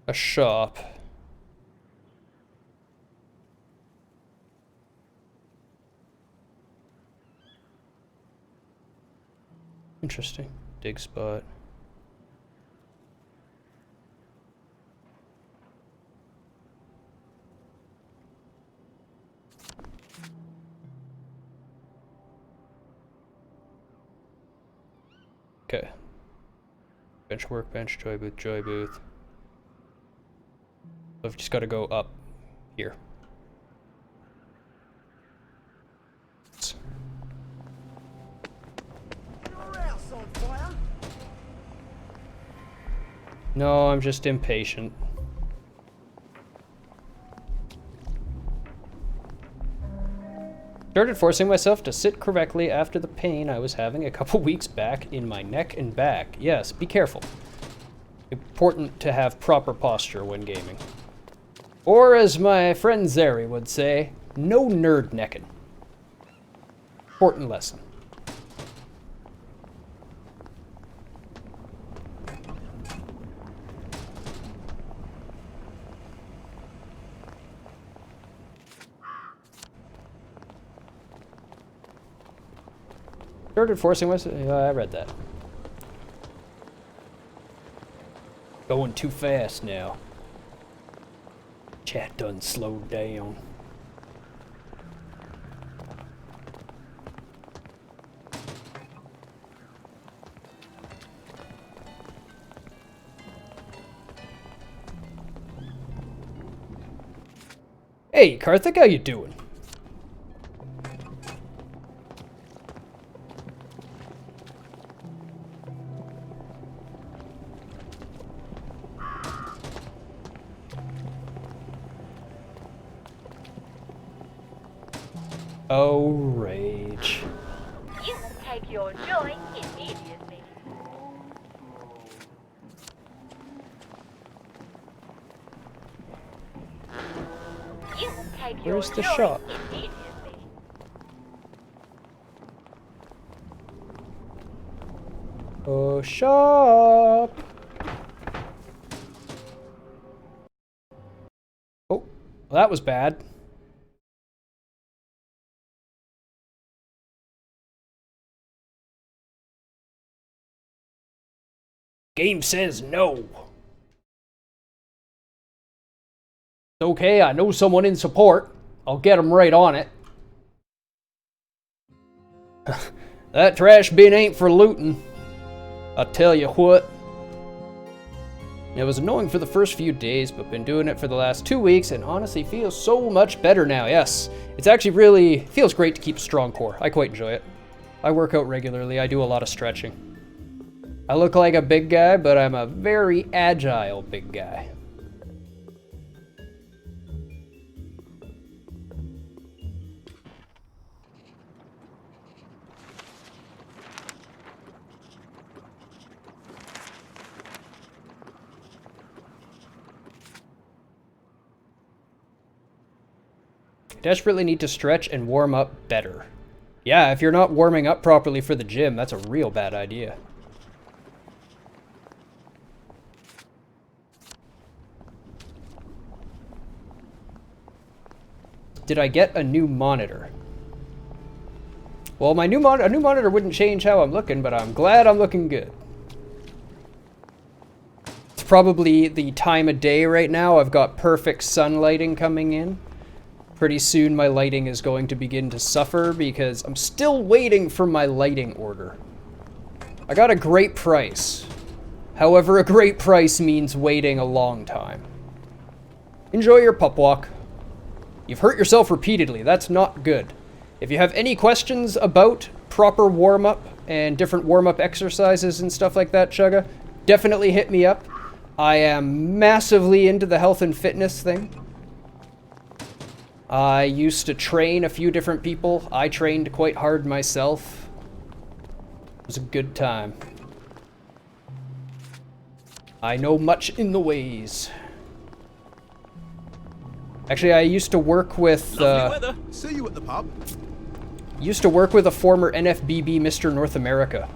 a shop. Interesting. Dig spot. Okay. Bench workbench, joy booth, joy booth. I've just got to go up here. No, I'm just impatient. Started forcing myself to sit correctly after the pain I was having a couple weeks back in my neck and back. Yes, be careful. Important to have proper posture when gaming. Or as my friend Zeri would say, no nerd necking. Important lesson. Started forcing myself. I read that. Going too fast now. Chat done slowed down. Hey, Karthik, how you doing? Oh, rage. You take your joy immediately. You take Where's your the joy shop? immediately. Oh, shop. Oh, well, that was bad. Game says no. It's okay, I know someone in support. I'll get them right on it. That trash bin ain't for looting. I'll tell you what. It was annoying for the first few days, but been doing it for the last 2 weeks and honestly feels so much better now. Yes, it's actually really feels great to keep a strong core. I quite enjoy it. I work out regularly. I do a lot of stretching. I look like a big guy, but I'm a very agile big guy. Desperately need to stretch and warm up better. Yeah, if you're not warming up properly for the gym, that's a real bad idea. Did I get a new monitor? Well, a new monitor wouldn't change how I'm looking, but I'm glad I'm looking good. It's probably the time of day right now. I've got perfect sun lighting coming in. Pretty soon my lighting is going to begin to suffer because I'm still waiting for my lighting order. I got a great price. However, a great price means waiting a long time. Enjoy your pup walk. You've hurt yourself repeatedly. That's not good. If you have any questions about proper warm-up and different warm-up exercises and stuff like that, Chugga, definitely hit me up. I am massively into the health and fitness thing. I used to train a few different people. I trained quite hard myself. It was a good time. I know much in the ways. Actually, I used to work with... Lovely weather. See you at the pub. Used to work with a former NFBB Mr. North America.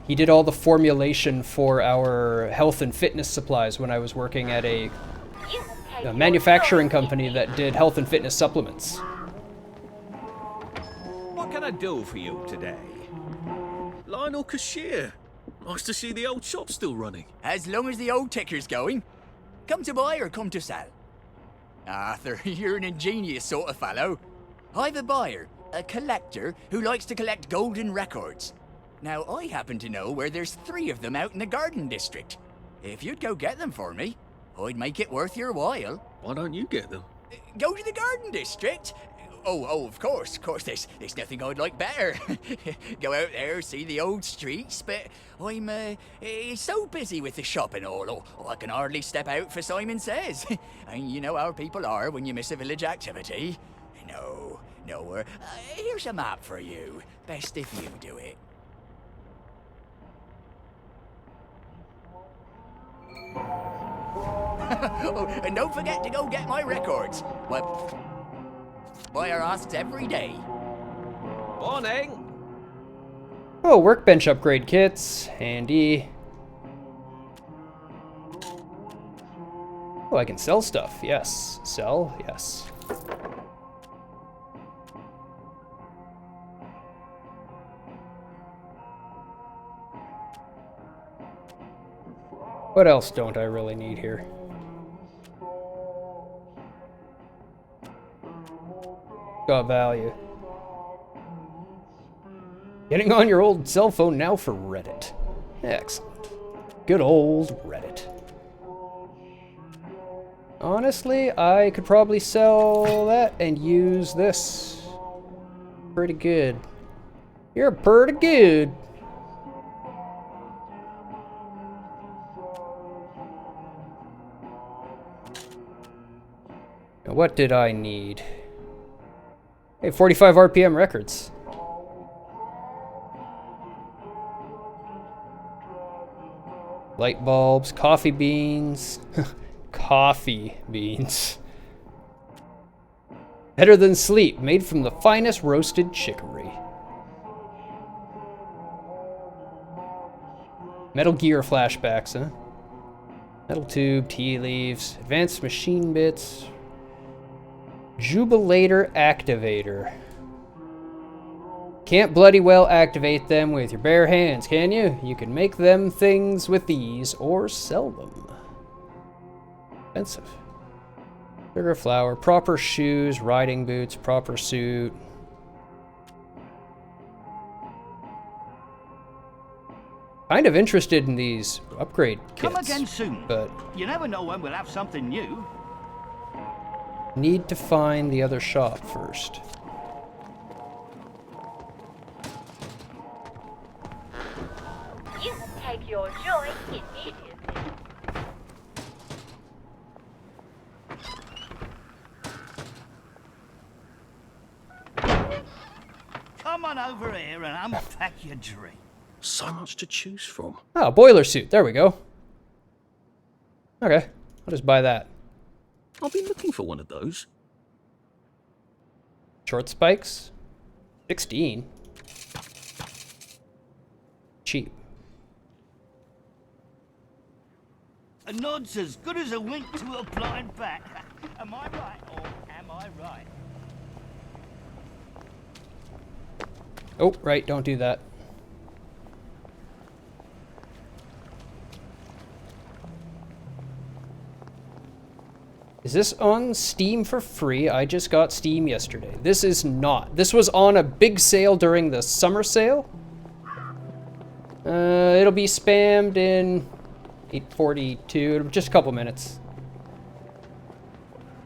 He did all the formulation for our health and fitness supplies when I was working at a manufacturing company that did health and fitness supplements. What can I do for you today? Lionel Cashier. Nice to see the old shop still running. As long as the old ticker's going. Come to buy or come to sell? Arthur, you're an ingenious sort of fellow. I've a buyer, a collector, who likes to collect golden records. Now, I happen to know where there's 3 of them out in the Garden District. If you'd go get them for me, I'd make it worth your while. Why don't you get them? Go to the Garden District? Of course, there's nothing I'd like better. Go out there, see the old streets, but I'm so busy with the shop and all, I can hardly step out for Simon Says. And you know how people are when you miss a village activity. No, here's a map for you. Best if you do it. Oh, and don't forget to go get my records. Buyer asks every day. Morning. Oh, workbench upgrade kits. Handy. Oh, I can sell stuff. Yes. Sell. Yes. What else don't I really need here? Got value. Getting on your old cell phone now for Reddit. Excellent. Good old Reddit. Honestly, I could probably sell that and use this. Pretty good. You're pretty good. Now, what did I need? Hey, 45 RPM records. Light bulbs, coffee beans. Coffee beans. Better than sleep, made from the finest roasted chicory. Metal Gear flashbacks, huh? Metal tube, tea leaves, advanced machine bits. Jubilator activator. Can't bloody well activate them with your bare hands, can you? You can make them things with these or sell them. Expensive. Sugar flour, proper shoes, riding boots, proper suit. Kind of interested in these upgrade kits. Come again soon. But you never know when we'll have something new. Need to find the other shop first. You can take your joy immediately. Come on over here and unpack your drink. So much to choose from. Ah, boiler suit. There we go. Okay, I'll just buy that. I've been looking for one of those. Short spikes? 16. Cheap. A nod's as good as a wink to a blind bat. Am I right or am I right? Oh, right, don't do that. Is this on Steam for free? I just got Steam yesterday. This is not. This was on a big sale during the summer sale. It'll be spammed in 8:42, just a couple minutes.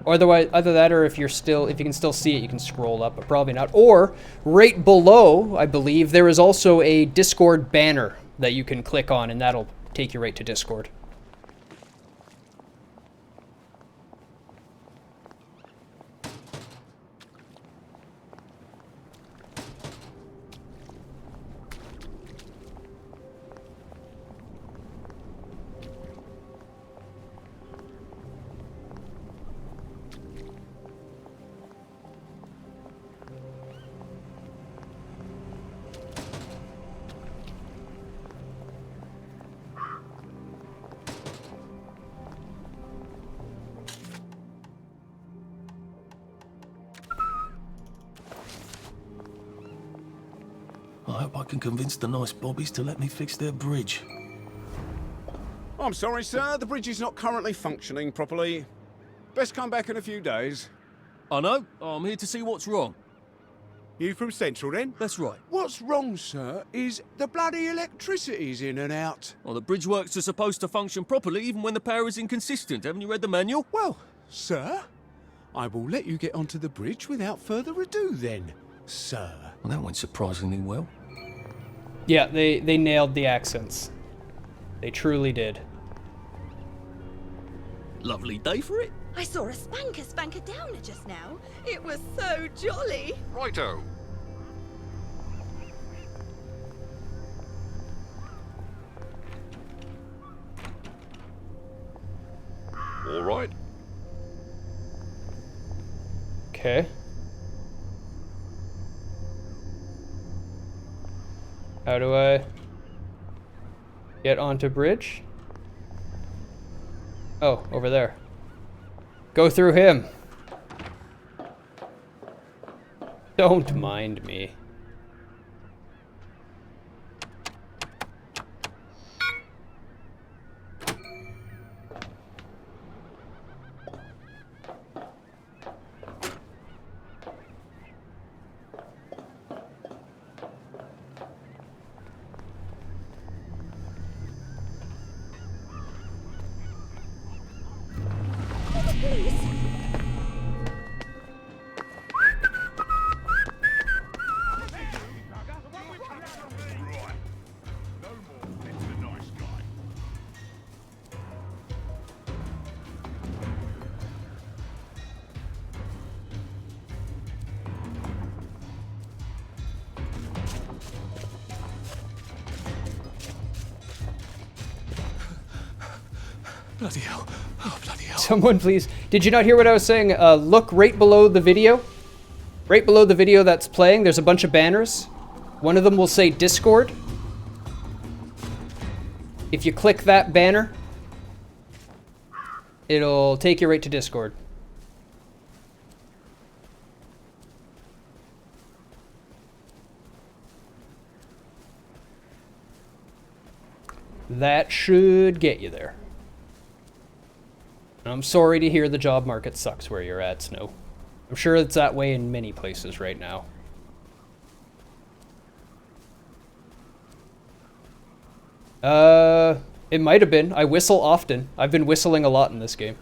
Or otherwise, either that or if you can still see it, you can scroll up, but probably not. Or right below, I believe, there is also a Discord banner that you can click on, and that'll take you right to Discord. I hope I can convince the nice bobbies to let me fix their bridge. I'm sorry, sir. The bridge is not currently functioning properly. Best come back in a few days. I know. I'm here to see what's wrong. You from Central, then? That's right. What's wrong, sir, is the bloody electricity's in and out. Well, the bridge works are supposed to function properly even when the power is inconsistent. Haven't you read the manual? Well, sir, I will let you get onto the bridge without further ado then, sir. Well, that went surprisingly well. Yeah, they nailed the accents. They truly did. Lovely day for it. I saw a spanker downer just now. It was so jolly. Righto. All right. Okay. How do I get onto bridge? Oh, over there. Go through him. Don't mind me. Bloody hell. Oh, bloody hell. Someone please. Did you not hear what I was saying? Look right below the video. Right below the video that's playing, there's a bunch of banners. One of them will say Discord. If you click that banner, it'll take you right to Discord. That should get you there. I'm sorry to hear the job market sucks where you're at, Snow. I'm sure it's that way in many places right now. It might have been. I whistle often. I've been whistling a lot in this game.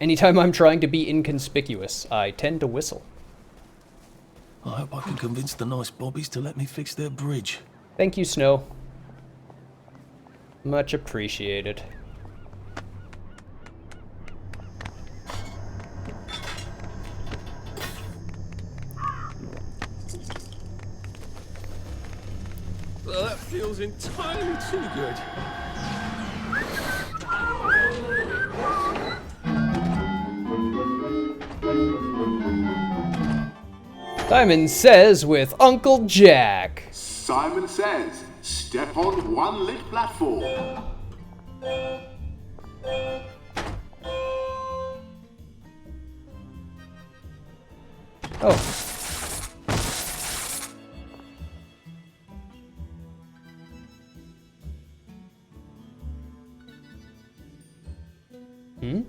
Anytime I'm trying to be inconspicuous, I tend to whistle. I hope I can convince the nice bobbies to let me fix their bridge. Thank you, Snow. Much appreciated. Well, that feels entirely too good. Simon Says with Uncle Jack. Simon Says, step on one lit platform. Oh. Hmm?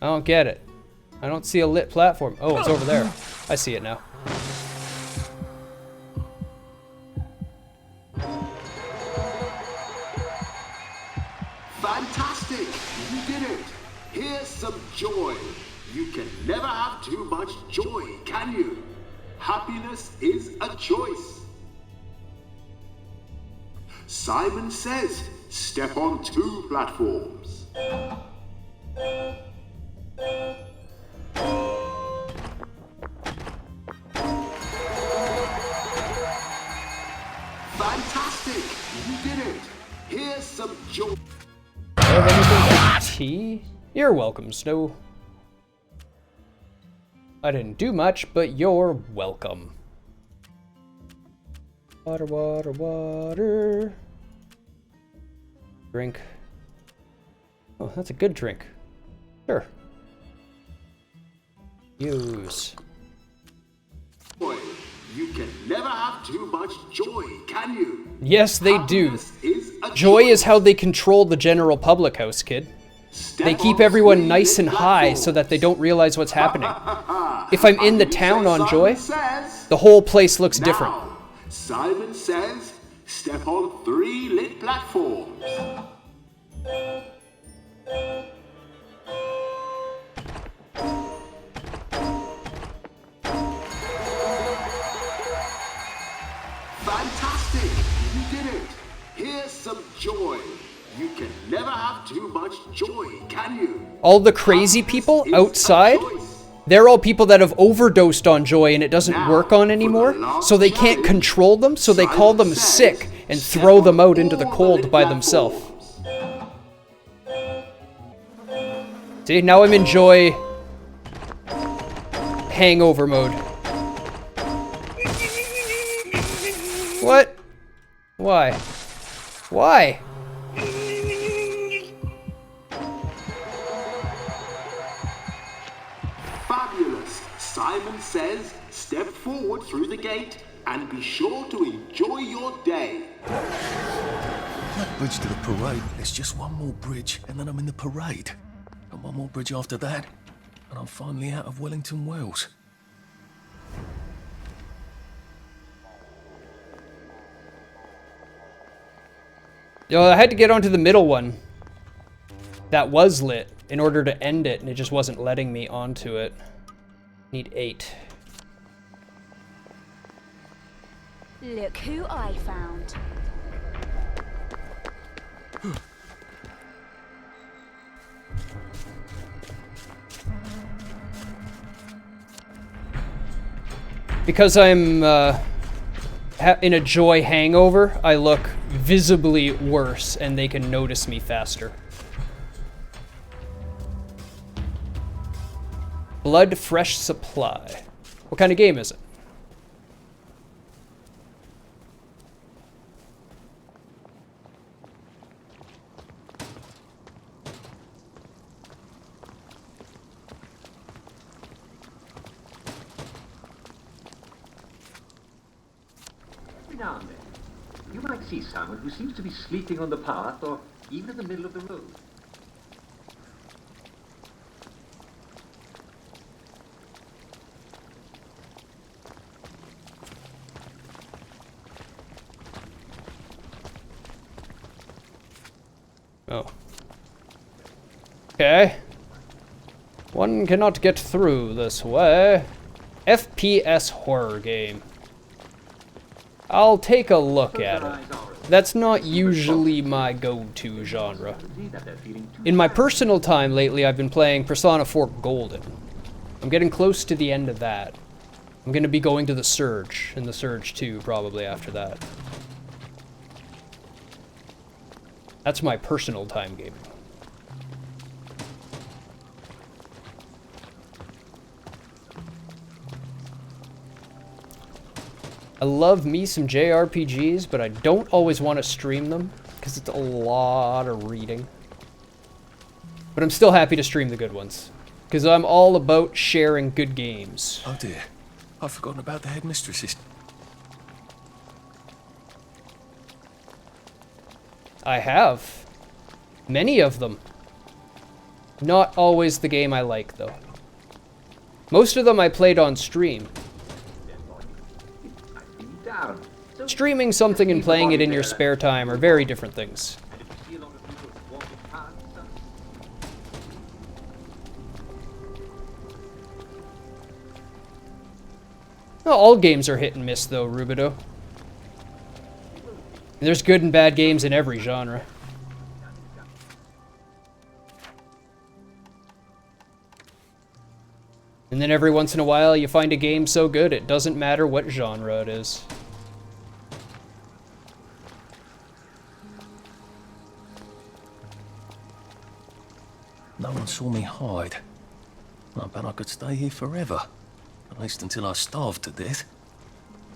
I don't get it. I don't see a lit platform. Oh, it's over there. I see it now. Fantastic! You did it! Here's some joy. You can never have too much joy, can you? Happiness is a choice. Simon Says, step on 2 platforms. Fantastic! You did it! Here's some joy. Have anything but tea? You're welcome, Snow. I didn't do much, but you're welcome. Water, water, water. Drink. Oh, that's a good drink. Sure. Use. Joy. You can never have too much joy, can you? Yes, they do. Happiness is a Joy is how they control the general public house, kid. They keep everyone nice and high so that they don't realize what's happening. If I'm in the town on Joy, the whole place looks different. Now, Simon Says, step on 3 lit platforms. never have too much joy, can you? All the crazy people outside, they're all people that have overdosed on joy and it doesn't work on anymore, so they can't control them, so they call them sick and throw them out into the cold by themselves. See, now I'm in joy hangover mode. What? Why? Why? Fabulous. Simon says, step forward through the gate and be sure to enjoy your day. That bridge to the parade, there's just one more bridge, and then I'm in the parade. And one more bridge after that, and I'm finally out of Wellington Wells. Yo, I had to get onto the middle one. That was lit in order to end it, and it just wasn't letting me onto it. Need 8. Look who I found. Because I'm in a joy hangover, I look visibly worse and they can notice me faster. Blood Fresh Supply. What kind of game is it? Every now and then, you might see someone who seems to be sleeping on the path or even in the middle of the road. Oh. Okay. One cannot get through this way. FPS horror game. I'll take a look at it. That's not usually my go-to genre. In my personal time lately, I've been playing Persona 4 Golden. I'm getting close to the end of that. I'm gonna be going to The Surge, and The Surge 2 probably after that. That's my personal time gaming. I love me some JRPGs, but I don't always want to stream them, because it's a lot of reading. But I'm still happy to stream the good ones, because I'm all about sharing good games. Oh dear, I've forgotten about the headmistresses. I have. Many of them. Not always the game I like, though. Most of them I played on stream. Streaming something and playing it in your spare time are very different things. Well, all games are hit and miss, though, Rubido. There's good and bad games in every genre. And then every once in a while you find a game so good it doesn't matter what genre it is. No one saw me hide. I bet I could stay here forever. At least until I starved to death.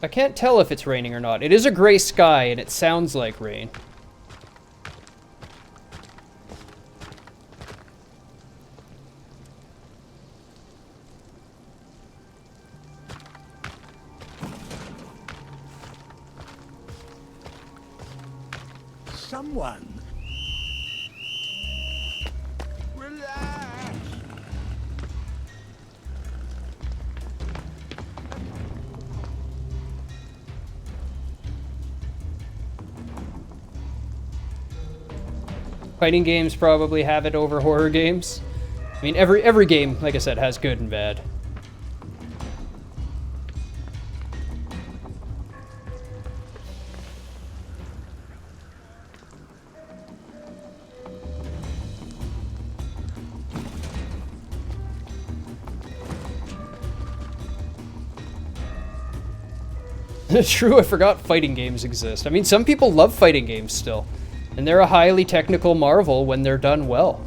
I can't tell if it's raining or not. It is a gray sky and it sounds like rain. Someone. Relax. Fighting games probably have it over horror games. I mean, every game, like I said, has good and bad. True, I forgot fighting games exist. I mean, some people love fighting games still. And they're a highly technical marvel when they're done well.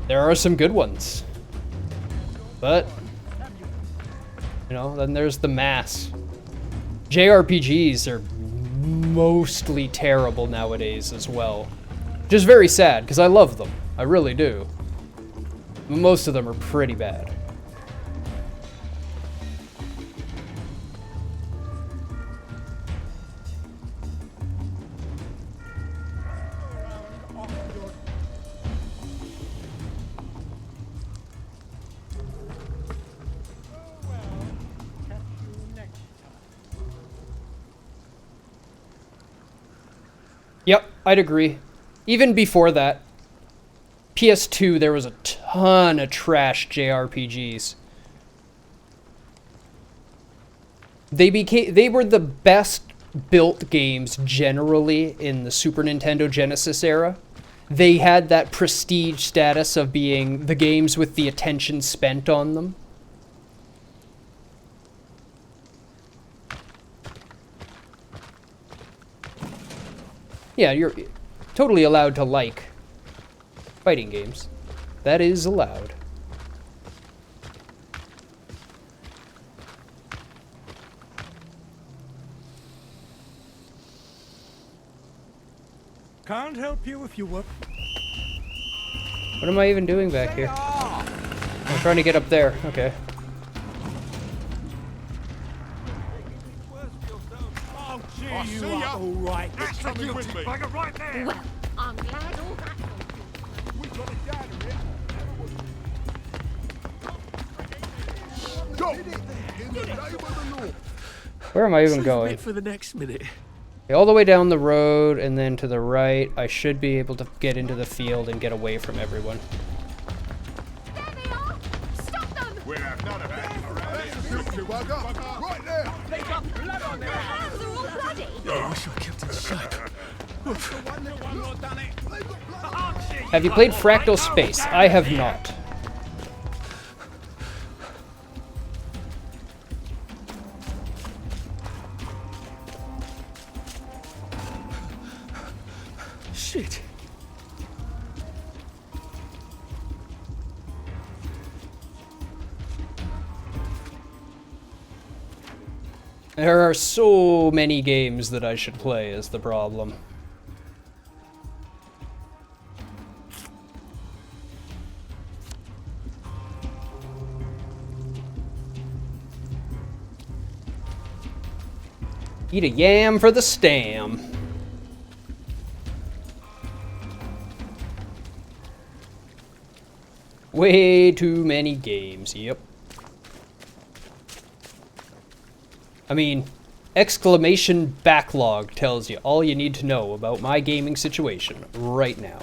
There are some good ones. But, you know, then there's the mass. JRPGs are mostly terrible nowadays as well. Which is very sad, because I love them. I really do. But most of them are pretty bad. Yep, I'd agree. Even before that, PS2, there was a ton of trash JRPGs. They were the best built games generally in the Super Nintendo Genesis era. They had that prestige status of being the games with the attention spent on them. Yeah, you're totally allowed to like fighting games. That is allowed. Can't help you if you were. What am I even doing back here? I'm trying to get up there. Okay. I see you are all right. That's the guilty bugger right there. Well, I'm glad all that. We got it down here. Go! In the name of the Lord. Where am I even Save going? it for the next minute. Okay, all the way down the road and then to the right. I should be able to get into the field and get away from everyone. Stop them! We'll have none of that. That's the guilty bugger. Right there. They got blood on their hands. They're all bloody. I wish I kept in shape. Have you played Fractal Space? I have not. Shit. There are so many games that I should play is the problem. Eat a yam for the stam. Way too many games, yep. I mean, exclamation backlog tells you all you need to know about my gaming situation right now.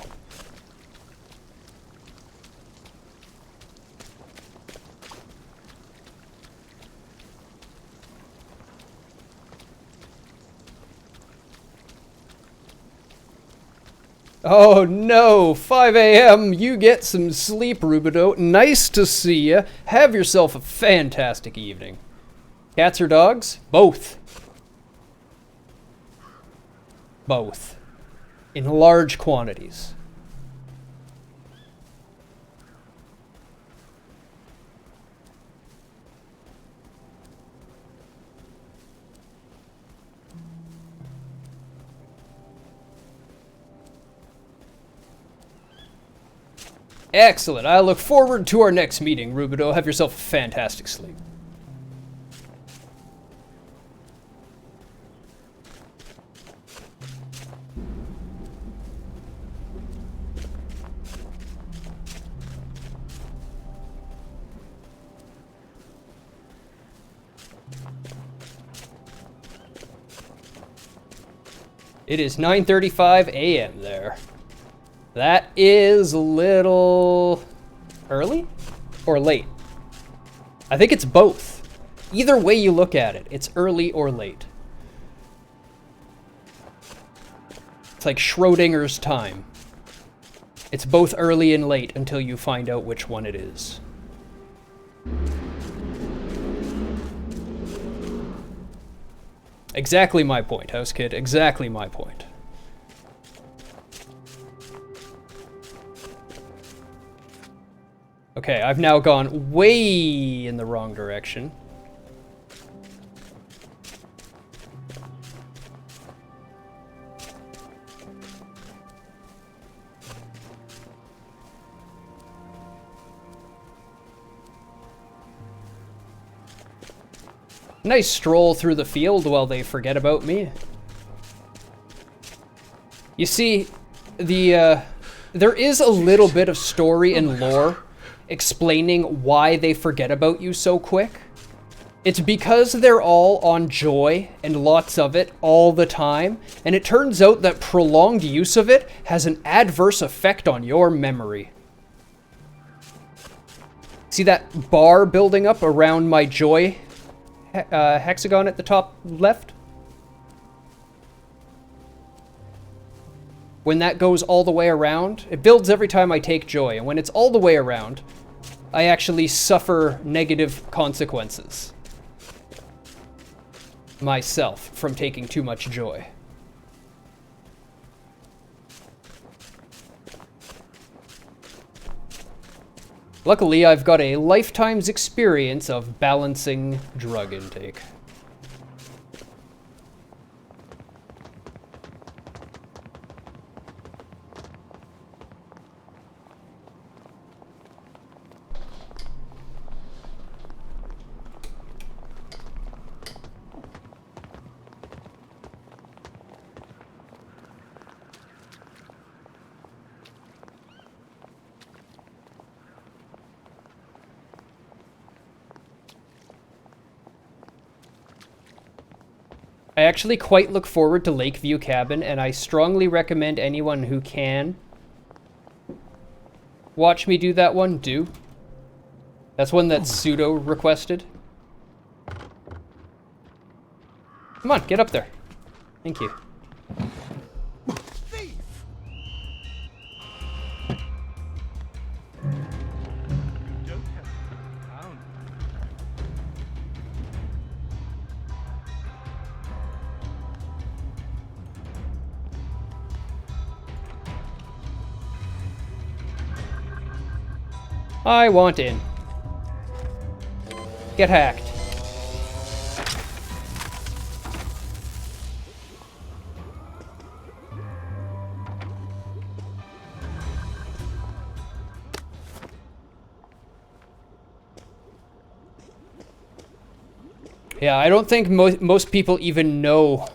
Oh no, 5 a.m., you get some sleep, Rubido. Nice to see ya. Have yourself a fantastic evening. Cats or dogs? Both. Both. In large quantities. Excellent. I look forward to our next meeting, Rubido. Have yourself a fantastic sleep. It is 9:35 a.m. there. That is a little early or late. I think it's both. Either way you look at it, it's early or late. It's like Schrodinger's time. It's both early and late until you find out which one it is. Exactly my point, House Kid. Exactly my point. Okay, I've now gone way in the wrong direction. Nice stroll through the field while they forget about me. You see, there is a little bit of story and lore explaining why they forget about you so quick. It's because they're all on joy, and lots of it, all the time, and it turns out that prolonged use of it has an adverse effect on your memory. See that bar building up around my joy hexagon at the top left? When that goes all the way around, it builds every time I take joy, and when it's all the way around, I actually suffer negative consequences myself from taking too much joy. Luckily, I've got a lifetime's experience of balancing drug intake. I actually quite look forward to Lakeview Cabin, and I strongly recommend anyone who can watch me do that one, do. That's one that Pseudo requested. Come on, get up there. Thank you. I want in. Get hacked. Yeah, I don't think most people even know.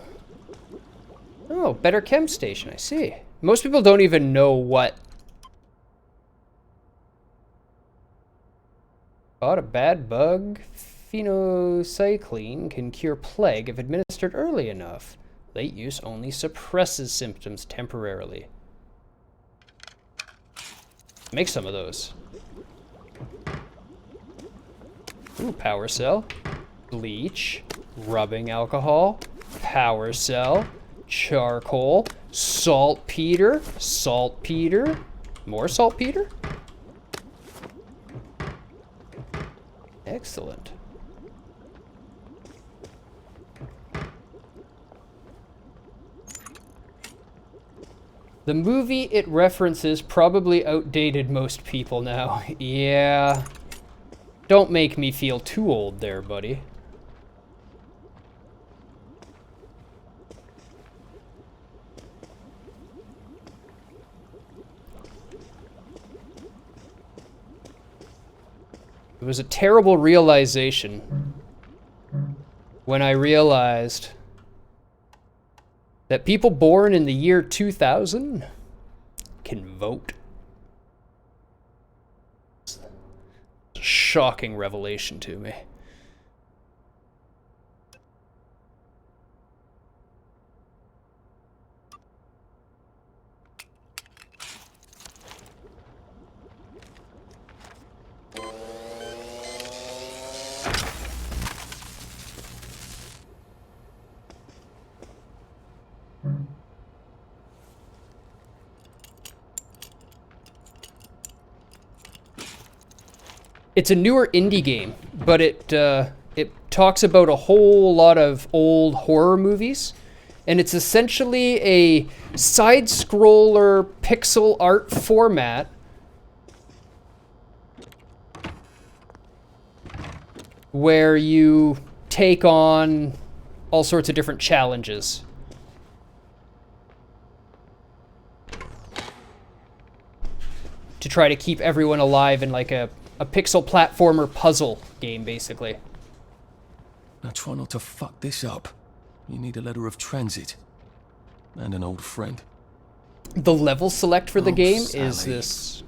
Oh, better chem station, I see. Most people don't even know what. Got a bad bug. Phenocycline can cure plague if administered early enough. Late use only suppresses symptoms temporarily. Make some of those. Ooh, power cell. Bleach. Rubbing alcohol. Power cell. Charcoal. Saltpeter. Saltpeter. More saltpeter? Excellent. The movie it references probably outdated most people now. Yeah. Don't make me feel too old there, buddy. It was a terrible realization when I realized that people born in the year 2000 can vote. It's a shocking revelation to me. It's a newer indie game, but it talks about a whole lot of old horror movies, and it's essentially a side-scroller pixel art format where you take on all sorts of different challenges. To try to keep everyone alive in like a pixel platformer puzzle game, basically. Now try not to fuck this up. You need a letter of transit. And an old friend. The level select for the game Sally. is this.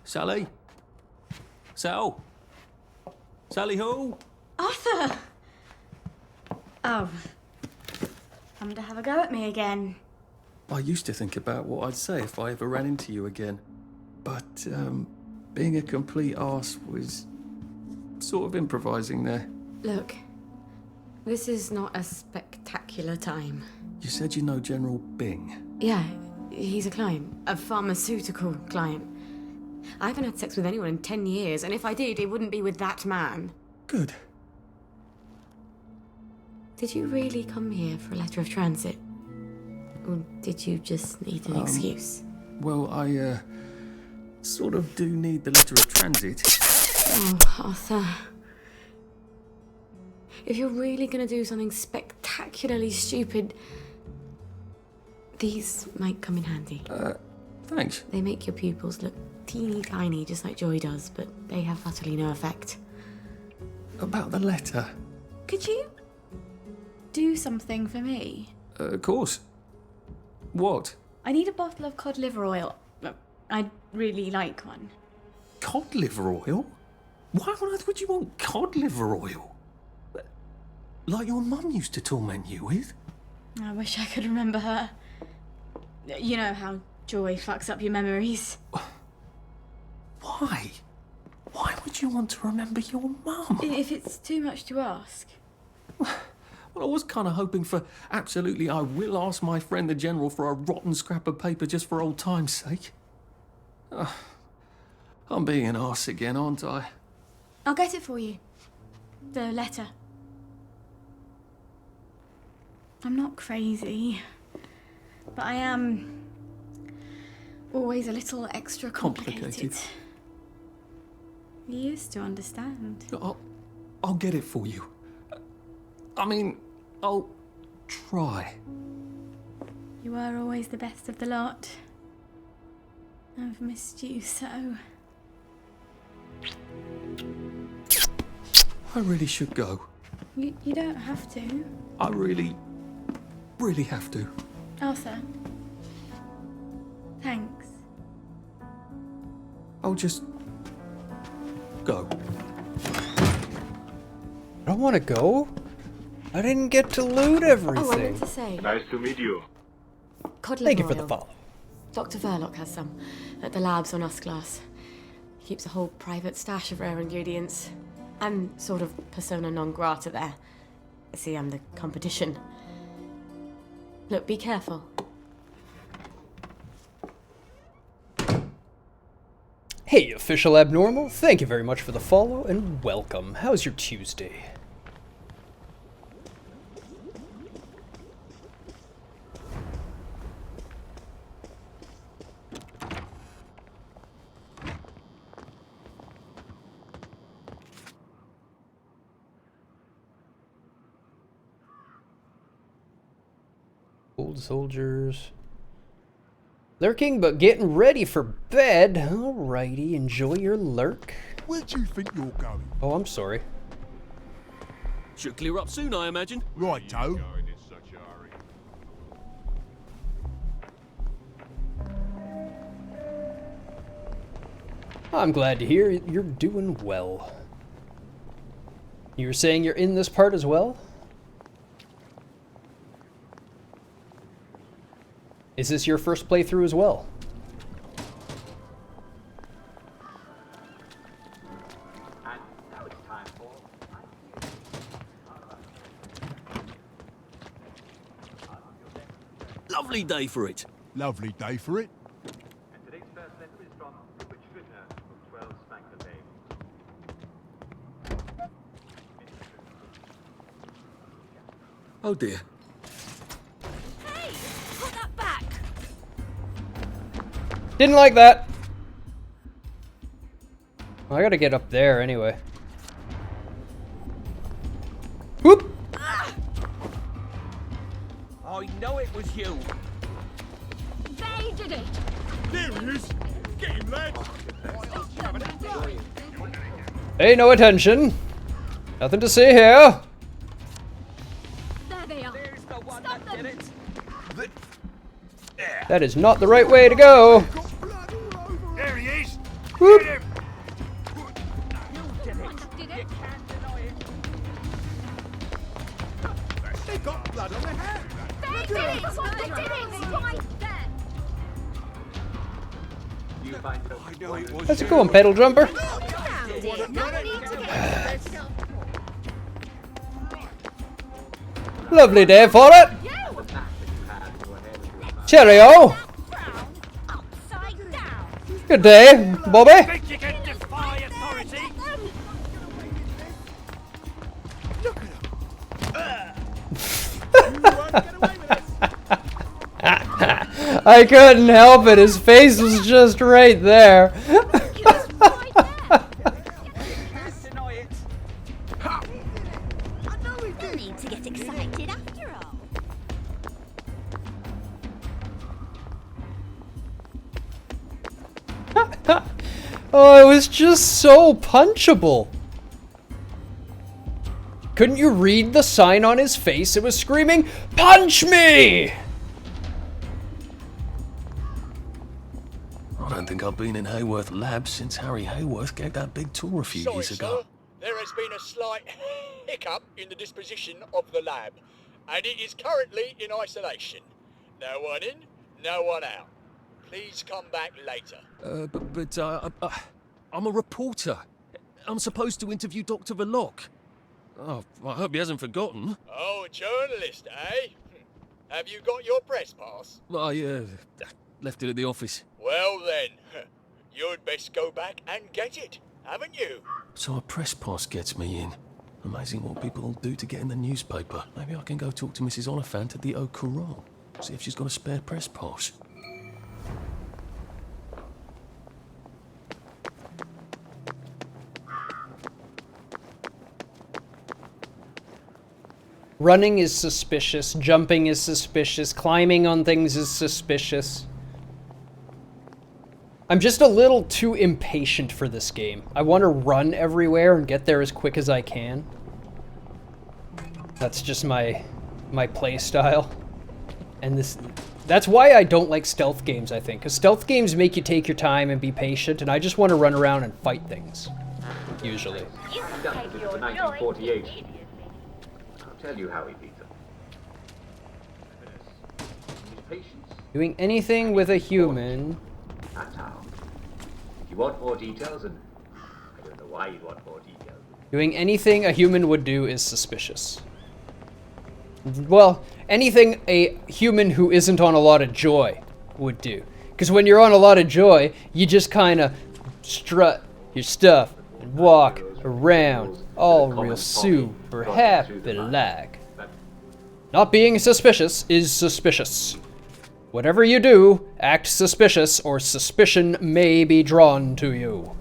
Sally? Sal? Sally who? Arthur! Oh. Come to have a go at me again. I used to think about what I'd say if I ever ran into you again. But, being a complete arse was sort of improvising there. Look, this is not a spectacular time. You said you know General Bing. Yeah, he's a client. A pharmaceutical client. I haven't had sex with anyone in 10 years, and if I did, it wouldn't be with that man. Good. Did you really come here for a letter of transit? Or did you just need an excuse? Well, I, sort of do need the letter of transit. Oh, Arthur. If you're really gonna do something spectacularly stupid, these might come in handy. Thanks. They make your pupils look teeny tiny, just like Joy does, but they have utterly no effect. About the letter? Could you do something for me? Of course. What? I need a bottle of cod liver oil. I'd really like one. Cod liver oil? Why on earth would you want cod liver oil? Like your mum used to torment you with? I wish I could remember her. You know how Joy fucks up your memories. Why? Why would you want to remember your mum? If it's too much to ask. Well, I was kind of hoping for absolutely I will ask my friend the General for a rotten scrap of paper just for old time's sake. I'm being an arse again, aren't I? I'll get it for you. The letter. I'm not crazy, but I am always a little extra complicated. You used to understand. I'll get it for you. I mean, I'll try. You were always the best of the lot. I've missed you so. I really should go. You don't have to. I really have to. Arthur. Thanks. I'll just go. I don't want to go. I didn't get to loot everything. Oh, I meant to say. Nice to meet you. Cod Thank you liver for the oil. follow. Dr. Verloc has some at the labs on Usglass. He keeps a whole private stash of rare ingredients. I'm sort of persona non grata there. See, I'm the competition. Look, be careful. Hey, Official Abnormal. Thank you very much for the follow and welcome. How's your Tuesday? Old soldiers. Lurking, but getting ready for bed. Alrighty, enjoy your lurk. Where do you think you're going? Oh, I'm sorry. Should clear up soon, I imagine. Right, Joe. I'm glad to hear you're doing well. You were saying you're in this part as well? Is this your first playthrough as well? Lovely day for it. Lovely day for it. And today's first letter is from Rupert Schrittner from 12 Spanker Bay. Oh dear. Hey, put that back. Didn't like that. Well, I gotta get up there anyway. Whoop! I know it was you. They did it. There he is. Get him, lad. Pay no attention. Nothing to see here. There they are. Stop them. That is not the right way to go. There he is. Whoop. Get him. Did it. They got blood on their hands. They did it. They did it. Right there. You find I know it was That's a you. cool one, pedal jumper. Lovely day for it. Cheerio. Good day, Bobby. Think you can defy authority? Look at him. I couldn't help it. His face was just right there. No need to get excited after all. Oh, it was just so punchable. Couldn't you read the sign on his face? It was screaming, "Punch me!" I don't think I've been in Hayworth Labs since Harry Hayworth gave that big tour a few years ago. There has been a slight hiccup in the disposition of the lab, and it is currently in isolation. No one in, no one out. Please come back later. I'm a reporter. I'm supposed to interview Dr. Verloc. Oh, I hope he hasn't forgotten. Oh, a journalist, eh? Have you got your press pass? I left it at the office. Well then, you'd best go back and get it, haven't you? So a press pass gets me in. Amazing what people do to get in the newspaper. Maybe I can go talk to Mrs. Oliphant at the Au Courant. See if she's got a spare press pass. Running is suspicious. Jumping is suspicious. Climbing on things is suspicious. I'm just a little too impatient for this game. I want to run everywhere and get there as quick as I can. That's just my play style. And that's why I don't like stealth games, I think. Because stealth games make you take your time and be patient, and I just want to run around and fight things. Usually. Done this for 1948. I'll tell you how he beat them. His patience. Doing anything with a human. That's how. You want more details, and I don't know why you'd want more details. Doing anything a human would do is suspicious. Well, anything a human who isn't on a lot of joy would do. Because when you're on a lot of joy, you just kind of strut your stuff and walk around all real super happy like. Not being suspicious is suspicious. Whatever you do, act suspicious or suspicion may be drawn to you.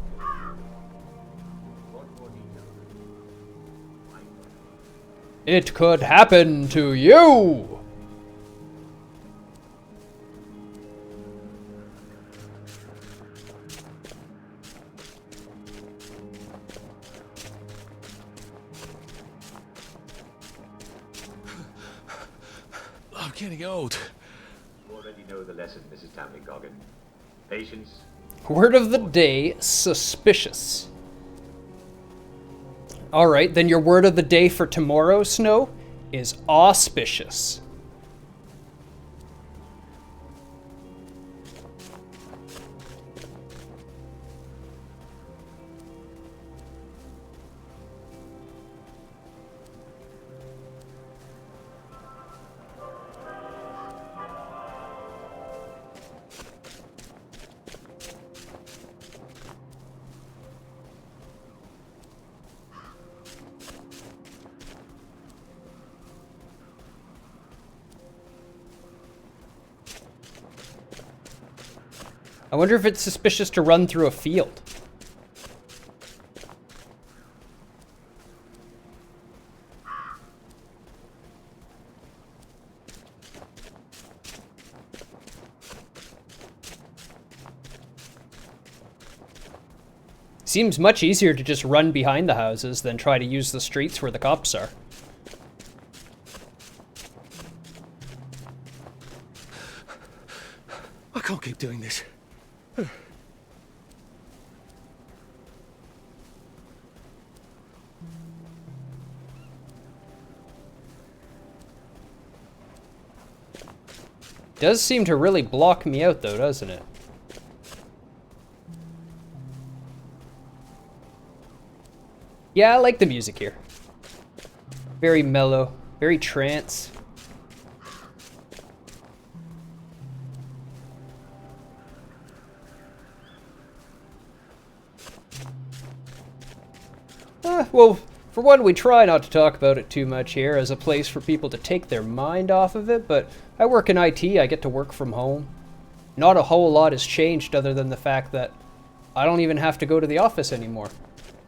It could happen to you! I'm getting old. You already know the lesson, Mrs. Tamlin-Coggin. Patience. Word of the day, suspicious. Alright, then your word of the day for tomorrow, Snow, is auspicious. I wonder if it's suspicious to run through a field. Seems much easier to just run behind the houses than try to use the streets where the cops are. I can't keep doing this. Does seem to really block me out though, doesn't it? Yeah, I like the music here. Very mellow, very trance. Well, for one, we try not to talk about it too much here as a place for people to take their mind off of it, but I work in IT, I get to work from home. Not a whole lot has changed other than the fact that I don't even have to go to the office anymore.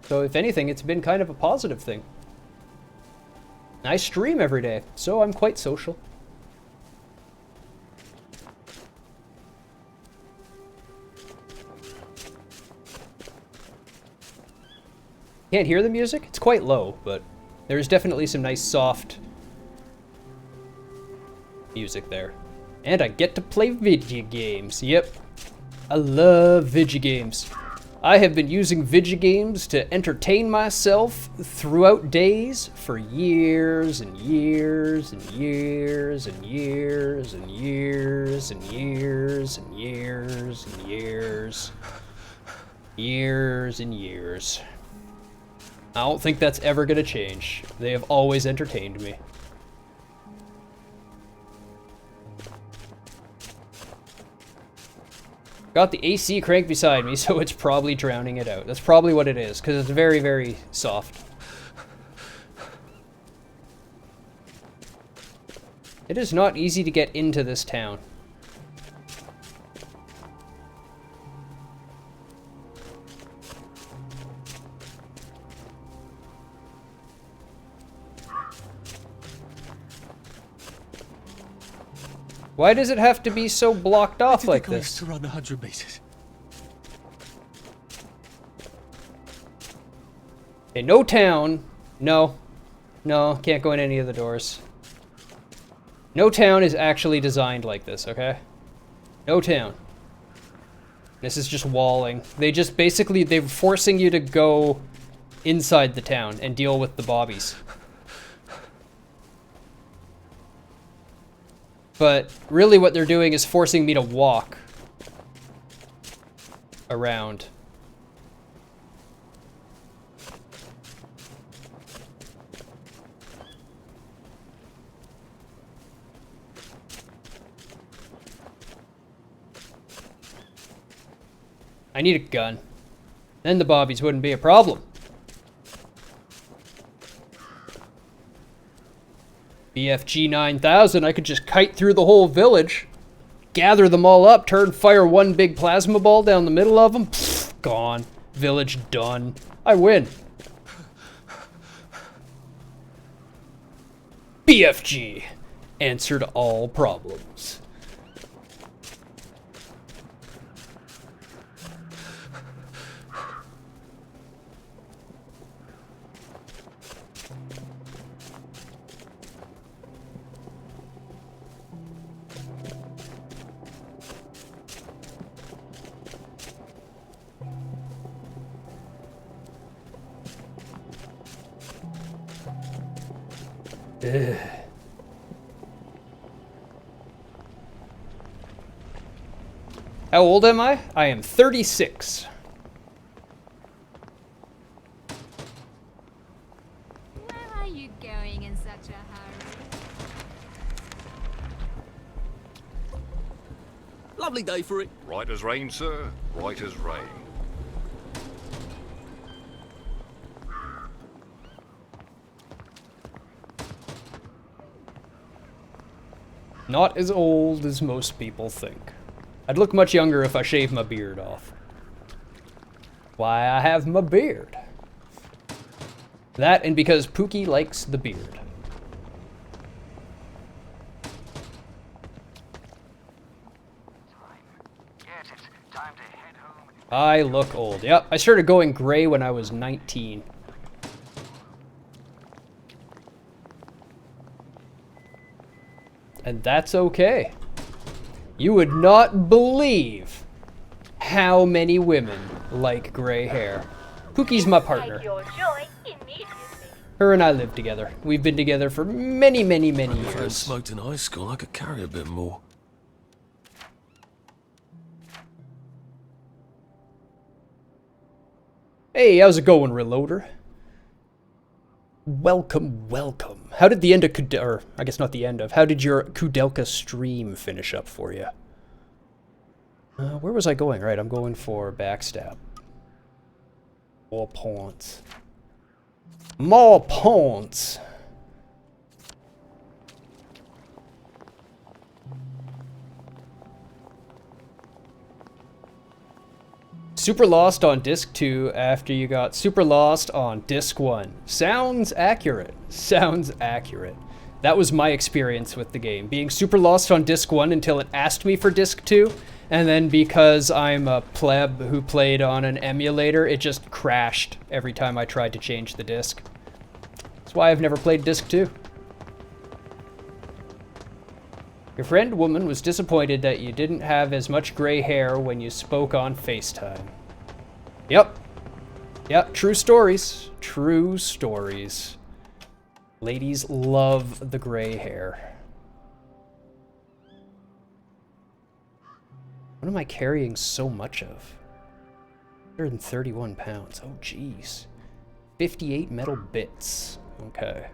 So if anything, it's been kind of a positive thing. I stream every day, so I'm quite social. Can't hear the music? It's quite low, but there's definitely some nice soft music there. And I get to play video games. Yep. I love video games. I have been using video games to entertain myself throughout days for years and years and years and years and years and years and years and years. Years and years. I don't think that's ever gonna change. They have always entertained me. Got the AC crank beside me, so it's probably drowning it out. That's probably what it is, because it's very, very soft. It is not easy to get into this town. Why does it have to be so blocked off like this? To run 100 meters. Okay, no town. No. No, can't go in any of the doors. No town is actually designed like this, okay? No town. This is just walling. They just basically, they're forcing you to go inside the town and deal with the bobbies. But really what they're doing is forcing me to walk around. I need a gun. Then the bobbies wouldn't be a problem. BFG 9000, I could just kite through the whole village, gather them all up, fire one big plasma ball down the middle of them, pfft, gone. Village done. I win. BFG answered all problems. Ugh. How old am I? I am 36. Where are you going in such a hurry? Lovely day for it. Right as rain, sir. Right as rain. Not as old as most people think. I'd look much younger if I shaved my beard off. Why I have my beard. That and because Pookie likes the beard. I look old. Yep, I started going gray when I was 19. And that's okay. You would not believe how many women like gray hair. Pookie's my partner. Her and I live together. We've been together for many, many, many If I years. smoked in high school, I could carry a bit more. Hey, how's it going, Reloader? Welcome, welcome. How did the end of or I guess not the end of, how did your Kudelka stream finish up for you? Where was I going? Right, I'm going for backstab. More points. More points. Super lost on disc 2 after you got super lost on disc 1. Sounds accurate. Sounds accurate. That was my experience with the game. Being super lost on disc 1 until it asked me for disc 2. And then because I'm a pleb who played on an emulator, it just crashed every time I tried to change the disc. That's why I've never played disc 2. Your friend woman was disappointed that you didn't have as much gray hair when you spoke on FaceTime. Yep. Yep, true stories. True stories. Ladies love the gray hair. What am I carrying so much of? 131 pounds. Oh, jeez. 58 metal bits. Okay.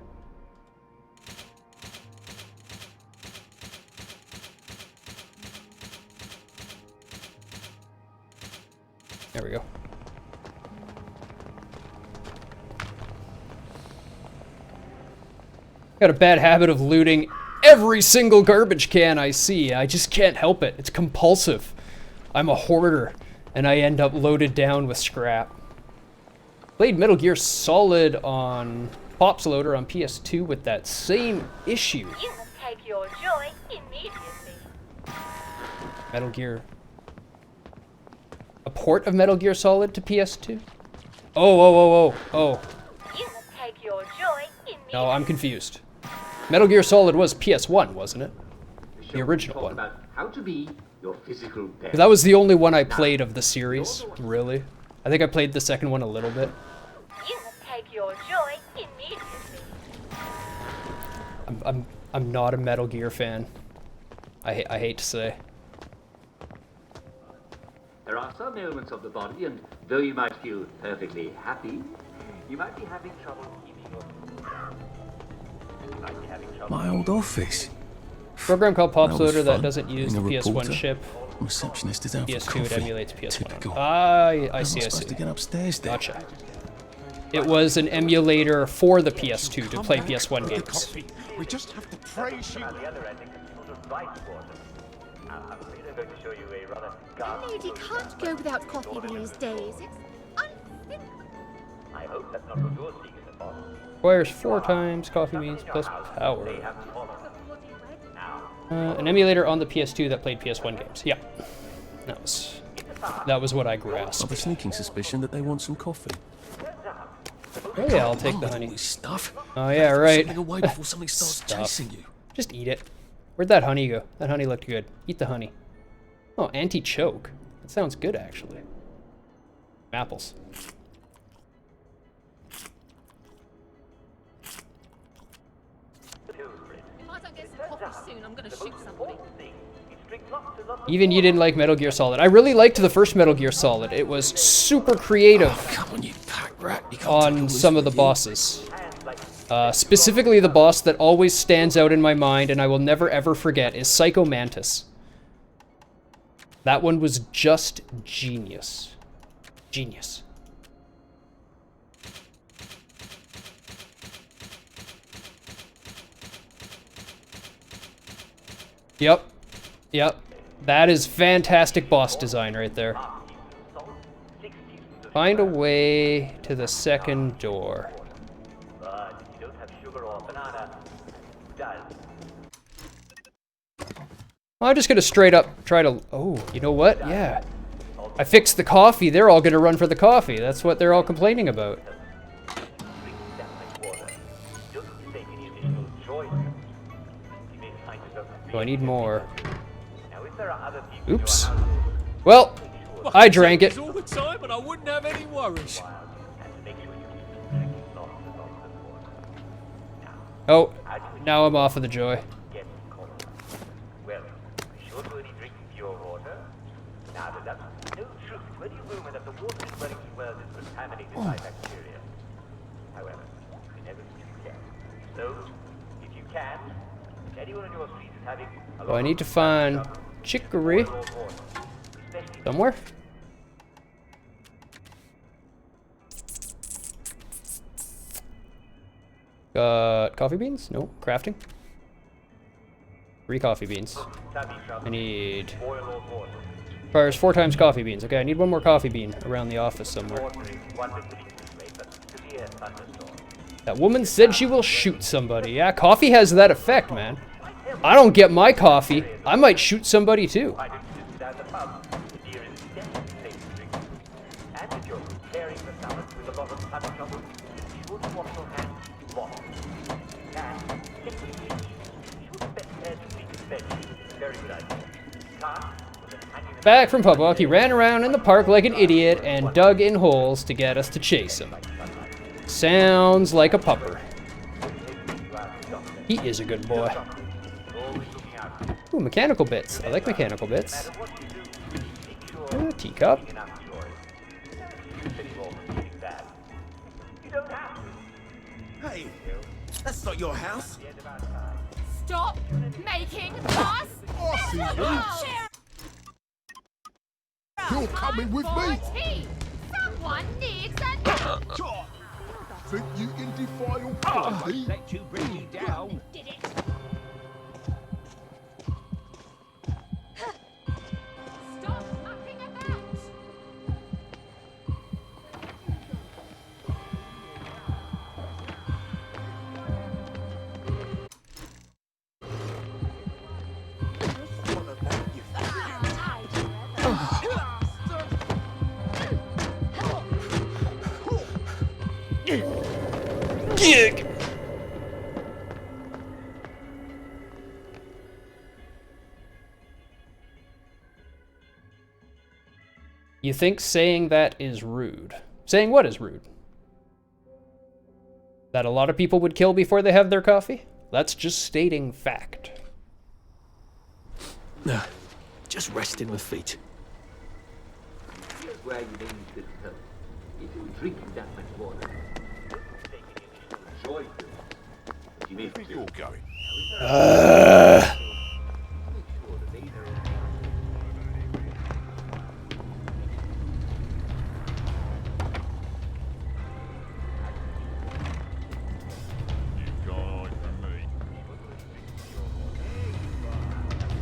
There we go. Got a bad habit of looting every single garbage can I see. I just can't help it. It's compulsive. I'm a hoarder, and I end up loaded down with scrap. Played Metal Gear Solid on Pops Loader on PS2 with that same issue. You must take your joy immediately. Metal Gear... A port of Metal Gear Solid to PS2? Oh. You must take your joy immediately. No, I'm confused. Metal Gear Solid was PS1, wasn't it? The original one. About how to be your physical best. That was the only one I played of the series, really. I think I played the second one a little bit. You must take your joy immediately. I'm not a Metal Gear fan. I hate to say. There are some ailments of the body, and though you might feel perfectly happy, you might be having trouble keeping your food down. You might be having trouble. My old office. Program called Pops That was Loader that fun, doesn't use the being a PS1 reporter. chip. Receptionist is out for PS2 it coffee. emulates PS1. Typical. I see. supposed to get upstairs then? Gotcha. It was an emulator for the PS2 to play PS1 games. We just have to praise you. On the other end, it can sort of right water. I'm really going to show you a rather A lady can't go without coffee these days. It's I hope that's not what you're seeing in the boss. Requires 4 times coffee means plus power. An emulator on the PS2 that played PS1 games. Yeah. That was what I grasped. I've a sneaking suspicion that they want some coffee. Oh yeah, I'll take the honey. Stuff. Oh yeah, right. Something away before something starts Stuff. chasing you. Just eat it. Where'd that honey go? That honey looked good. Eat the honey. Oh, anti-choke. That sounds good, actually. Apples. If I don't get some coffee soon, I'm gonna shoot somebody. Even you didn't like Metal Gear Solid. I really liked the first Metal Gear Solid. It was super creative on some of the bosses. Specifically, the boss that always stands out in my mind and I will never ever forget is Psycho Mantis. That one was just genius. Genius. Yep. Yep. That is fantastic boss design right there. Find a way to the second door. But if you don't have sugar or banana, done. I'm just gonna straight up try to... Oh, you know what? Yeah. I fixed the coffee. They're all gonna run for the coffee. That's what they're all complaining about. Oh, I need more. Oops. Well, I drank it. All the time, and I wouldn't have any worries. Oh, now I'm off of the joy. Well, sure to only drink pure water. Now that's no truth. When you rumor that the water is running through wells is contaminated by bacteria. However, you never can tell. So, if you can, if anyone on your street is having a Oh, I need to find chicory somewhere. Got coffee beans? No. Crafting? 3 coffee beans. I need... Requires 4 times coffee beans. Okay, I need 1 more coffee bean around the office somewhere. That woman said she will shoot somebody. Yeah, coffee has that effect, man. I don't get my coffee, I might shoot somebody too. Back from pub walk, he ran around in the park like an idiot and dug in holes to get us to chase him. Sounds like a pupper. He is a good boy. Ooh, mechanical bits. I like mechanical bits. Teacup. Hey, that's not your house. Stop making fuss! You're coming with me. Tea. Someone needs a Think you can defile property? Let you bring me down. Did it? Stop mucking about! Gig. You think saying that is rude? Saying what is rude? That a lot of people would kill before they have their coffee? That's just stating fact. No, just resting my feet. Here's where you may need little help. If you're drinking that much water, enjoy it. You may Where you're going?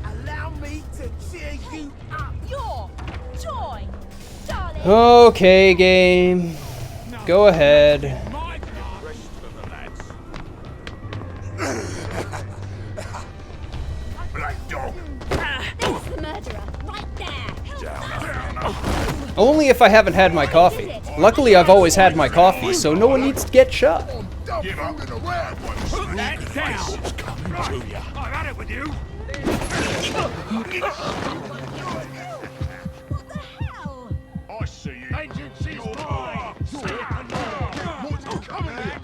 Allow me to cheer you up. Your joy, darling. Okay, game. Go ahead. Black dog. There's the murderer, right there! Only if I haven't had my coffee. Luckily, I've always had my coffee, so no one needs to get shot. Give up in around one. Put that down. Coming to you. I've had it with you. I see you. Agency's mine. What's coming here?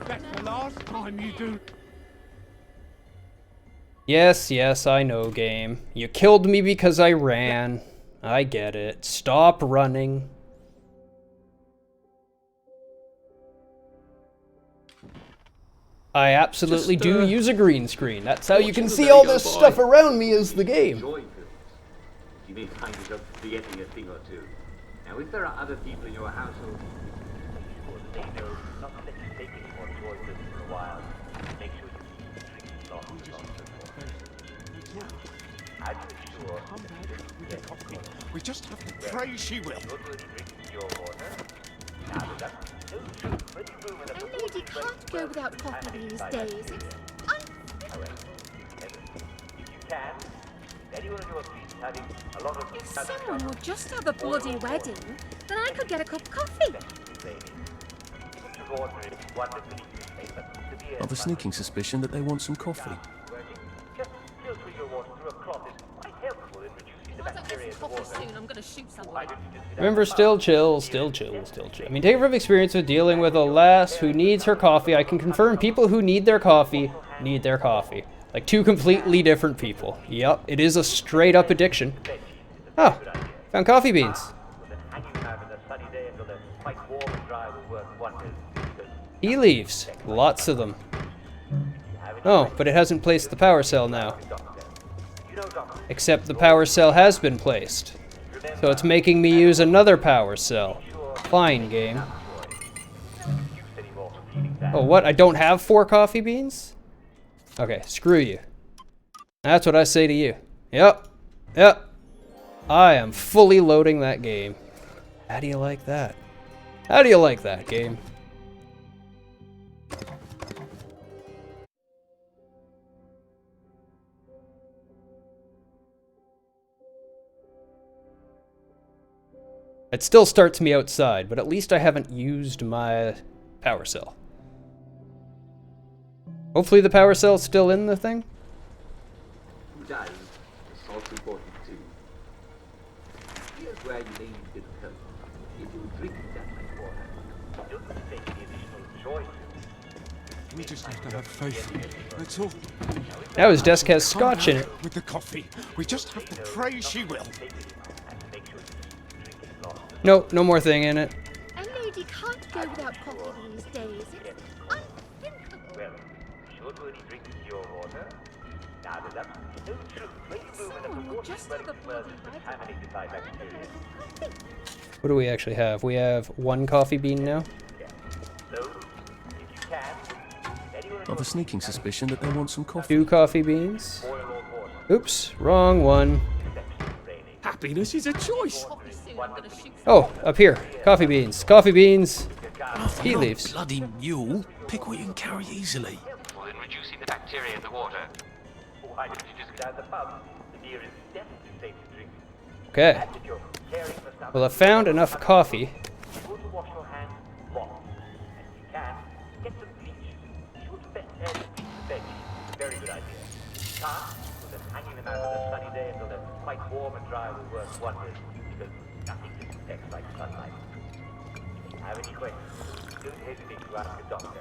That's the last time you do. Yes, yes, I know, game. You killed me because I ran. I get it. Stop running. I absolutely do use a green screen. That's how you can see all this stuff around me is the game. Enjoy films. You may find yourself forgetting a thing or two. Now, if there are other people in your household, They know not to let you take any more joy with for a while. Make sure you keep We just have to pray she will. A lady can't go without coffee these days. If someone would just have a bloody wedding, then I could get a cup of coffee. I've a sneaking suspicion that they want some coffee. I'm gonna shoot someone. Remember, still chill, still chill, still chill. I mean, taken from experience with dealing with a lass who needs her coffee, I can confirm people who need their coffee need their coffee. Like two completely different people. Yep, it is a straight up addiction. Oh, found coffee beans. Tea leaves, lots of them. Oh, but it hasn't placed the power cell now. Except the power cell has been placed. So it's making me use another power cell. Fine, game. Oh, what? I don't have 4 coffee beans? Okay, screw you. That's what I say to you. Yep. Yep. I am fully loading that game. How do you like that? How do you like that, game? It still starts me outside, but at least I haven't used my power cell. Hopefully the power cell's still in the thing. Today, the salt's important too. Here's where you need a bit of help. If you drink that much water, don't take the additional choice. We just have to have faith. That's all. Now his desk has scotch in it. With the coffee. We just have to pray she will. No, no more thing in it. A lady can't go without coffee these days. It's unthinkable. Well, you should really drink your water. Now that's no truth. When you move in a proportion contaminated by bacteria. What do we actually have? We have 1 coffee bean now. So, if you can, I've a sneaking suspicion that they want some coffee. 2 coffee beans. Oops, wrong one. Happiness is a choice. Oh, up here. Coffee beans. Coffee beans. Tea You're leaves. a bloody mule. Pick what you can carry easily. Well, in reducing the bacteria in the water. why don't you just get out the pub? The beer is definitely safe to drink. Okay. And if you're caring for someone, Well, I found enough coffee. be sure to wash your hands long. And if you can, get some bleach. Be sure to bleach the veg. Very good idea. Can't? Well, then hanging them out on a sunny day until they're quite warm and dry will work wonders. Because nothing disinfects like sunlight. If you have any questions, don't hesitate to ask a doctor.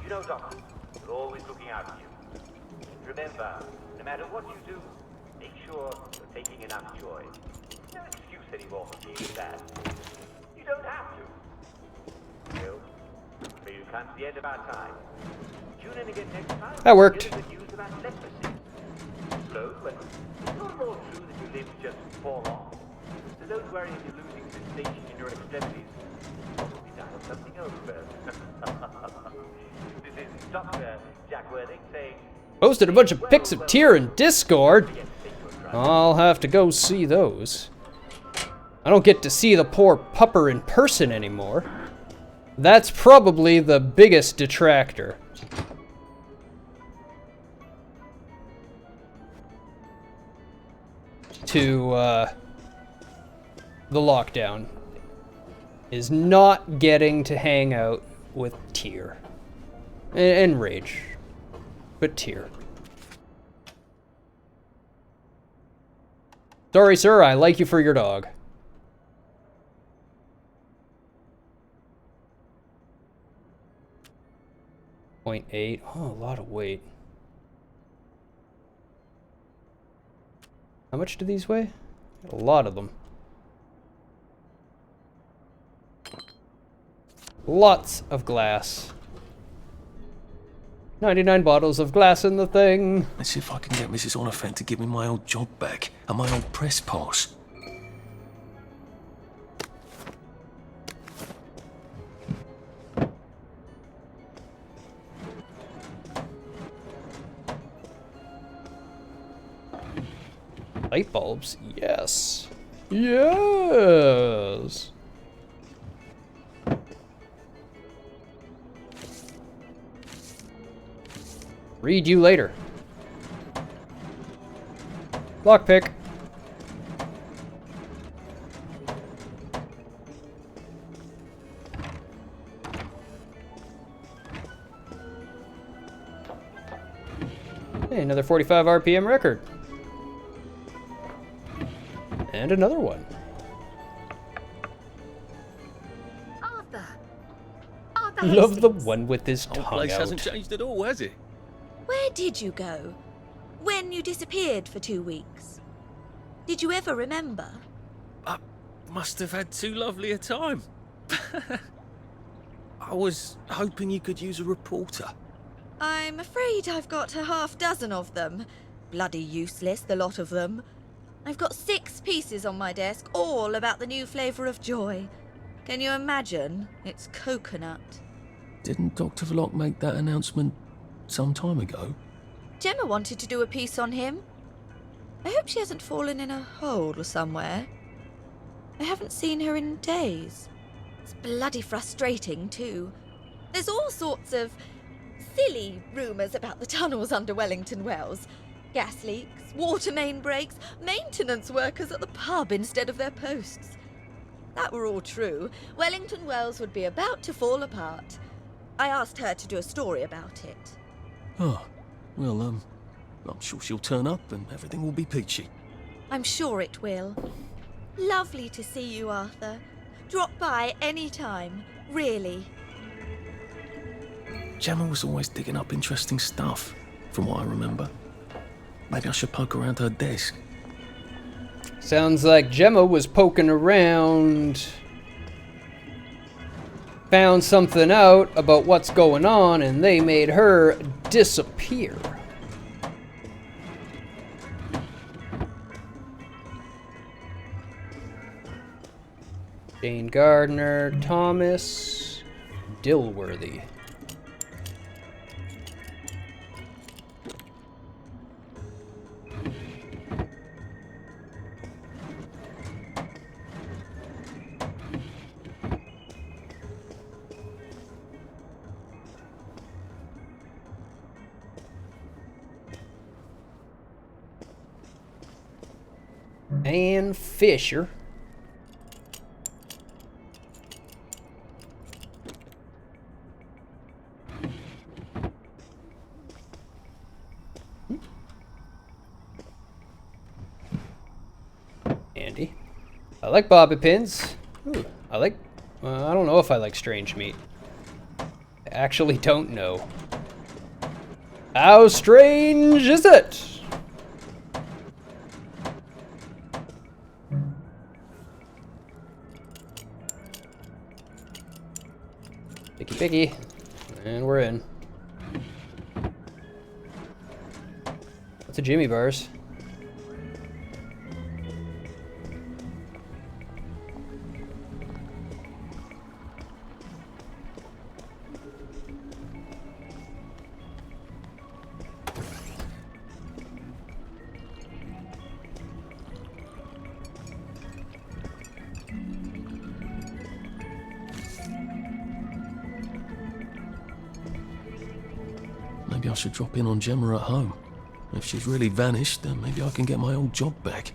You know doctors, they're always looking out for you. Remember, no matter what you do, make sure you're taking enough joy. No excuse anymore for being sad. You don't have to. Well, so you come to the end of our time. Tune in again next time. That worked. Hear the news about leprosy. Slow, but it's not at all true that your limbs just fall off. So don't worry if you're losing sensation in your extremities. Probably die of something else first. This is Dr. Jack Worthing saying, Posted a bunch of pics of Tyr in Discord. I'll have to go see those. I don't get to see the poor pupper in person anymore. That's probably the biggest detractor. To, the lockdown. Is not getting to hang out with Tyr. And Rage. But Tyr. Sorry, sir, I like you for your dog. .8. Oh, a lot of weight. How much do these weigh? A lot of them. Lots of glass. 99 bottles of glass in the thing. Let's see if I can get Mrs. Oliphant to give me my old job back and my old press pass. Light bulbs? Yes. Yes. Read you later. Lockpick. Hey, another 45 RPM record. And another one. Arthur. Arthur Love the Hastings. one with his Whole tongue place out. hasn't changed at all, has it? Where did you go? When you disappeared for 2 weeks? Did you ever remember? Must have had too lovely a time. I was hoping you could use a reporter. I'm afraid I've got a half-dozen of them. Bloody useless, the lot of them. I've got 6 pieces on my desk, all about the new flavour of joy. Can you imagine? It's coconut. Didn't Dr. Vlok make that announcement some time ago? Gemma wanted to do a piece on him. I hope she hasn't fallen in a hole somewhere. I haven't seen her in days. It's bloody frustrating, too. There's all sorts of silly rumours about the tunnels under Wellington Wells. Gas leaks, water main breaks, maintenance workers at the pub instead of their posts. That were all true, Wellington Wells would be about to fall apart. I asked her to do a story about it. Oh, well, I'm sure she'll turn up and everything will be peachy. I'm sure it will. Lovely to see you, Arthur. Drop by any time, really. Gemma was always digging up interesting stuff, from what I remember. Maybe I should poke around her desk. Sounds like Gemma was poking around, found something out about what's going on, and they made her disappear. Jane Gardner, Thomas, Dilworthy. Ann Fisher. Andy. I like bobby pins. Ooh, I don't know if I like strange meat. I actually don't know. How strange is it? Picky picky. And we're in. What's a Jimmy Bars? Maybe I should drop in on Gemma at home. If she's really vanished, then maybe I can get my old job back.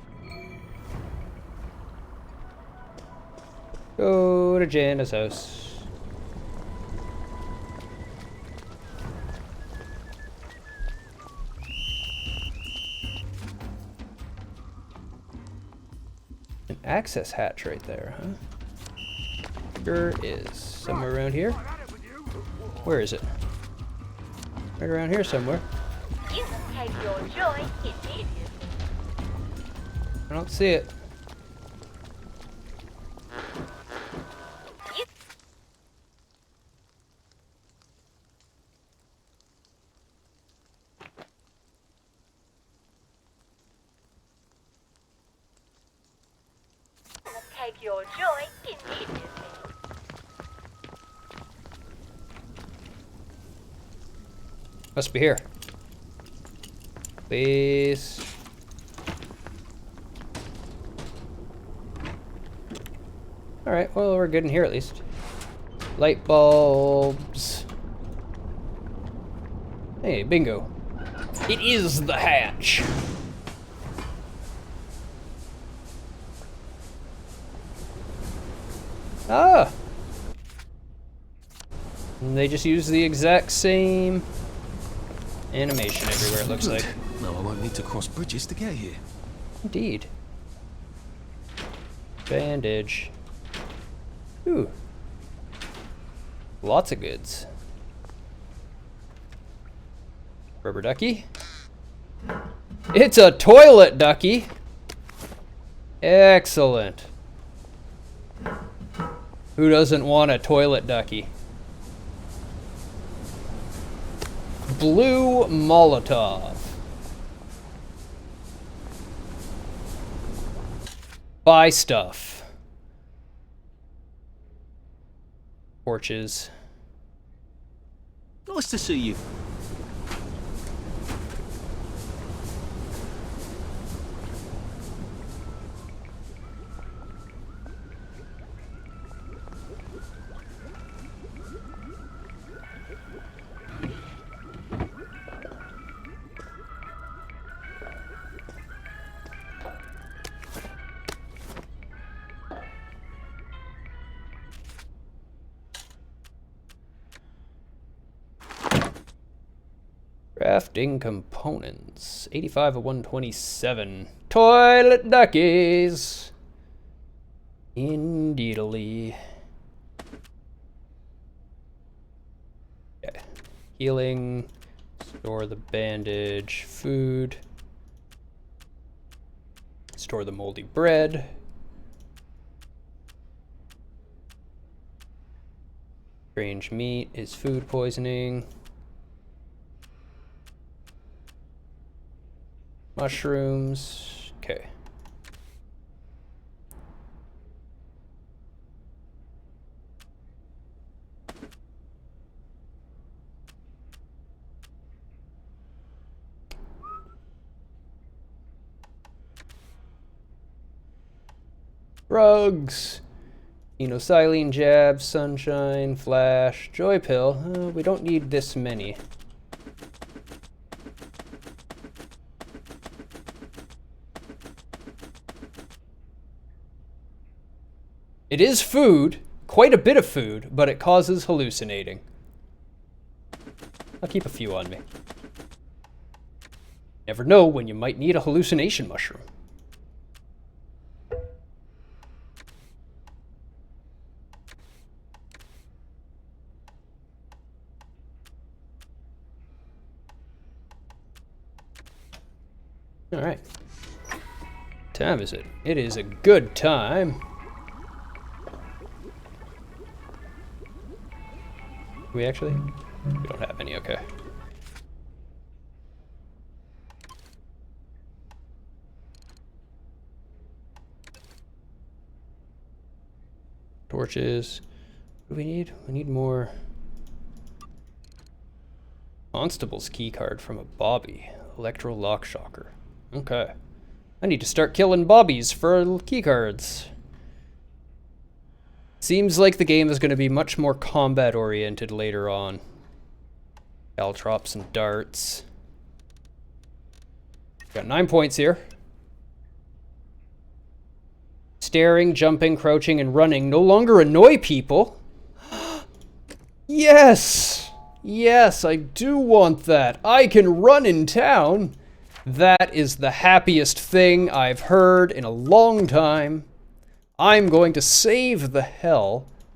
Go to Jana's house. An access hatch right there, huh? Sure is. Somewhere around here? Where is it? Right around here somewhere. You can take your joy immediately. I don't see it. Take your joy immediately. Must be here. Please. Alright, well, we're good in here at least. Light bulbs. Hey, bingo. It is the hatch. Ah! And they just use the exact same animation everywhere, it looks Good. like. No, I won't need to cross bridges to get here. Indeed. Bandage. Ooh. Lots of goods. Rubber ducky. It's a toilet ducky. Excellent. Who doesn't want a toilet ducky? Blue Molotov. Buy stuff. Torches. Nice to see you. Crafting components. 85 of 127. Toilet duckies. Indeedly. Okay. Healing. Store the bandage. Food. Store the moldy bread. Strange meat is food poisoning. Mushrooms. Okay. Drugs. Enosilene jab, sunshine, flash, joy pill. We don't need this many. It is food, quite a bit of food, but it causes hallucinating. I'll keep a few on me. Never know when you might need a hallucination mushroom. All right. Time is it? It is a good time. We actually? We don't have any, okay. Torches. What do we need? We need more. Constable's key card from a Bobby. Electro Lock Shocker. Okay. I need to start killing Bobbies for key cards. Seems like the game is going to be much more combat oriented later on. Caltrops and darts. Got 9 points here. Staring, jumping, crouching, and running no longer annoy people. Yes! Yes, I do want that. I can run in town. That is the happiest thing I've heard in a long time. I'm going to save the hell